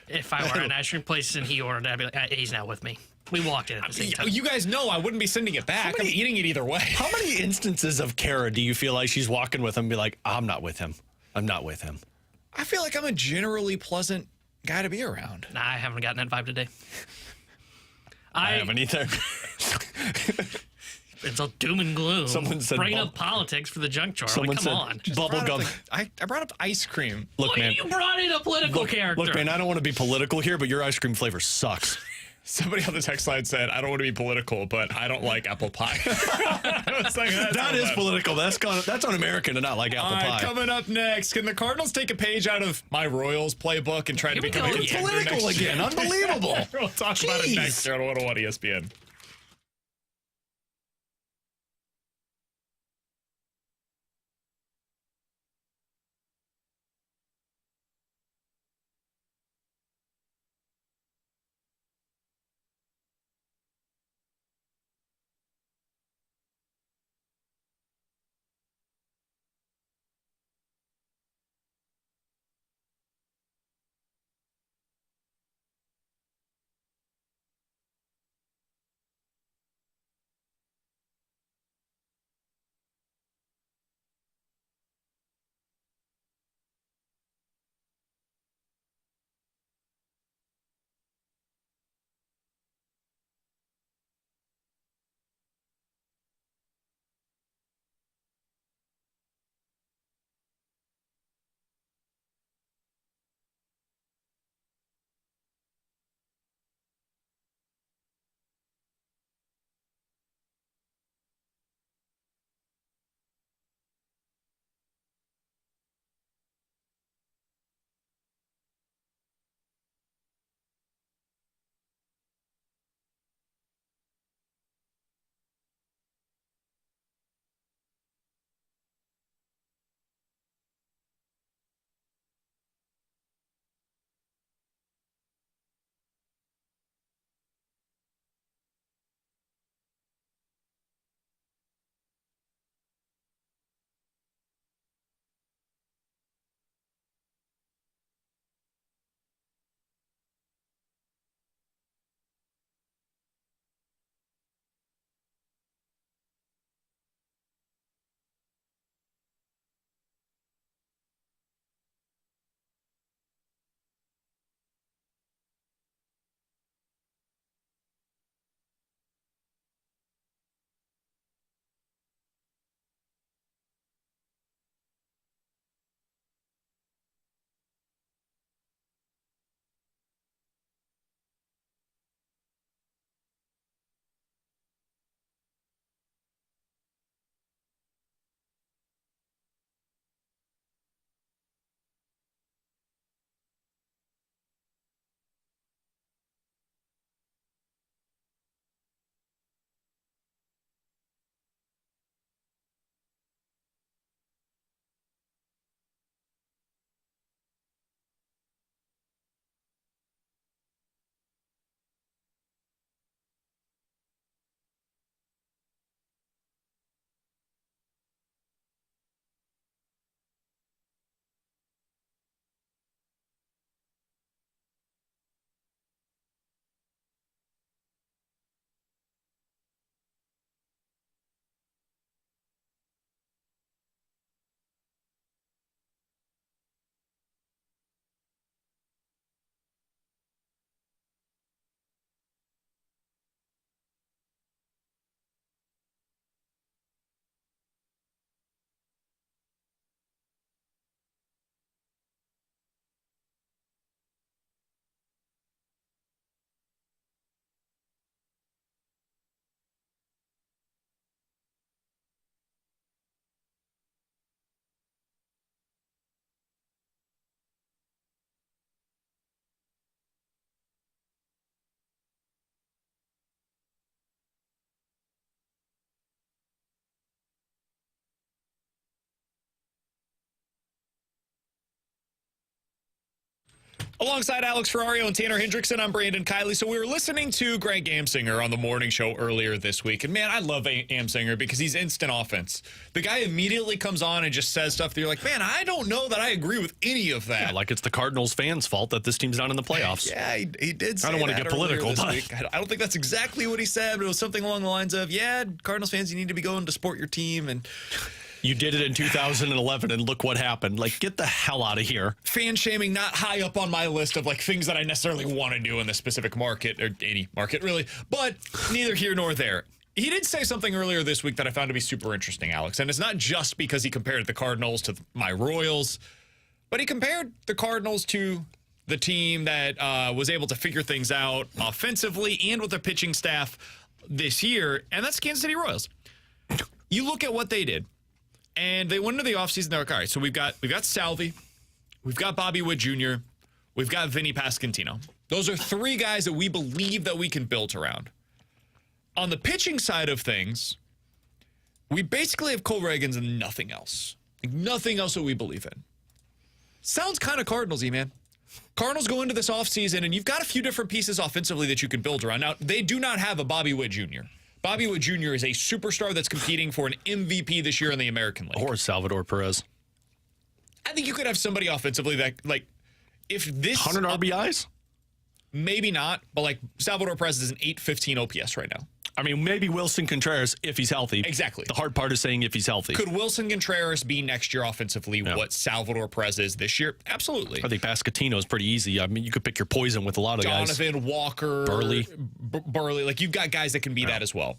If I were at an ice cream place and he ordered, I'd be like, he's not with me. We walked in at the same time. You guys know I wouldn't be sending it back. I'm eating it either way. How many instances of Kara do you feel like she's walking with him and be like, I'm not with him. I'm not with him. I feel like I'm a generally pleasant guy to be around. Nah, I haven't gotten that vibe today. I haven't either. It's all doom and gloom. Someone said bringing bub- up politics for the junk jar. Someone Like, come said on. bubble gum. I brought up ice cream. Look, man. You brought in a political character. Look, man, I don't want to be political here, but your ice cream flavor sucks. Somebody on the text line said, I don't want to be political, but I don't like apple pie. I was like, That is political. That's un-American to not like apple pie. Coming up next, can the Cardinals take a page out of my Royals playbook and try to Here we become a go. contender Political next year? again. Unbelievable. We'll talk about it Jeez. next year on 101 ESPN. Alongside Alex Ferrario and Tanner Hendrickson, I'm Brandon Kiley. So we were listening to Greg Amsinger on the morning show earlier this week. And man, I love Amsinger because he's instant offense. The guy immediately comes on and just says stuff that you're like, man, I don't know that I agree with any of that. Yeah, like it's the Cardinals fans' fault that this team's not in the playoffs. Yeah, he did say I don't want to get political, but I don't think that's exactly what he said, but it was something along the lines of, yeah, Cardinals fans, you need to be going to support your team. And you did it in 2011, and look what happened. Like, get the hell out of here. Fan shaming not high up on my list of like things that I necessarily want to do in this specific market, or any market really, but neither here nor there. He did say something earlier this week that I found to be super interesting, Alex, and it's not just because he compared the Cardinals to my Royals, but he compared the Cardinals to the team that was able to figure things out offensively and with their pitching staff this year, and that's Kansas City Royals. You look at what they did. And they went into the offseason. They're like, all right, so we've got Salvi, we've got Bobby Witt Jr., we've got Vinny Pasquantino. Those are three guys that we believe that we can build around. On the pitching side of things, we basically have Cole Reagans and nothing else. Like, nothing else that we believe in. Sounds kind of Cardinals-y, man. Cardinals go into this offseason, and you've got a few different pieces offensively that you can build around. Now, they do not have a Bobby Witt Jr. Bobby Witt Jr. is a superstar that's competing for an MVP this year in the American League. Or Salvador Perez. I think you could have somebody offensively that, like, if this... 100 RBIs? Maybe not, but, like, Salvador Perez is an 815 OPS right now. I mean, maybe Wilson Contreras if he's healthy. Exactly. The hard part is saying if he's healthy. Could Wilson Contreras be next year offensively what Salvador Perez is this year? Absolutely. I think Pasquantino is pretty easy. I mean, you could pick your poison with a lot of guys. Donovan, Walker, Burley. Like, you've got guys that can be that as well.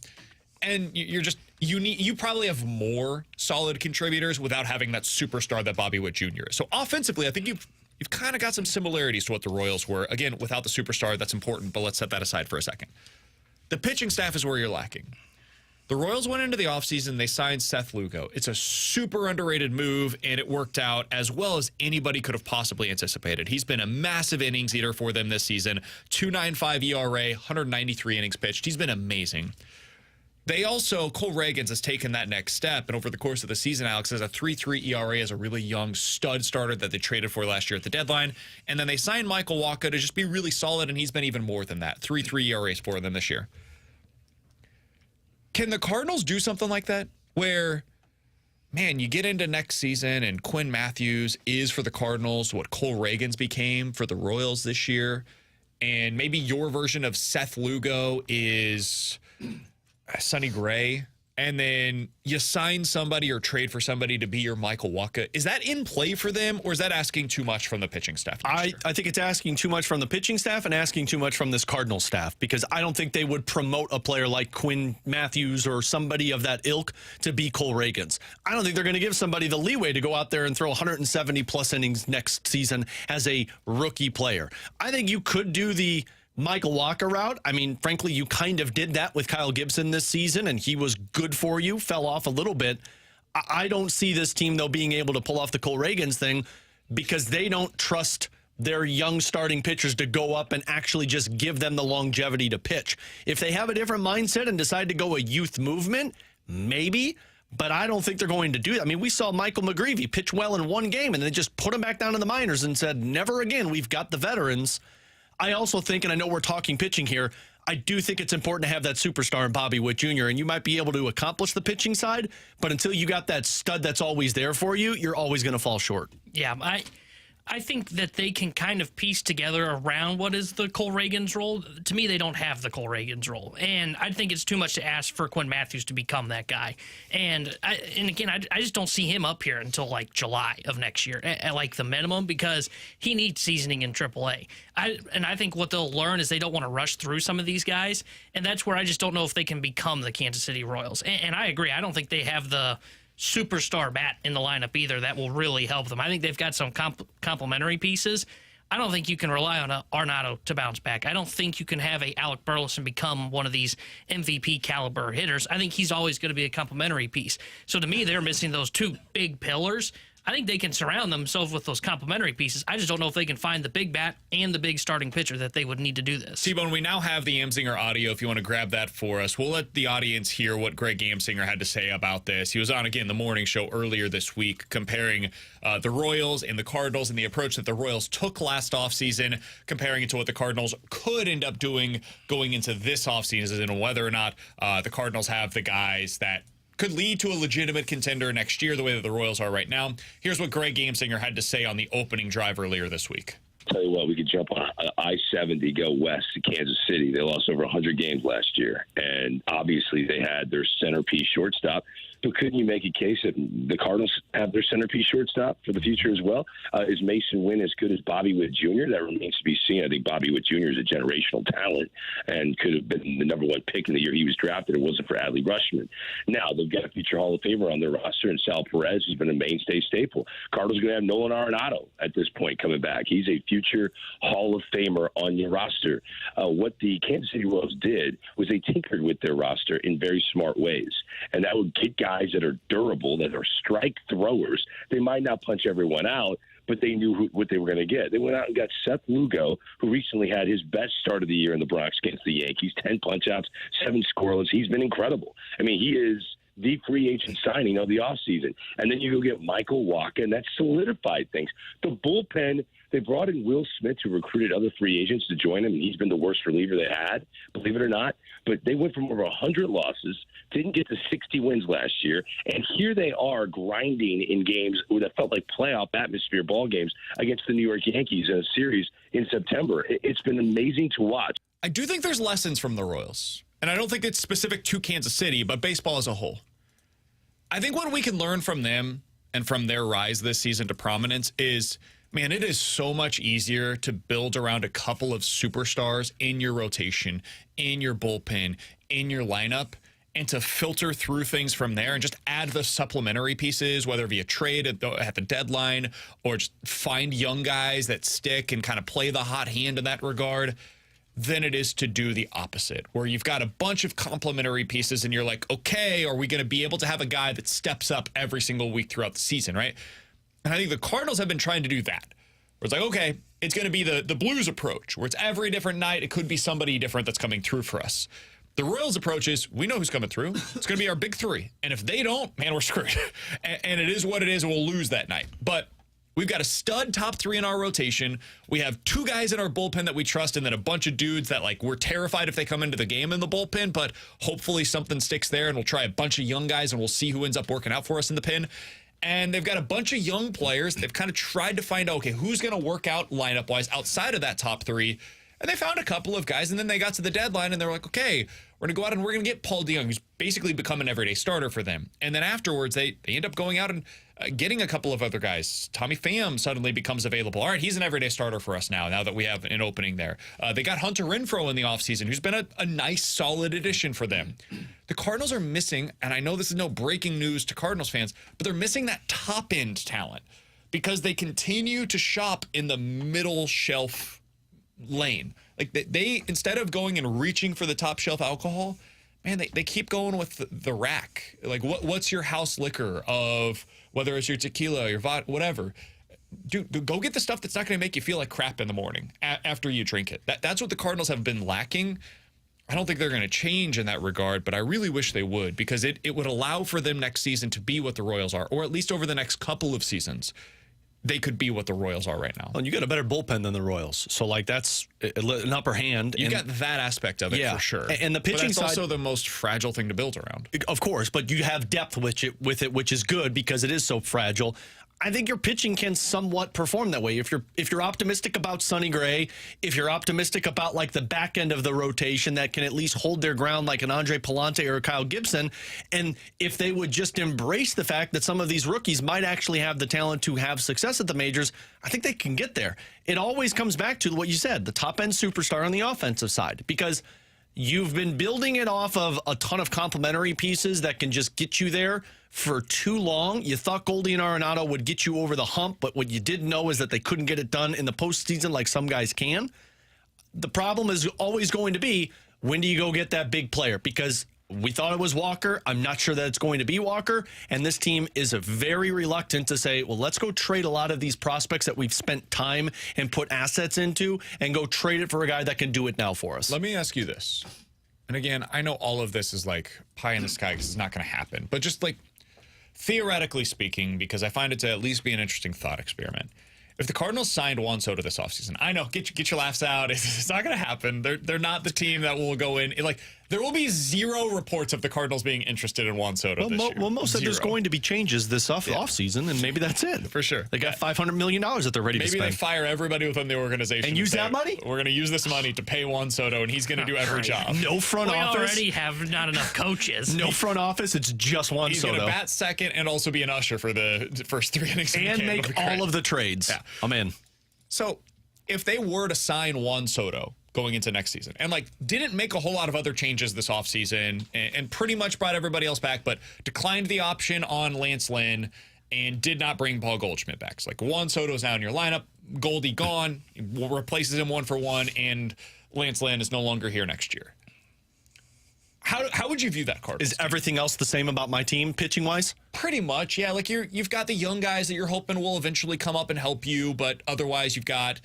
And you probably have more solid contributors without having that superstar that Bobby Witt Jr. is. So offensively, I think you've kind of got some similarities to what the Royals were. Again, without the superstar, that's important, but let's set that aside for a second. The pitching staff is where you're lacking. The Royals went into the offseason, they signed Seth Lugo. It's a super underrated move, and it worked out as well as anybody could have possibly anticipated. He's been a massive innings eater for them this season. 2.95 ERA, 193 innings pitched. He's been amazing. They also, Cole Reagans has taken that next step, and over the course of the season, Alex, has a 3.3 ERA as a really young stud starter that they traded for last year at the deadline. And then they signed Michael Wacha to just be really solid, and he's been even more than that. 3.3 ERAs for them this year. Can the Cardinals do something like that? Where, man, you get into next season, and Quinn Matthews is for the Cardinals what Cole Reagans became for the Royals this year, and maybe your version of Seth Lugo is Sonny Gray, and then you sign somebody or trade for somebody to be your Michael Wacha. Is that in play for them, or is that asking too much from the pitching staff? I think it's asking too much from the pitching staff and asking too much from this Cardinals staff, because I don't think they would promote a player like Quinn Matthews or somebody of that ilk to be Cole Reagans. I don't think they're going to give somebody the leeway to go out there and throw 170-plus innings next season as a rookie player. I think you could do the Michael Wacha route. I mean, frankly, you kind of did that with Kyle Gibson this season, and he was good for you, fell off a little bit. I don't see this team, though, being able to pull off the Cole Reagans thing because they don't trust their young starting pitchers to go up and actually just give them the longevity to pitch. If they have a different mindset and decide to go a youth movement, maybe, but I don't think they're going to do that. I mean, we saw Michael McGreevy pitch well in one game, and they just put him back down in the minors and said, never again, we've got the veterans. I also think, and I know we're talking pitching here, I do think it's important to have that superstar in Bobby Witt Jr., and you might be able to accomplish the pitching side, but until you got that stud that's always there for you, you're always going to fall short. Yeah, I think that they can kind of piece together around what is the Cole Reagans role. To me, they don't have the Cole Reagans role. And I think it's too much to ask for Quinn Matthews to become that guy. And again, I just don't see him up here until like July of next year at like the minimum, because he needs seasoning in AAA. I think what they'll learn is they don't want to rush through some of these guys. And that's where I just don't know if they can become the Kansas City Royals. And I agree. I don't think they have the superstar bat in the lineup either that will really help them. I think they've got some complementary pieces. I don't think you can rely on Arenado to bounce back. I don't think you can have a Alec Burleson become one of these MVP caliber hitters. I think he's always going to be a complementary piece. So to me, they're missing those two big pillars. I think they can surround themselves with those complementary pieces. I just don't know if they can find the big bat and the big starting pitcher that they would need to do this. T-Bone, we now have the Amsinger audio. If you want to grab that for us, we'll let the audience hear what Greg Amsinger had to say about this. He was on, again, the morning show earlier this week comparing the Royals and the Cardinals and the approach that the Royals took last offseason, comparing it to what the Cardinals could end up doing going into this offseason, and whether or not the Cardinals have the guys that could lead to a legitimate contender next year the way that the Royals are right now. Here's what Greg Amsinger had to say on the opening drive earlier this week. Tell you what, we could jump on I-70, go west to Kansas City. They lost over 100 games last year, and obviously they had their centerpiece shortstop. But couldn't you make a case that the Cardinals have their centerpiece shortstop for the future as well? Is Mason Wynn as good as Bobby Witt Jr.? That remains to be seen. I think Bobby Witt Jr. is a generational talent and could have been the number one pick in the year he was drafted. It wasn't for Adley Rutschman. Now, they've got a future Hall of Famer on their roster, and Sal Perez has been a mainstay staple. Cardinals are going to have Nolan Arenado at this point coming back. He's a future Hall of Famer on your roster. What the Kansas City Royals did was they tinkered with their roster in very smart ways, and that would get guys that are durable, that are strike throwers. They might not punch everyone out, but they knew what they were going to get. They went out and got Seth Lugo, who recently had his best start of the year in the Bronx against the Yankees, 10 punch-outs, 7 scoreless. He's been incredible. I mean, he is the free agent signing of the offseason. And then you go get Michael Wacha, and that solidified things. The bullpen, they brought in Will Smith, who recruited other free agents to join him, and he's been the worst reliever they had, believe it or not. But they went from over 100 losses, didn't get to 60 wins last year, and here they are grinding in games that felt like playoff atmosphere ball games against the New York Yankees in a series in September. It's been amazing to watch. I do think there's lessons from the Royals, and I don't think it's specific to Kansas City, but baseball as a whole. I think what we can learn from them and from their rise this season to prominence is, man, it is so much easier to build around a couple of superstars in your rotation, in your bullpen, in your lineup, and to filter through things from there and just add the supplementary pieces, whether via trade at the deadline or just find young guys that stick and kind of play the hot hand in that regard, than it is to do the opposite, where you've got a bunch of complementary pieces and you're like, okay, are we going to be able to have a guy that steps up every single week throughout the season, right? And I think the Cardinals have been trying to do that. Where it's like, okay, it's going to be the Blues approach, where it's every different night, it could be somebody different that's coming through for us. The Royals approach is, we know who's coming through. It's going to be our big three. And if they don't, man, we're screwed. And it is what it is, and we'll lose that night. But we've got a stud top three in our rotation. We have 2 guys in our bullpen that we trust, and then a bunch of dudes that, like, we're terrified if they come into the game in the bullpen, but hopefully something sticks there, and we'll try a bunch of young guys, and we'll see who ends up working out for us in the pen. And they've got a bunch of young players. They've kind of tried to find out, okay, who's going to work out lineup-wise outside of that top 3. And they found a couple of guys, and then they got to the deadline, and they were like, okay, we're going to go out and we're going to get Paul DeJong, who's basically become an everyday starter for them. And then afterwards, they end up going out and getting a couple of other guys. Tommy Pham suddenly becomes available. All right, he's an everyday starter for us now that we have an opening there. They got Hunter Renfroe in the offseason, who's been a nice, solid addition for them. The Cardinals are missing, and I know this is no breaking news to Cardinals fans, but they're missing that top-end talent because they continue to shop in the middle shelf lane. Like they instead of going and reaching for the top shelf alcohol, man, they keep going with the rack. Like what's your house liquor of, whether it's your tequila, your vodka, whatever. Dude, go get the stuff that's not going to make you feel like crap in the morning after you drink it. That's what the Cardinals have been lacking. I don't think they're going to change in that regard, but I really wish they would, because it would allow for them next season to be what the Royals are, or at least over the next couple of seasons. They could be what the Royals are right now. Well, and you got a better bullpen than the Royals. So, like, that's an upper hand. You got that aspect of it for sure. And the pitching side, also the most fragile thing to build around. Of course, but you have depth with it, which is good because it is so fragile. I think your pitching can somewhat perform that way. If you're optimistic about Sonny Gray, if you're optimistic about like the back end of the rotation that can at least hold their ground like an Andre Palante or a Kyle Gibson, and if they would just embrace the fact that some of these rookies might actually have the talent to have success at the majors, I think they can get there. It always comes back to what you said, the top-end superstar on the offensive side, because you've been building it off of a ton of complementary pieces that can just get you there for too long. You thought Goldie and Arenado would get you over the hump, but what you didn't know is that they couldn't get it done in the postseason like some guys can. The problem is always going to be, when do you go get that big player? Because We thought it was Walker. I'm not sure that it's going to be Walker. And this team is very reluctant to say, well, let's go trade a lot of these prospects that we've spent time and put assets into and go trade it for a guy that can do it now for us. Let me ask you this. And again, I know all of this is like pie in the sky because it's not going to happen. But just like theoretically speaking, because I find it to at least be an interesting thought experiment. If the Cardinals signed Juan Soto this offseason, I know, get your laughs out. It's not going to happen. They're not the team that will go in. Like, there will be zero reports of the Cardinals being interested in Juan Soto this year. Well, most of there's going to be changes this offseason, and maybe that's it. For sure. They got $500 million that they're ready to spend. Maybe they fire everybody within the organization. And use that money? We're going to use this money to pay Juan Soto, and he's going to do every job. No front office. We already have not enough coaches. No front office. It's just Juan Soto. He's going to bat second and also be an usher for the first 3 innings. And make all of the trades. Yeah. I'm in. So if they were to sign Juan Soto going into next season and like didn't make a whole lot of other changes this offseason and pretty much brought everybody else back, but declined the option on Lance Lynn and did not bring Paul Goldschmidt back. So like Juan Soto's now in your lineup, Goldie gone, replaces him 1-for-1, and Lance Lynn is no longer here next year. How would you view that, Cardinals? Is everything else the same about my team, pitching-wise? Pretty much, yeah. Like you've got the young guys that you're hoping will eventually come up and help you, but otherwise you've got,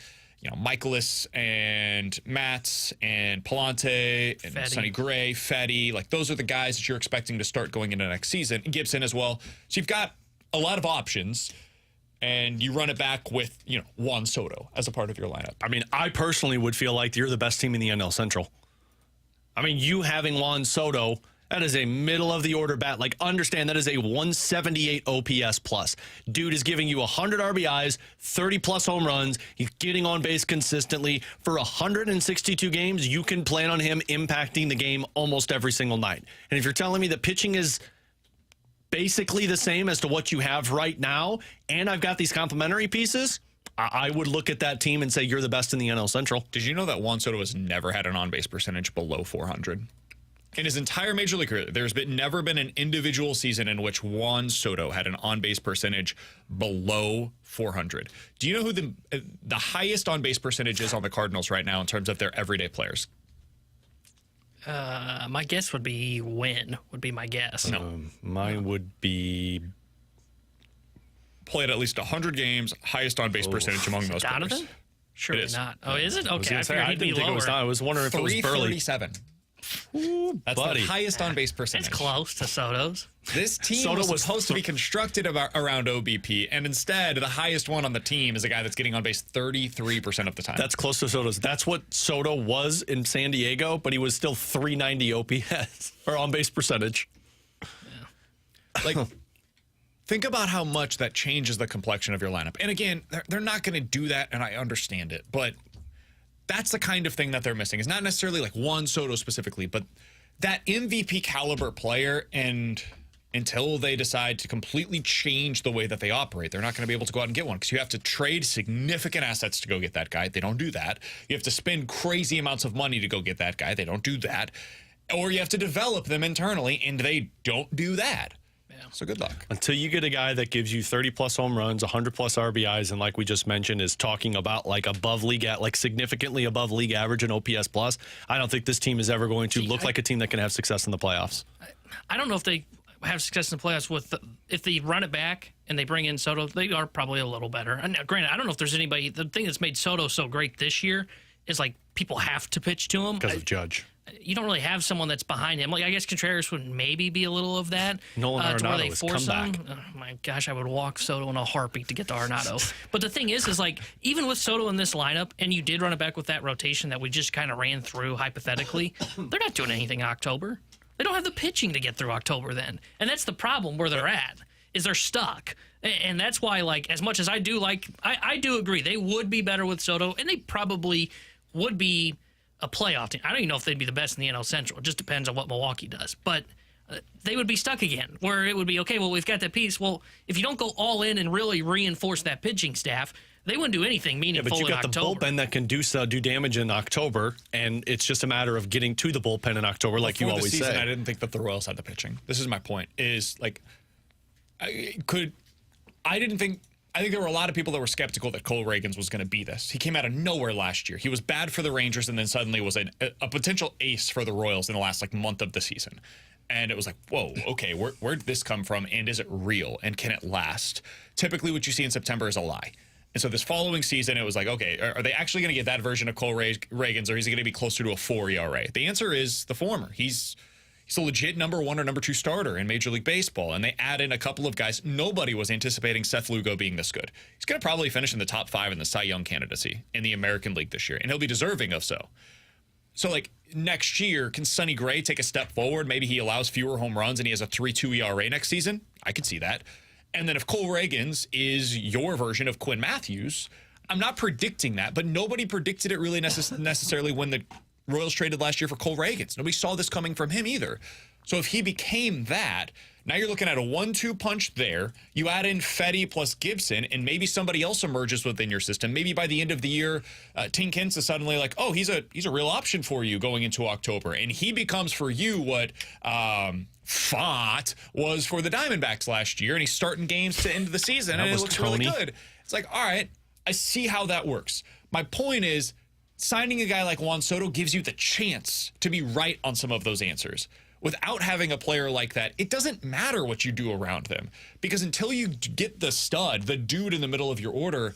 Michaelis and Matz and Palante and Fetty. Sonny Gray, Fetty. Like those are the guys that you're expecting to start going into next season. Gibson as well. So you've got a lot of options, and you run it back with, Juan Soto as a part of your lineup. I mean, I personally would feel like you're the best team in the NL Central. I mean, you having Juan Soto, that is a middle-of-the-order bat. Like, understand that is a 178 OPS plus. Dude is giving you 100 RBIs, 30-plus home runs. He's getting on base consistently. For 162 games, you can plan on him impacting the game almost every single night. And if you're telling me the pitching is basically the same as to what you have right now, and I've got these complementary pieces, I would look at that team and say you're the best in the NL Central. Did you know that Juan Soto has never had an on-base percentage below 400? In his entire major league career, there's never been an individual season in which Juan Soto had an on-base percentage below 400. Do you know who the highest on-base percentage is on the Cardinals right now in terms of their everyday players? My guess would be Wynn, would be my guess. No. Mine would be... Played at least 100 games, highest on-base percentage among those Donovan? players. Surely It is. not. Oh, is it? Okay, I I figured he'd be didn't think it was lower. not. I was wondering if it was Burley. 337. That's buddy. the highest on-base percentage. It's close to Soto's. This team Soto was was supposed to be constructed around OBP, and instead, the highest one on the team is a guy that's getting on base 33% of the time. That's close to Soto's. That's what Soto was in San Diego, but he was still 390 OPS, or on-base percentage. like, think about how much that changes the complexion of your lineup. And again, they're not going to do that, and I understand it, but that's the kind of thing that they're missing. It's not necessarily like Juan Soto specifically, but that MVP caliber player, and until they decide to completely change the way that they operate, they're not going to be able to go out and get one because you have to trade significant assets to go get that guy. They don't do that. You have to spend crazy amounts of money to go get that guy. They don't do that. Or you have to develop them internally, and they don't do that. So good luck. Until you get a guy that gives you 30-plus home runs, 100-plus RBIs, and like we just mentioned, is talking about like above league, like significantly above league average and OPS plus, I don't think this team is ever going to look like a team that can have success in the playoffs. I don't know if they have success in the playoffs if they run it back and they bring in Soto. They are probably a little better. And granted, I don't know if there's anybody. The thing that's made Soto so great this year is like people have to pitch to him Because of Judge. You don't really have someone that's behind him. Like, I guess Contreras would maybe be a little of that. Nolan to where Arenado they has force come him. Oh my gosh, I would walk Soto in a heartbeat to get to Arenado. But the thing is like, even with Soto in this lineup, and you did run it back with that rotation that we just kind of ran through hypothetically, they're not doing anything in October. They don't have the pitching to get through October then. And that's the problem where they're at, is they're stuck. And that's why, like, as much as I do like, I do agree, they would be better with Soto, and they probably would be a playoff team. I don't even know if they'd be the best in the NL Central. It just depends on what Milwaukee does. But they would be stuck again, where it would be, okay, well, we've got that piece. Well, if you don't go all in and really reinforce that pitching staff, they wouldn't do anything meaningful but you got in the October. bullpen that can do damage in October, and it's just a matter of getting to the bullpen in October, like Before you always the season, say. I didn't think that the Royals had the pitching. This is my point, is like, I didn't think I think there were a lot of people that were skeptical that Cole Reagans was going to be this. He came out of nowhere last year. He was bad for the Rangers and then suddenly was a potential ace for the Royals in the last month of the season. And it was like, whoa, okay, where did this come from? And is it real? And can it last? Typically what you see in September is a lie. And so this following season, it was like, okay, are they actually going to get that version of Cole Reagans, or is he going to be closer to a 4 ERA? The answer is the former. He's a legit number 1 or number 2 starter in Major League Baseball, and they add in a couple of guys. Nobody was anticipating Seth Lugo being this good. He's going to probably finish in the top 5 in the Cy Young candidacy in the American League this year, and he'll be deserving of so. So, next year, can Sonny Gray take a step forward? Maybe he allows fewer home runs and he has a 3.2 ERA next season. I could see that. And then if Cole Reagans is your version of Quinn Matthews, I'm not predicting that, but nobody predicted it really necessarily when the Royals traded last year for Cole Reagans. Nobody saw this coming from him either. So if he became that, now you're looking at a 1-2 punch there. You add in Fetty plus Gibson, and maybe somebody else emerges within your system. Maybe by the end of the year, Tinkins is suddenly like, oh, he's a real option for you going into October. And he becomes for you what Font was for the Diamondbacks last year, and he's starting games to end of the season, and it looks really good. It's like, all right, I see how that works. My point is, signing a guy like Juan Soto gives you the chance to be right on some of those answers. Without having a player like that, it doesn't matter what you do around them, because until you get the stud, the dude in the middle of your order,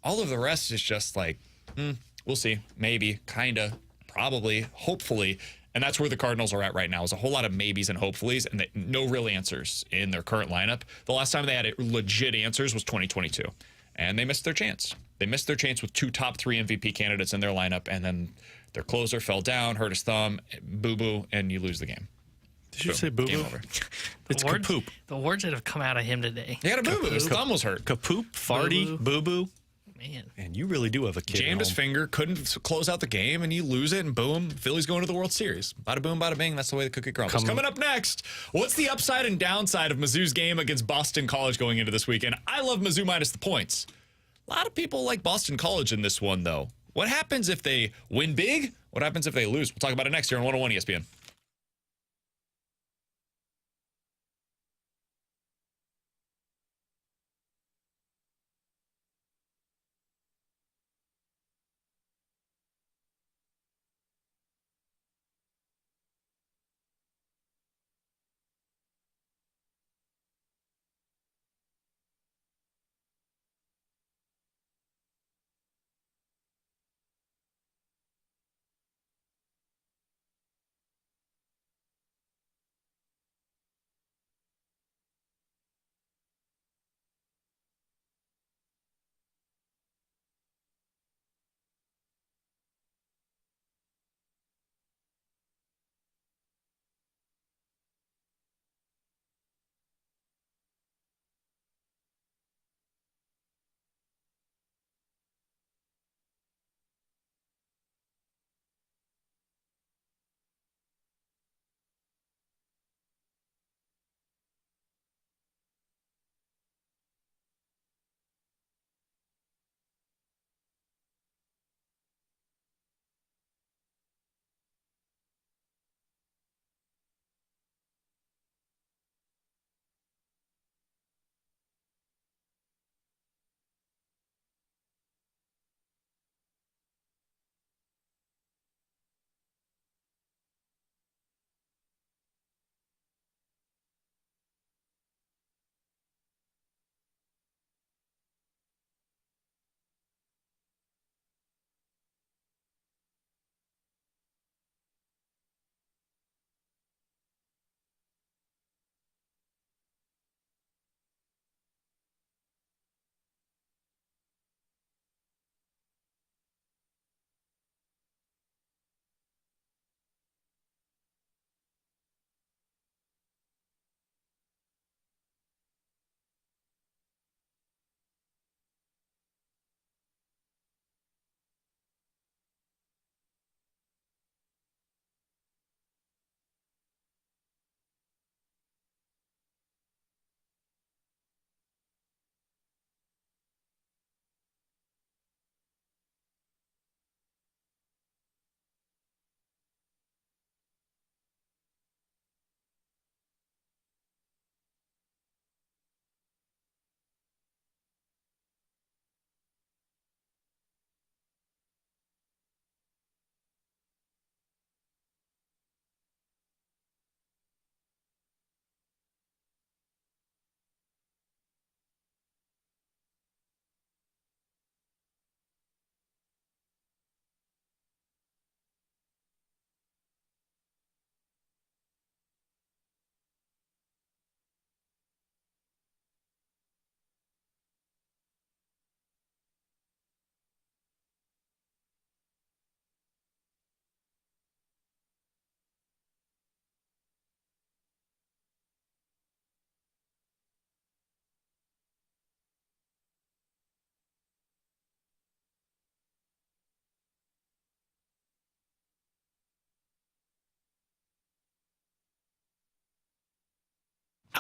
all of the rest is just like, we'll see, maybe, kind of, probably, hopefully. And that's where the Cardinals are at right now, is a whole lot of maybes and hopefullys and no real answers in their current lineup. The last time they had legit answers was 2022, and they missed their chance. They missed their chance with 2 top 3 MVP candidates in their lineup, and then their closer fell down, hurt his thumb, boo-boo, and you lose the game. Did you say boo-boo? It's kapoop. The words that have come out of him today. He had a boo-boo. His thumb was hurt. Kapoop, farty, boo-boo. Man. And you really do have a kid. Jammed his finger, couldn't close out the game, and you lose it, and boom, Philly's going to the World Series. Bada boom, bada bing. That's the way the cookie crumbles. Coming up next, what's the upside and downside of Mizzou's game against Boston College going into this weekend? I love Mizzou minus the points. A lot of people like Boston College in this one, though. What happens if they win big? What happens if they lose? We'll talk about it next here on 101 ESPN.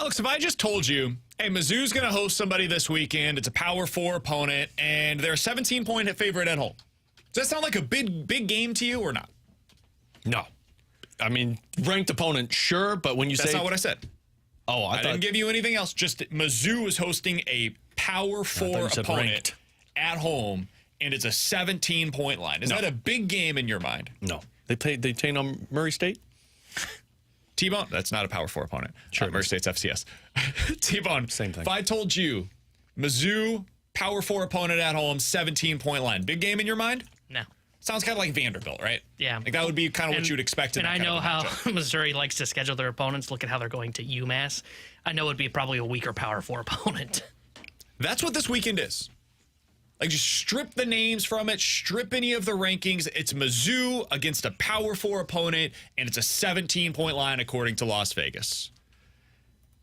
Alex, if I just told you, hey, Mizzou's going to host somebody this weekend, it's a Power 4 opponent, and they're a 17-point favorite at home. Does that sound like a big game to you or not? No. I mean, ranked opponent, sure, but when you That's say... not what I said. Oh, I didn't give you anything else. Just Mizzou is hosting a Power 4 opponent at home, and it's a 17-point line. Is that a big game in your mind? No. They take on Murray State? T-Bone, that's not a Power 4 opponent. Sure. Murray State's FCS. T-Bone, same thing. If I told you Mizzou, Power 4 opponent at home, 17-point line, big game in your mind? No. Sounds kind of like Vanderbilt, right? Yeah. Like that would be kind of what you'd expect. And I know how Missouri likes to schedule their opponents. Look at how they're going to UMass. I know it'd be probably a weaker Power 4 opponent. That's what this weekend is. Like, just strip the names from it, strip any of the rankings. It's Mizzou against a Power 4 opponent, and it's a 17-point line according to Las Vegas.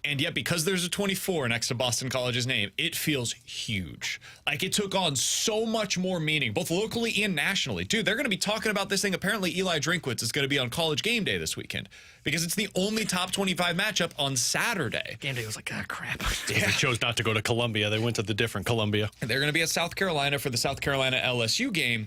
And yet, because there's a 24 next to Boston College's name, it feels huge. Like, it took on so much more meaning, both locally and nationally. Dude, they're going to be talking about this thing. Apparently, Eli Drinkwitz is going to be on College Game Day this weekend because it's the only top 25 matchup on Saturday. Game Day was like, ah, crap. Yeah. They chose not to go to Columbia. They went to the different Columbia. And they're going to be at South Carolina for the South Carolina LSU game.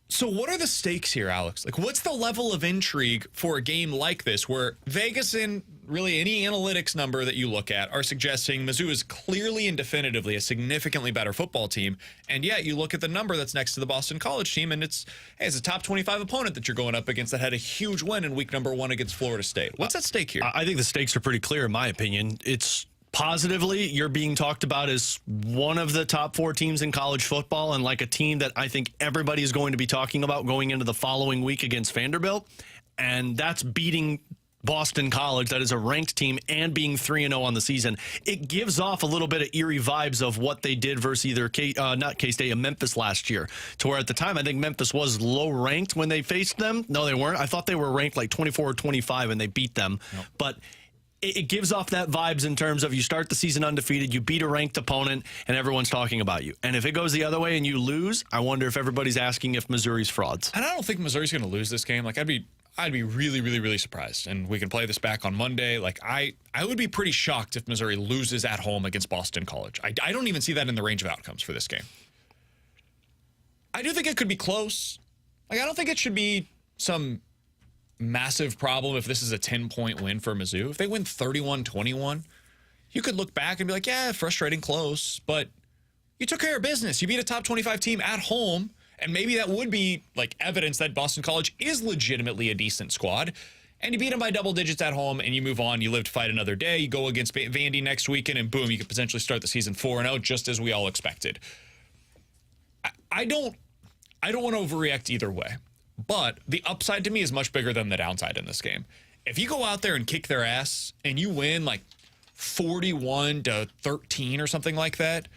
So what are the stakes here, Alex? Like, what's the level of intrigue for a game like this where Vegas and really any analytics number that you look at are suggesting Mizzou is clearly and definitively a significantly better football team, and yet you look at the number that's next to the Boston College team, and it's a top 25 opponent that you're going up against that had a huge win in week number 1 against Florida State. What's at stake here? I think the stakes are pretty clear, in my opinion. It's positively, you're being talked about as one of the top 4 teams in college football and like a team that I think everybody is going to be talking about going into the following week against Vanderbilt. And that's beating Boston College, that is a ranked team, and being 3-0 on the season. It gives off a little bit of eerie vibes of what they did versus either not K-State and Memphis last year, to where at the time I think Memphis was low ranked when they faced them. No, they weren't. I thought they were ranked like 24 or 25 and they beat them. Nope. But it gives off that vibes in terms of you start the season undefeated, you beat a ranked opponent, and everyone's talking about you. And if it goes the other way and you lose, I wonder if everybody's asking if Missouri's frauds. And I don't think Missouri's going to lose this game. Like, I'd be really, really, really surprised. And we can play this back on Monday. Like, I would be pretty shocked if Missouri loses at home against Boston College. I don't even see that in the range of outcomes for this game. I do think it could be close. Like, I don't think it should be some massive problem if this is a 10-point win for Mizzou. If they win 31-21, you could look back and be like, yeah, frustrating close, but you took care of business. You beat a top 25 team at home, and maybe that would be like evidence that Boston College is legitimately a decent squad, and you beat them by double digits at home, and you move on. You live to fight another day. You go against Vandy next weekend, and boom, you could potentially start the season 4-0, just as we all expected. I don't want to overreact either way. But the upside to me is much bigger than the downside in this game. If you go out there and kick their ass and you win like 41-13 or something like that,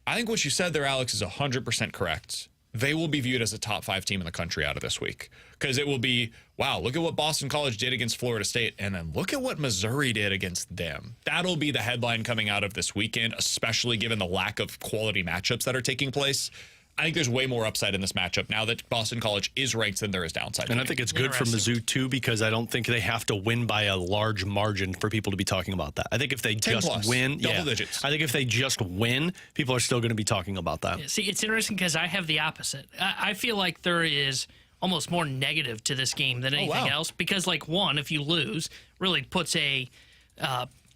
I think what you said there, Alex, is 100% correct. They will be viewed as a top 5 team in the country out of this week because it will be, wow, look at what Boston College did against Florida State, and then look at what Missouri did against them. That'll be the headline coming out of this weekend, especially given the lack of quality matchups that are taking place. I think there's way more upside in this matchup now that Boston College is ranked than there is downside. And I think it's good for Mizzou, too, because I don't think they have to win by a large margin for people to be talking about that. I think if they just win, double digits. I think if they just win, people are still going to be talking about that. See, it's interesting because I have the opposite. I feel like there is almost more negative to this game than anything else because, like, one, if you lose, really puts a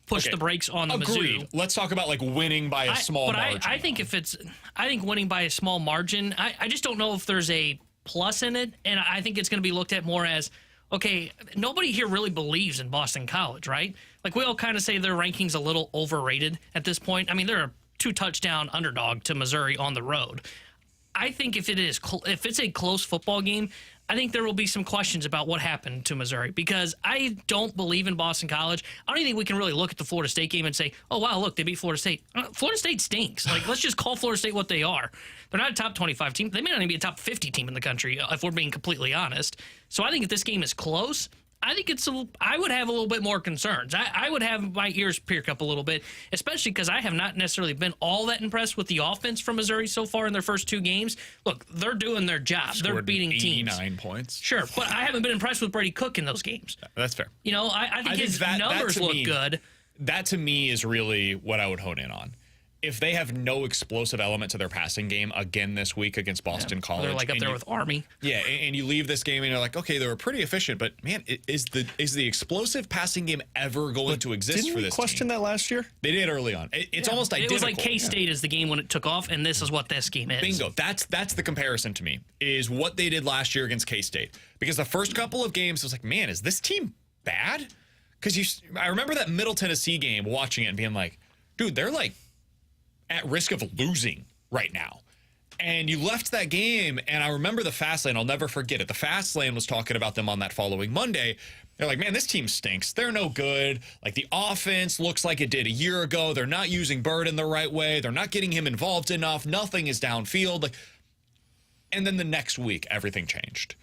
push the brakes on the Mizzou. Let's talk about like winning by a small margin. I think winning by a small margin, I just don't know if there's a plus in it, and I think it's going to be looked at more as, okay, nobody here really believes in Boston College, right? Like, we all kind of say their ranking's a little overrated at this point. I mean, they're a 2-touchdown underdog to Missouri on the road. I think if it's a close football game, I think there will be some questions about what happened to Missouri because I don't believe in Boston College. I don't even think we can really look at the Florida State game and say, oh, wow, look, they beat Florida State. Florida State stinks. Like, let's just call Florida State what they are. They're not a top 25 team. They may not even be a top 50 team in the country if we're being completely honest. So I think if this game is close, I think I would have a little bit more concerns. I would have my ears perk up a little bit, especially because I have not necessarily been all that impressed with the offense from Missouri so far in their first 2 games. Look, they're doing their job. They're beating 89 teams. points. Sure, but I haven't been impressed with Brady Cook in those games. That's fair. You know, I think his numbers look good. That to me is really what I would hone in on. If they have no explosive element to their passing game again this week against Boston College, they're like up there with Army. Yeah, and you leave this game and you're like, okay, they were pretty efficient, but man, is the explosive passing game ever going to exist for this question team? that last year? They did early on. It's almost identical. It was like K-State is the game when it took off, and this is what this game is. Bingo. That's the comparison to me, is what they did last year against K-State. Because the first couple of games, I was like, man, is this team bad? Because I remember that Middle Tennessee game, watching it and being like, dude, they're like at risk of losing right now. And you left that game, and I remember the Fast Lane. I'll never forget it. The Fast Lane was talking about them on that following Monday. They're like, man, this team stinks. They're no good. Like, the offense looks like it did a year ago. They're not using Burden the right way. They're not getting him involved enough. Nothing is downfield. And then the next week, everything changed.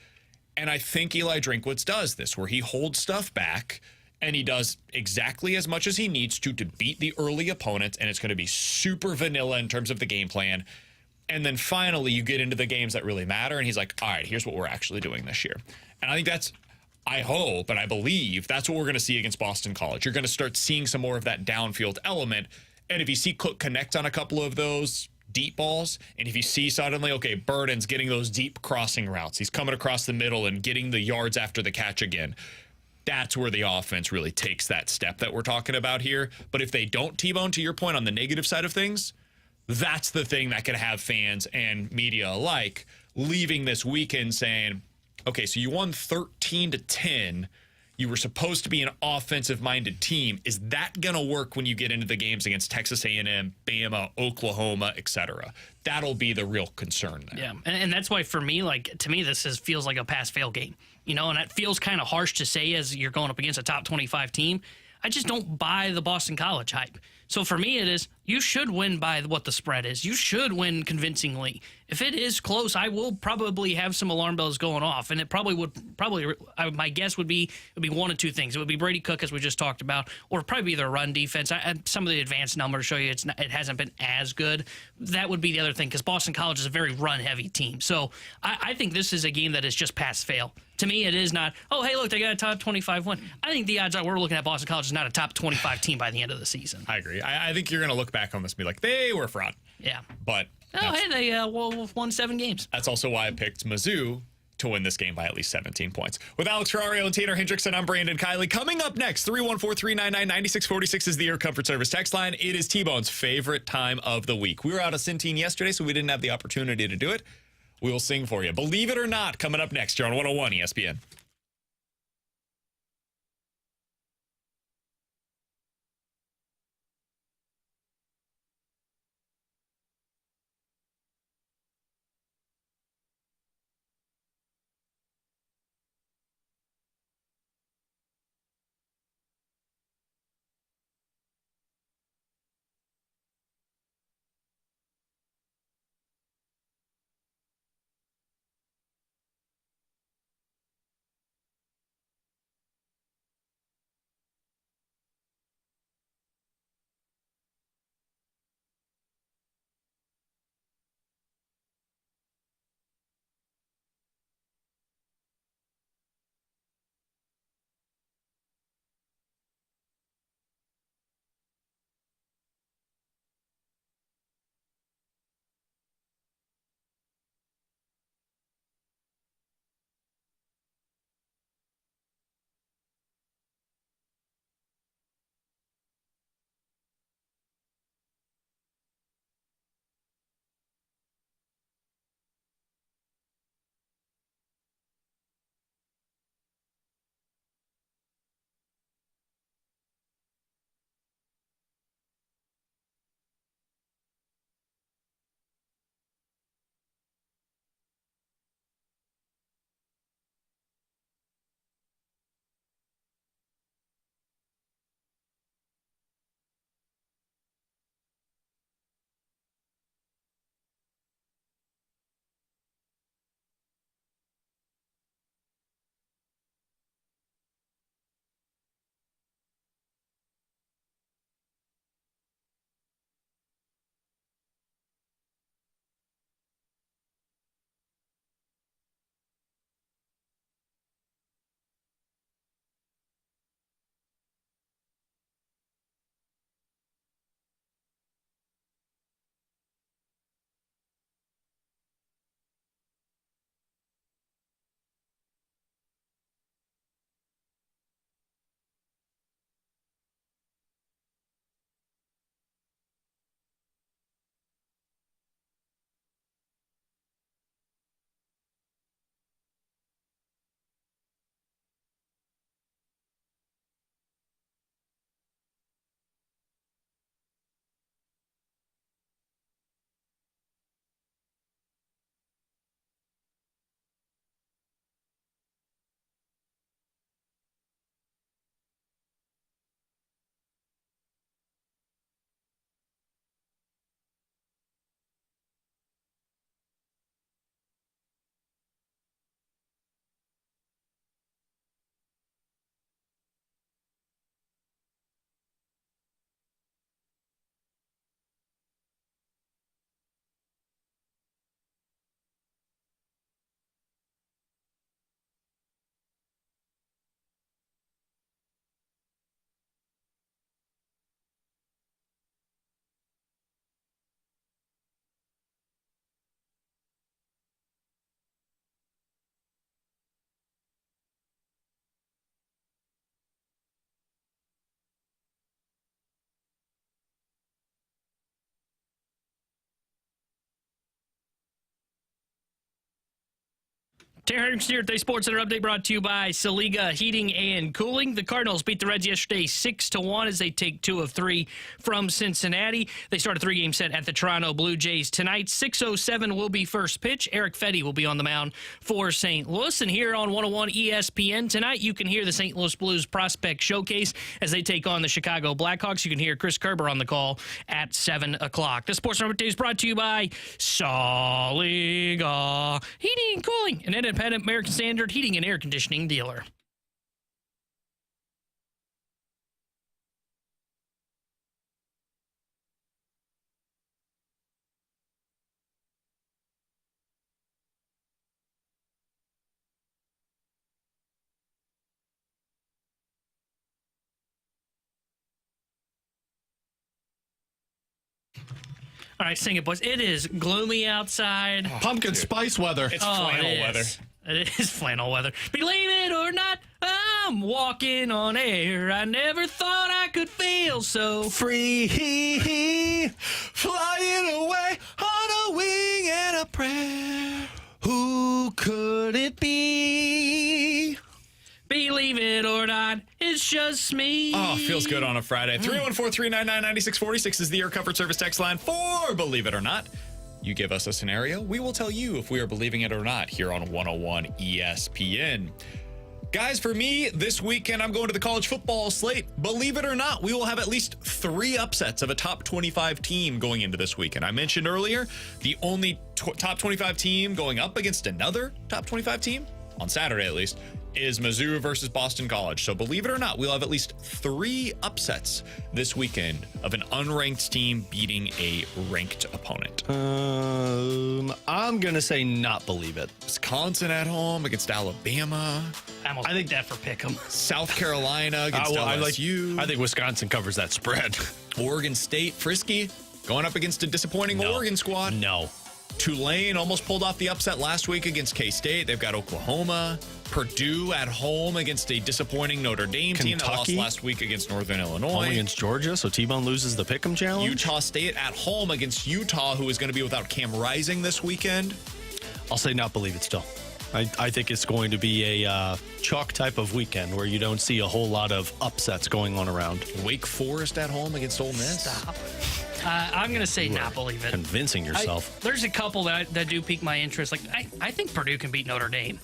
And I think Eli Drinkwitz does this, where he holds stuff back, and he does exactly as much as he needs to beat the early opponents, and it's going to be super vanilla in terms of the game plan. And then finally, you get into the games that really matter, and he's like, all right, here's what we're actually doing this year. And I think I hope, and I believe that's what we're going to see against Boston College. You're going to start seeing some more of that downfield element. And if you see Cook connect on a couple of those deep balls, and if you see suddenly, okay, Burden's getting those deep crossing routes, he's coming across the middle and getting the yards after the catch again, that's where the offense really takes that step that we're talking about here. But if they don't T-bone, to your point on the negative side of things, that's the thing that could have fans and media alike leaving this weekend saying, okay, so you won 13-10. You were supposed to be an offensive-minded team. Is that going to work when you get into the games against Texas A&M, Bama, Oklahoma, etc.? That'll be the real concern there. Yeah, and that's why for me, to me, this feels like a pass-fail game. You know, and that feels kind of harsh to say as you're going up against a top 25 team. I just don't buy the Boston College hype. So for me, it is, you should win by what the spread is. You should win convincingly. If it is close, I will probably have some alarm bells going off, and it my guess would be, it would be one of two things. It would be Brady Cook, as we just talked about, or probably their run defense. Some of the advanced numbers show you it hasn't been as good. That would be the other thing, because Boston College is a very run-heavy team. So I think this is a game that is just pass-fail. To me, it is not, oh, hey, look, they got a top 25 win. I think the odds are we're looking at Boston College is not a top 25 team by the end of the season. I agree. I think you're going to look back on this and be like, they were fraud. Yeah. But they won 7 games. That's also why I picked Mizzou to win this game by at least 17 points. With Alex Ferrario and Tanner Hendrickson, I'm Brandon Kiley. Coming up next, 314-399-9646 is the Air Comfort Service text line. It is T-Bone's favorite time of the week. We were out of Centene yesterday, so we didn't have the opportunity to do it. We will sing for you. Believe it or not, coming up next here on 101 ESPN. Tanner Henderson here at the Sports Center update brought to you by Saliga Heating and Cooling. The Cardinals beat the Reds yesterday 6-1 as they take 2 of 3 from Cincinnati. They start a 3-game set at the Toronto Blue Jays tonight. 6:07 will be first pitch. Eric Fetty will be on the mound for St. Louis. And here on 101 ESPN tonight, you can hear the St. Louis Blues Prospect Showcase as they take on the Chicago Blackhawks. You can hear Chris Kerber on the call at 7 o'clock. The Sports Center update is brought to you by Saliga Heating and Cooling, an independent American Standard heating and air conditioning dealer. All right, sing it, boys. It is gloomy outside. Pumpkin spice weather. It's flannel weather. It is flannel weather. Believe it or not, I'm walking on air. I never thought I could feel so Free, flying away on a wing and a prayer. Who could it be? Believe it or not, it's just me. Oh, feels good on a Friday. 314-399-9646 is the Air Comfort Service text line for Believe It or Not. You give us a scenario, we will tell you if we are believing it or not here on 101 ESPN. Guys, for me, this weekend, I'm going to the college football slate. Believe it or not, we will have at least 3 upsets of a top 25 team going into this weekend. I mentioned earlier, the only top 25 team going up against another top 25 team, on Saturday at least, is Mizzou versus Boston College. So believe it or not, we'll have at least 3 upsets this weekend of an unranked team beating a ranked opponent. I'm going to say not believe it. Wisconsin at home against Alabama. I think that for Pick'em. South Carolina against LSU. I think Wisconsin covers that spread. Oregon State, Frisky, going up against a disappointing Oregon squad. No. Tulane almost pulled off the upset last week against K-State. They've got Oklahoma. Purdue at home against a disappointing Notre Dame team that lost last week against Northern Illinois. Home against Georgia, so T-Bone loses the Pick'em challenge. Utah State at home against Utah, who is going to be without Cam Rising this weekend. I'll say not believe it still. I think it's going to be a chalk type of weekend where you don't see a whole lot of upsets going on around. Wake Forest at home against Ole Miss. Stop. I'm going to say not believe it. Convincing yourself. There's a couple that do pique my interest. Like I think Purdue can beat Notre Dame.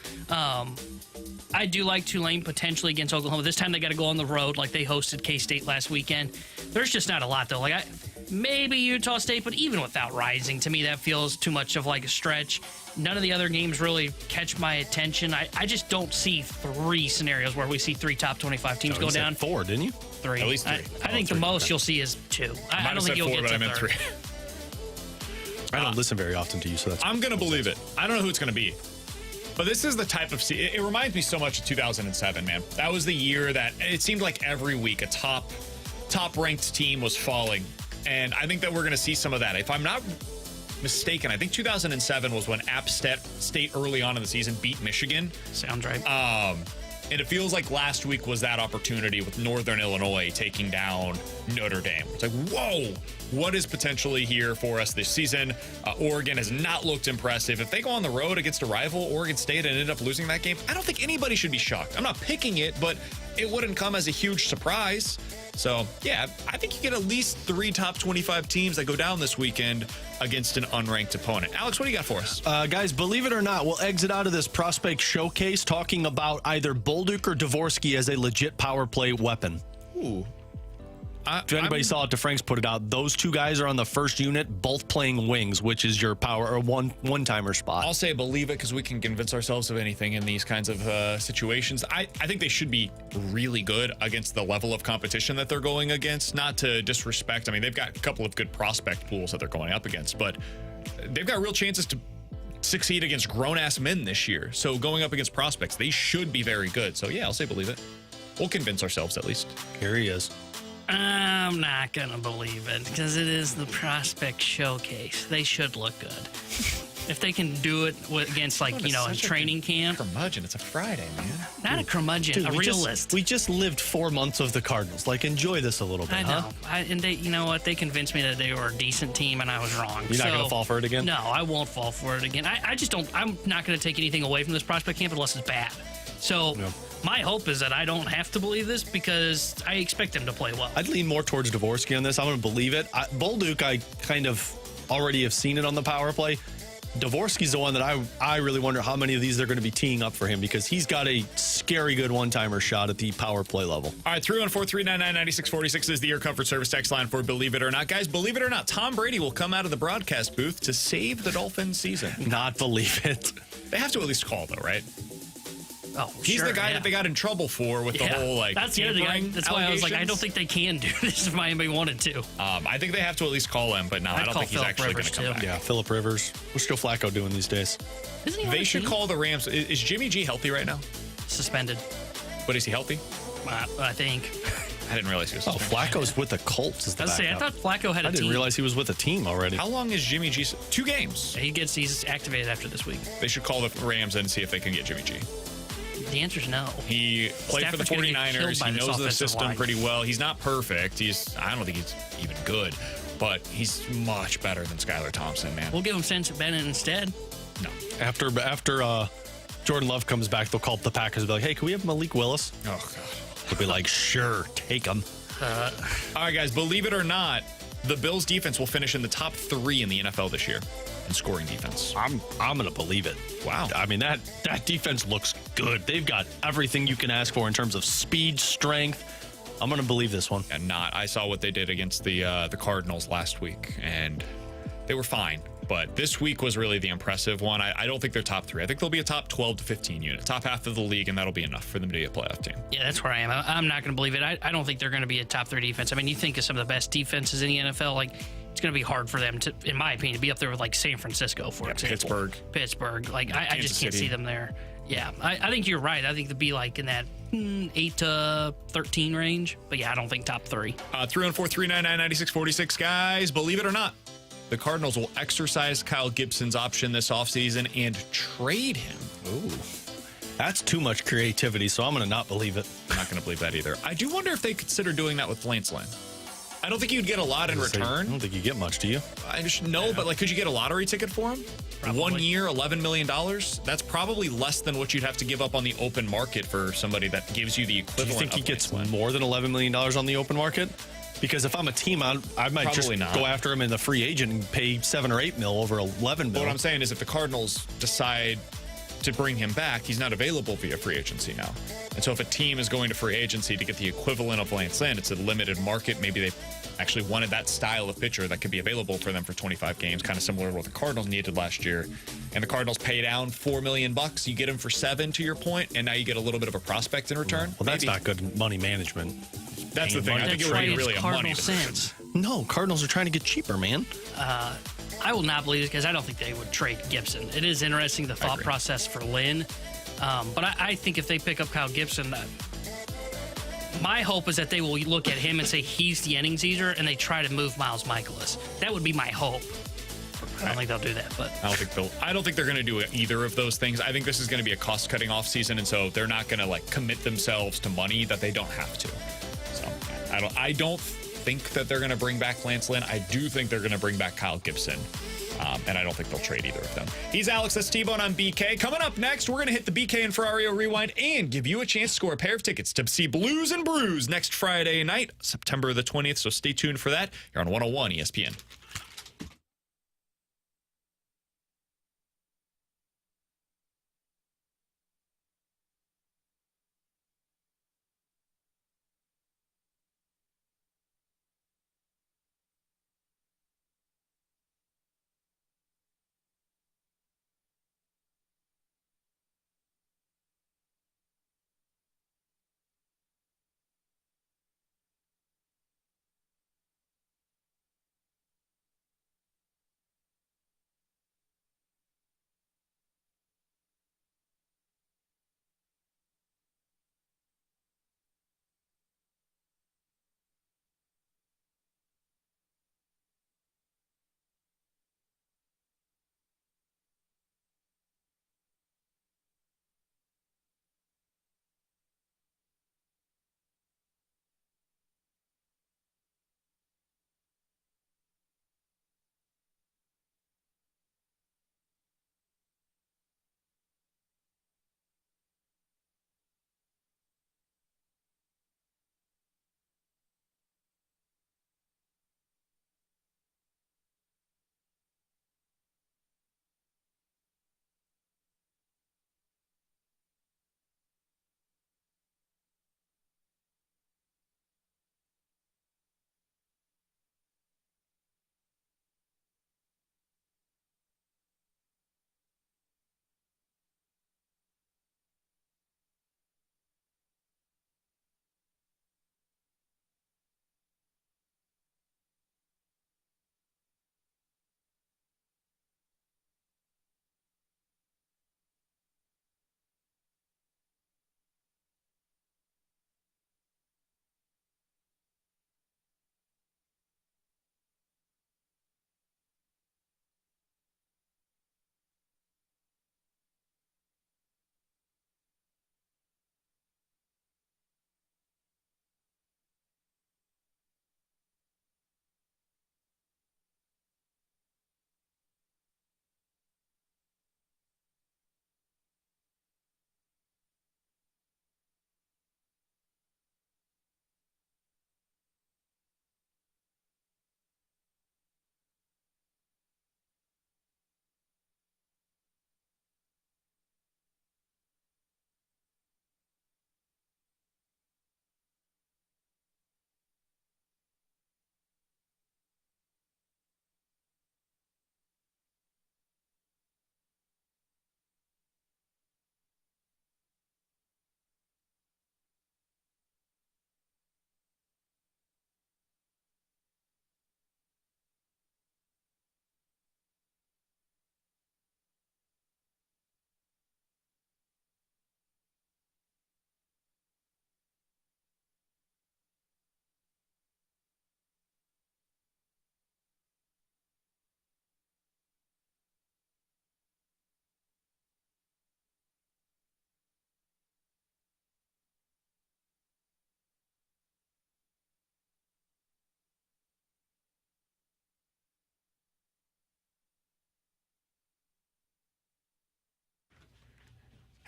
I do like Tulane potentially against Oklahoma. This time they got to go on the road like they hosted K-State last weekend. There's just not a lot, though. Like maybe Utah State, but even without Rising, to me, that feels too much of like a stretch. None of the other games really catch my attention. I just don't see 3 scenarios where we see 3 top 25 teams go down. 4, didn't you? 3. At least 3. I think the most you'll see is 2. I don't think you'll get to 3. I don't listen very often to you, so that's... I'm going to believe it. I don't know who it's going to be. But this is the type of... It reminds me so much of 2007, man. That was the year that it seemed like every week a top-ranked team was falling. And I think that we're going to see some of that. If I'm not mistaken, I think 2007 was when App State early on in the season beat Michigan. Sounds right. And it feels like last week was that opportunity with Northern Illinois taking down Notre Dame. It's like, whoa, what is potentially here for us this season? Oregon has not looked impressive. If they go on the road against a rival, Oregon State, and end up losing that game, I don't think anybody should be shocked. I'm not picking it, but it wouldn't come as a huge surprise. So, yeah, I think you get at least 3 top 25 teams that go down this weekend against an unranked opponent. Alex, what do you got for us? Guys, believe it or not, we'll exit out of this prospect showcase talking about either Bolduc or Dvorsky as a legit power play weapon. Ooh. If anybody saw it, DeFrank's put it out. Those 2 guys are on the first unit, both playing wings, which is your power or one-timer spot. I'll say believe it because we can convince ourselves of anything in these kinds of situations. I think they should be really good against the level of competition that they're going against. Not to disrespect. I mean, they've got a couple of good prospect pools that they're going up against, but they've got real chances to succeed against grown-ass men this year. So going up against prospects, they should be very good. So, yeah, I'll say believe it. We'll convince ourselves at least. Here he is. I'm not going to believe it because it is the prospect showcase. They should look good. If they can do it against, like, in training camp. Curmudgeon. It's a Friday, man. Not a curmudgeon, Dude, a realist. We just lived 4 months of the Cardinals. Like, enjoy this a little bit, I know. huh? And they, you know what? They convinced me that they were a decent team, and I was wrong. You're not going to fall for it again? No, I won't fall for it again. I just don't. I'm not going to take anything away from this prospect camp unless it's bad. So my hope is that I don't have to believe this because I expect them to play well. I'd lean more towards Dvorsky on this. I'm going to believe it. Bolduc, I kind of already have seen it on the power play. Dvorsky's the one that I really wonder how many of these they're going to be teeing up for him because he's got a scary good one-timer shot at the power play level. All right, 314-399-9646 is the Air Comfort Service text line for Believe It or Not. Guys, believe it or not, Tom Brady will come out of the broadcast booth to save the Dolphins season. Not believe it. They have to at least call, though, right? Oh, He's the guy that they got in trouble for with the whole, like, that's the other thing. That's why I was like, I don't think they can do this if Miami wanted to. I think they have to at least call him, but no, I don't think he's actually going to come back. Yeah, Phillip Rivers. What's Joe Flacco doing these days? They should call the Rams. Is Jimmy G healthy right now? Suspended. But is he healthy? I think. I didn't realize he was suspended. Flacco's with the Colts as the backup. I thought Flacco had a team. I didn't realize he was with a team already. How long is Jimmy G? 2 games. He's activated after this week. They should call the Rams and see if they can get Jimmy G. The answer is no. He played for the 49ers. He knows the system pretty well. He's not perfect. I don't think he's even good, but he's much better than Skylar Thompson, man. We'll give him Sensor Bennett instead. No. After Jordan Love comes back, they'll call up the Packers and be like, hey, can we have Malik Willis? Oh, God. They'll be like, sure, take him. All right, guys, believe it or not, the Bills' defense will finish in the top 3 in the NFL this year in scoring defense. I'm going to believe it. Wow. I mean, that defense looks good. They've got everything you can ask for in terms of speed, strength. I'm going to believe this one. And I saw what they did against the Cardinals last week, and they were fine. But this week was really the impressive one. I don't think they're top 3. I think they'll be a top 12 to 15 unit, top half of the league, and that'll be enough for them to be a playoff team. Yeah, that's where I am. I'm not going to believe it. I don't think they're going to be a top 3 defense. I mean, you think of some of the best defenses in the NFL, like, it's going to be hard for them to, in my opinion, to be up there with, like, San Francisco, for example. Pittsburgh. Like, I just can't see them there. Yeah, I think you're right. I think they'd be, like, in that 8 to 13 range. But, yeah, I don't think top 3. 314-399-9646, guys. Believe it or not, the Cardinals will exercise Kyle Gibson's option this offseason and trade him. Ooh. That's too much creativity, so I'm going to not believe it. I'm not going to believe that either. I do wonder if they consider doing that with Lance Lynn. I don't think you'd get a lot in return. I don't think you get much, do you? But like, could you get a lottery ticket for him? Probably. 1 year, $11 million? That's probably less than what you'd have to give up on the open market for somebody that gives you the equivalent. Do you think he gets Lance Lynn. more than $11 million on the open market? Because if I'm a team, I might Probably just not. go after him in the free agent and pay $7 or $8 mil over $11 mil. What I'm saying is if the Cardinals decide to bring him back, he's not available via free agency now. And so if a team is going to free agency to get the equivalent of Lance Lynn, it's a limited market. Maybe they actually wanted that style of pitcher that could be available for them for 25 games, kind of similar to what the Cardinals needed last year. And the Cardinals pay down $4 million. You get him for $7 million, to your point, and now you get a little bit of a prospect in return. Well, that's not good money management. That's the thing. I think it would be really a money sense. No, Cardinals are trying to get cheaper, man. I will not believe it because I don't think they would trade Gibson. It is interesting, the thought process for Lynn. But I think if they pick up Kyle Gibson, my hope is that they will look at him and say he's the innings eater, and they try to move Miles Michaelis. That would be my hope. I don't think they'll do that, but I don't think they're going to do either of those things. I think this is going to be a cost-cutting offseason, and so they're not going to like commit themselves to money that they don't have to. So I don't think that they're going to bring back Lance Lynn. I do think they're going to bring back Kyle Gibson. And I don't think they'll trade either of them. He's Alex, that's T-Bone on BK. Coming up next, we're going to hit the BK and Ferrario Rewind and give you a chance to score a pair of tickets to see Blues and Brews next Friday night, September the 20th. So stay tuned for that. You're on 101 ESPN.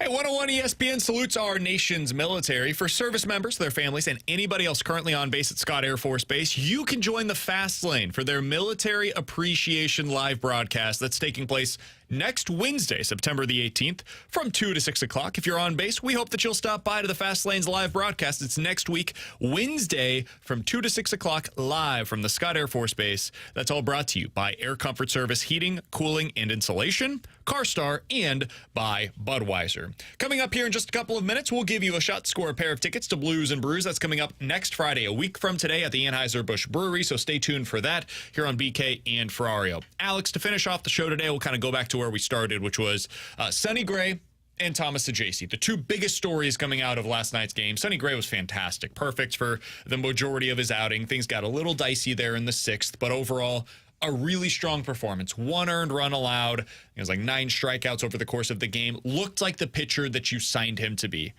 Hey, 101 ESPN salutes our nation's military. For service members, their families, and anybody else currently on base at Scott Air Force Base, you can join the Fast Lane for their Military Appreciation Live broadcast that's taking place next Wednesday, September the 18th, from 2 to 6 o'clock. If you're on base, we hope that you'll stop by to the Fast Lane's live broadcast. It's next week, Wednesday, from 2 to 6 o'clock, live from the Scott Air Force Base. That's all brought to you by Air Comfort Service Heating, Cooling, and Insulation, CarStar, and by Budweiser. Coming up here in just a couple of minutes, we'll give you a shot to score a pair of tickets to Blues and Brews. That's coming up next Friday, a week from today at the Anheuser-Busch Brewery, so stay tuned for that here on BK and Ferrario. Alex, to finish off the show today, we'll kind of go back to where we started, which was Sonny Gray and Thomas Saggese, the two biggest stories coming out of last night's game. Sonny Gray was fantastic, perfect for the majority of his outing. Things got a little dicey there in the sixth, but overall, a really strong performance. 1 earned run allowed. It was like 9 strikeouts over the course of the game. Looked like the pitcher that you signed him to be.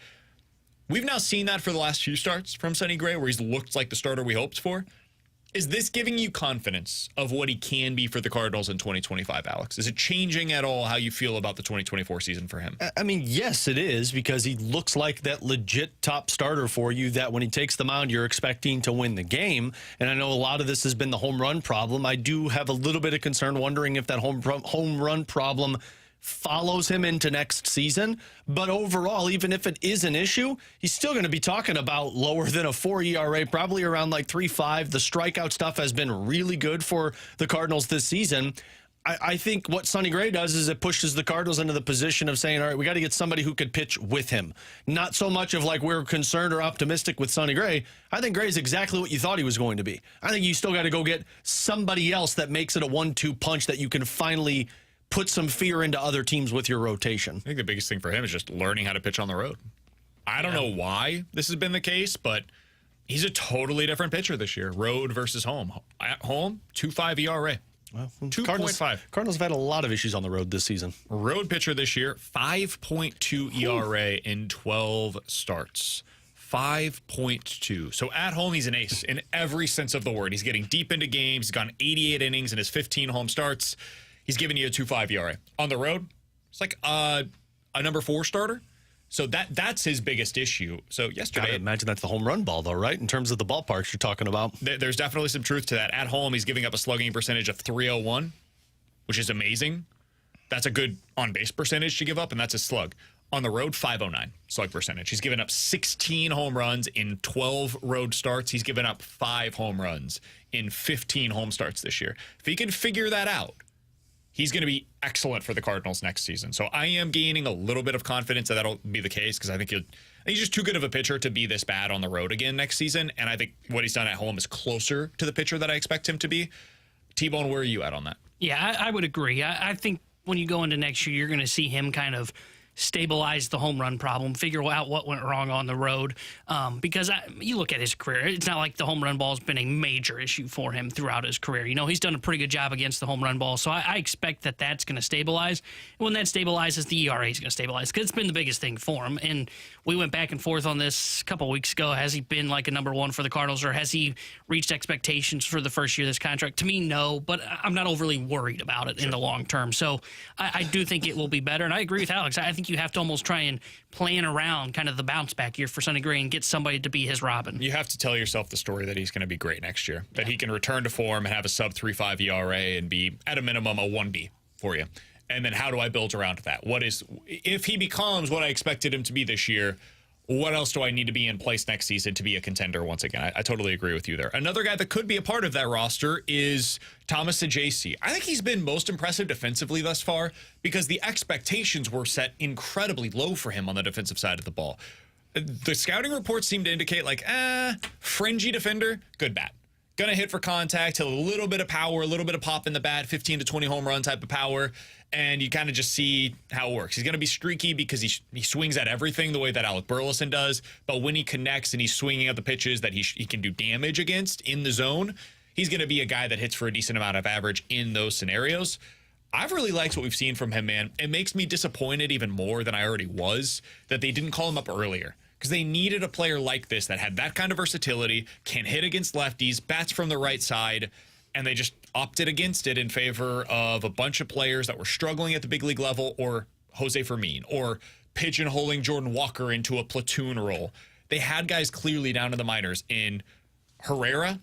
We've now seen that for the last few starts from Sonny Gray, where he's looked like the starter we hoped for. Is this giving you confidence of what he can be for the Cardinals in 2025, Alex? Is it changing at all how you feel about the 2024 season for him? I mean, yes, it is, because he looks like that legit top starter for you that when he takes the mound, you're expecting to win the game. And I know a lot of this has been the home run problem. I do have a little bit of concern wondering if that home run problem follows him into next season. But overall, even if it is an issue, he's still going to be talking about lower than a 4 ERA, probably around like 3.5. The strikeout stuff has been really good for the Cardinals this season. I think what Sonny Gray does is it pushes the Cardinals into the position of saying, all right, we got to get somebody who could pitch with him. Not so much of like we're concerned or optimistic with Sonny Gray. I think Gray's exactly what you thought he was going to be. I think you still got to go get somebody else that makes it a 1-2 punch that you can finally put some fear into other teams with your rotation. I think the biggest thing for him is just learning how to pitch on the road. I don't know why this has been the case, but he's a totally different pitcher this year, road versus home. At home, 2.5 ERA. Well, 2.5. Cardinals have had a lot of issues on the road this season. Road pitcher this year, 5.2 ERA in 12 starts. 5.2. So at home, he's an ace in every sense of the word. He's getting deep into games. He's gone 88 innings in his 15 home starts. He's giving you a 2.5 ERA. On the road, it's like a number 4 starter. So that's his biggest issue. So yesterday, I imagine that's the home run ball, though, right? In terms of the ballparks you're talking about. There's definitely some truth to that. At home, he's giving up a slugging percentage of .301, which is amazing. That's a good on-base percentage to give up, and that's a slug. On the road, .509 slug percentage. He's given up 16 home runs in 12 road starts. He's given up 5 home runs in 15 home starts this year. If he can figure that out, he's going to be excellent for the Cardinals next season. So I am gaining a little bit of confidence that that'll be the case, because I think he's just too good of a pitcher to be this bad on the road again next season. And I think what he's done at home is closer to the pitcher that I expect him to be. T-Bone, where are you at on that? Yeah, I would agree. I think when you go into next year, you're going to see him kind of stabilize the home run problem, figure out what went wrong on the road. Because you look at his career, it's not like the home run ball has been a major issue for him throughout his career. You know, he's done a pretty good job against the home run ball, so I expect that that's going to stabilize. And when that stabilizes, the ERA is going to stabilize, because it's been the biggest thing for him. And we went back and forth on this a couple weeks ago. Has he been like a number 1 for the Cardinals, or has he reached expectations for the first year of this contract? To me, no, but I'm not overly worried about it in the long term. So I do think it will be better. And I agree with Alex. I think you have to almost try and plan around kind of the bounce back year for Sonny Gray and get somebody to be his Robin. You have to tell yourself the story that he's going to be great next year, that he can return to form and have a sub 3.5 ERA and be at a minimum a 1B for you. And then how do I build around that? If he becomes what I expected him to be this year, what else do I need to be in place next season to be a contender once again? I totally agree with you there. Another guy that could be a part of that roster is Thomas Saggese. I think he's been most impressive defensively thus far, because the expectations were set incredibly low for him on the defensive side of the ball. The scouting reports seem to indicate like, fringy defender, good bat. Gonna hit for contact, hit a little bit of power, a little bit of pop in the bat, 15 to 20 home run type of power, and you kind of just see how it works. He's gonna be streaky because he swings at everything the way that Alec Burleson does, but when he connects and he's swinging at the pitches that he can do damage against in the zone, he's gonna be a guy that hits for a decent amount of average in those scenarios. I've really liked what we've seen from him, man. It makes me disappointed even more than I already was that they didn't call him up earlier, because they needed a player like this that had that kind of versatility, can hit against lefties, bats from the right side, and they just opted against it in favor of a bunch of players that were struggling at the big league level or Jose Fermin or pigeonholing Jordan Walker into a platoon role. They had guys clearly down in the minors in Herrera,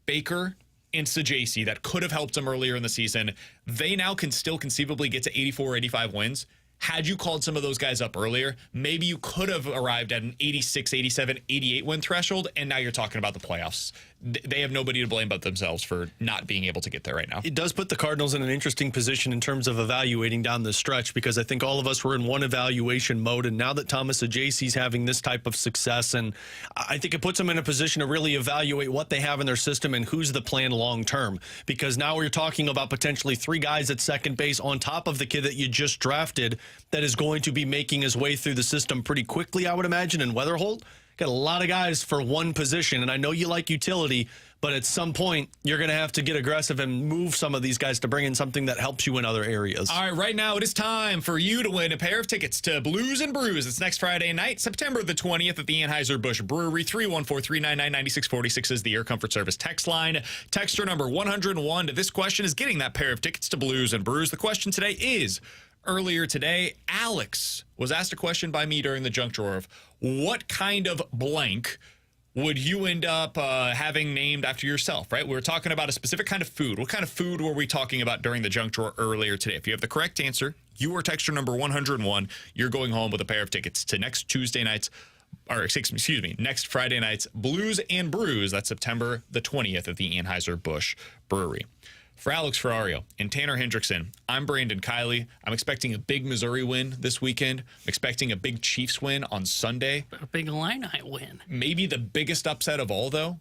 Baker, and Saggese that could have helped them earlier in the season. They now can still conceivably get to 84 or 85 wins. Had you called some of those guys up earlier, maybe you could have arrived at an 86, 87, 88 win threshold, and now you're talking about the playoffs. They have nobody to blame but themselves for not being able to get there right now. It does put the Cardinals in an interesting position in terms of evaluating down the stretch, because I think all of us were in one evaluation mode, and now that Thomas Saggese having this type of success, and I think it puts them in a position to really evaluate what they have in their system and who's the plan long term, because now we're talking about potentially 3 guys at second base on top of the kid that you just drafted that is going to be making his way through the system pretty quickly, I would imagine, in Weatherholt. Got a lot of guys for one position, and I know you like utility, but at some point, you're going to have to get aggressive and move some of these guys to bring in something that helps you in other areas. All right, right now it is time for you to win a pair of tickets to Blues and Brews. It's next Friday night, September the 20th at the Anheuser-Busch Brewery. 314-399-9646 is the Air Comfort Service text line. Texter number 101 to this question is getting that pair of tickets to Blues and Brews. The question today is, earlier today, Alex was asked a question by me during the junk drawer of what kind of blank would you end up having named after yourself, right? We were talking about a specific kind of food. What kind of food were we talking about during the junk drawer earlier today? If you have the correct answer, you are texter number 101. You're going home with a pair of tickets to next Friday night's Blues and Brews. That's September the 20th at the Anheuser-Busch Brewery. For Alex Ferrario and Tanner Hendrickson, I'm Brandon Kiley. I'm expecting a big Missouri win this weekend. I'm expecting a big Chiefs win on Sunday. A big Illini win. Maybe the biggest upset of all, though,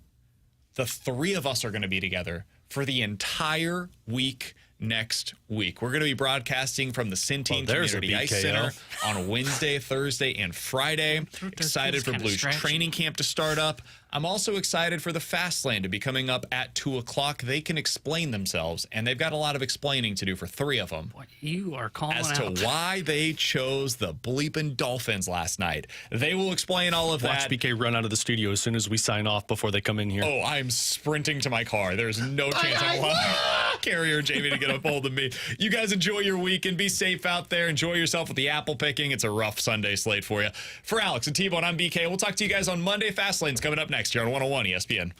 the 3 of us are going to be together for the entire week next week. We're going to be broadcasting from the Centene Community Ice Center on Wednesday, Thursday, and Friday. Excited for Blues training camp to start up. I'm also excited for the Fast Lane to be coming up at 2 o'clock. They can explain themselves, and they've got a lot of explaining to do for 3 of them. Boy, you are calling as out to why they chose the bleeping Dolphins last night. They will explain all of Watch that. BK run out of the studio as soon as we sign off before they come in here. Oh, I'm sprinting to my car. There's no chance I'm allowing Carrie or Jamie to get a hold of me. You guys enjoy your week and be safe out there. Enjoy yourself with the apple picking. It's a rough Sunday slate for you. For Alex and T-Bone, I'm BK. We'll talk to you guys on Monday. Fast Lane's coming up next here on 101 ESPN.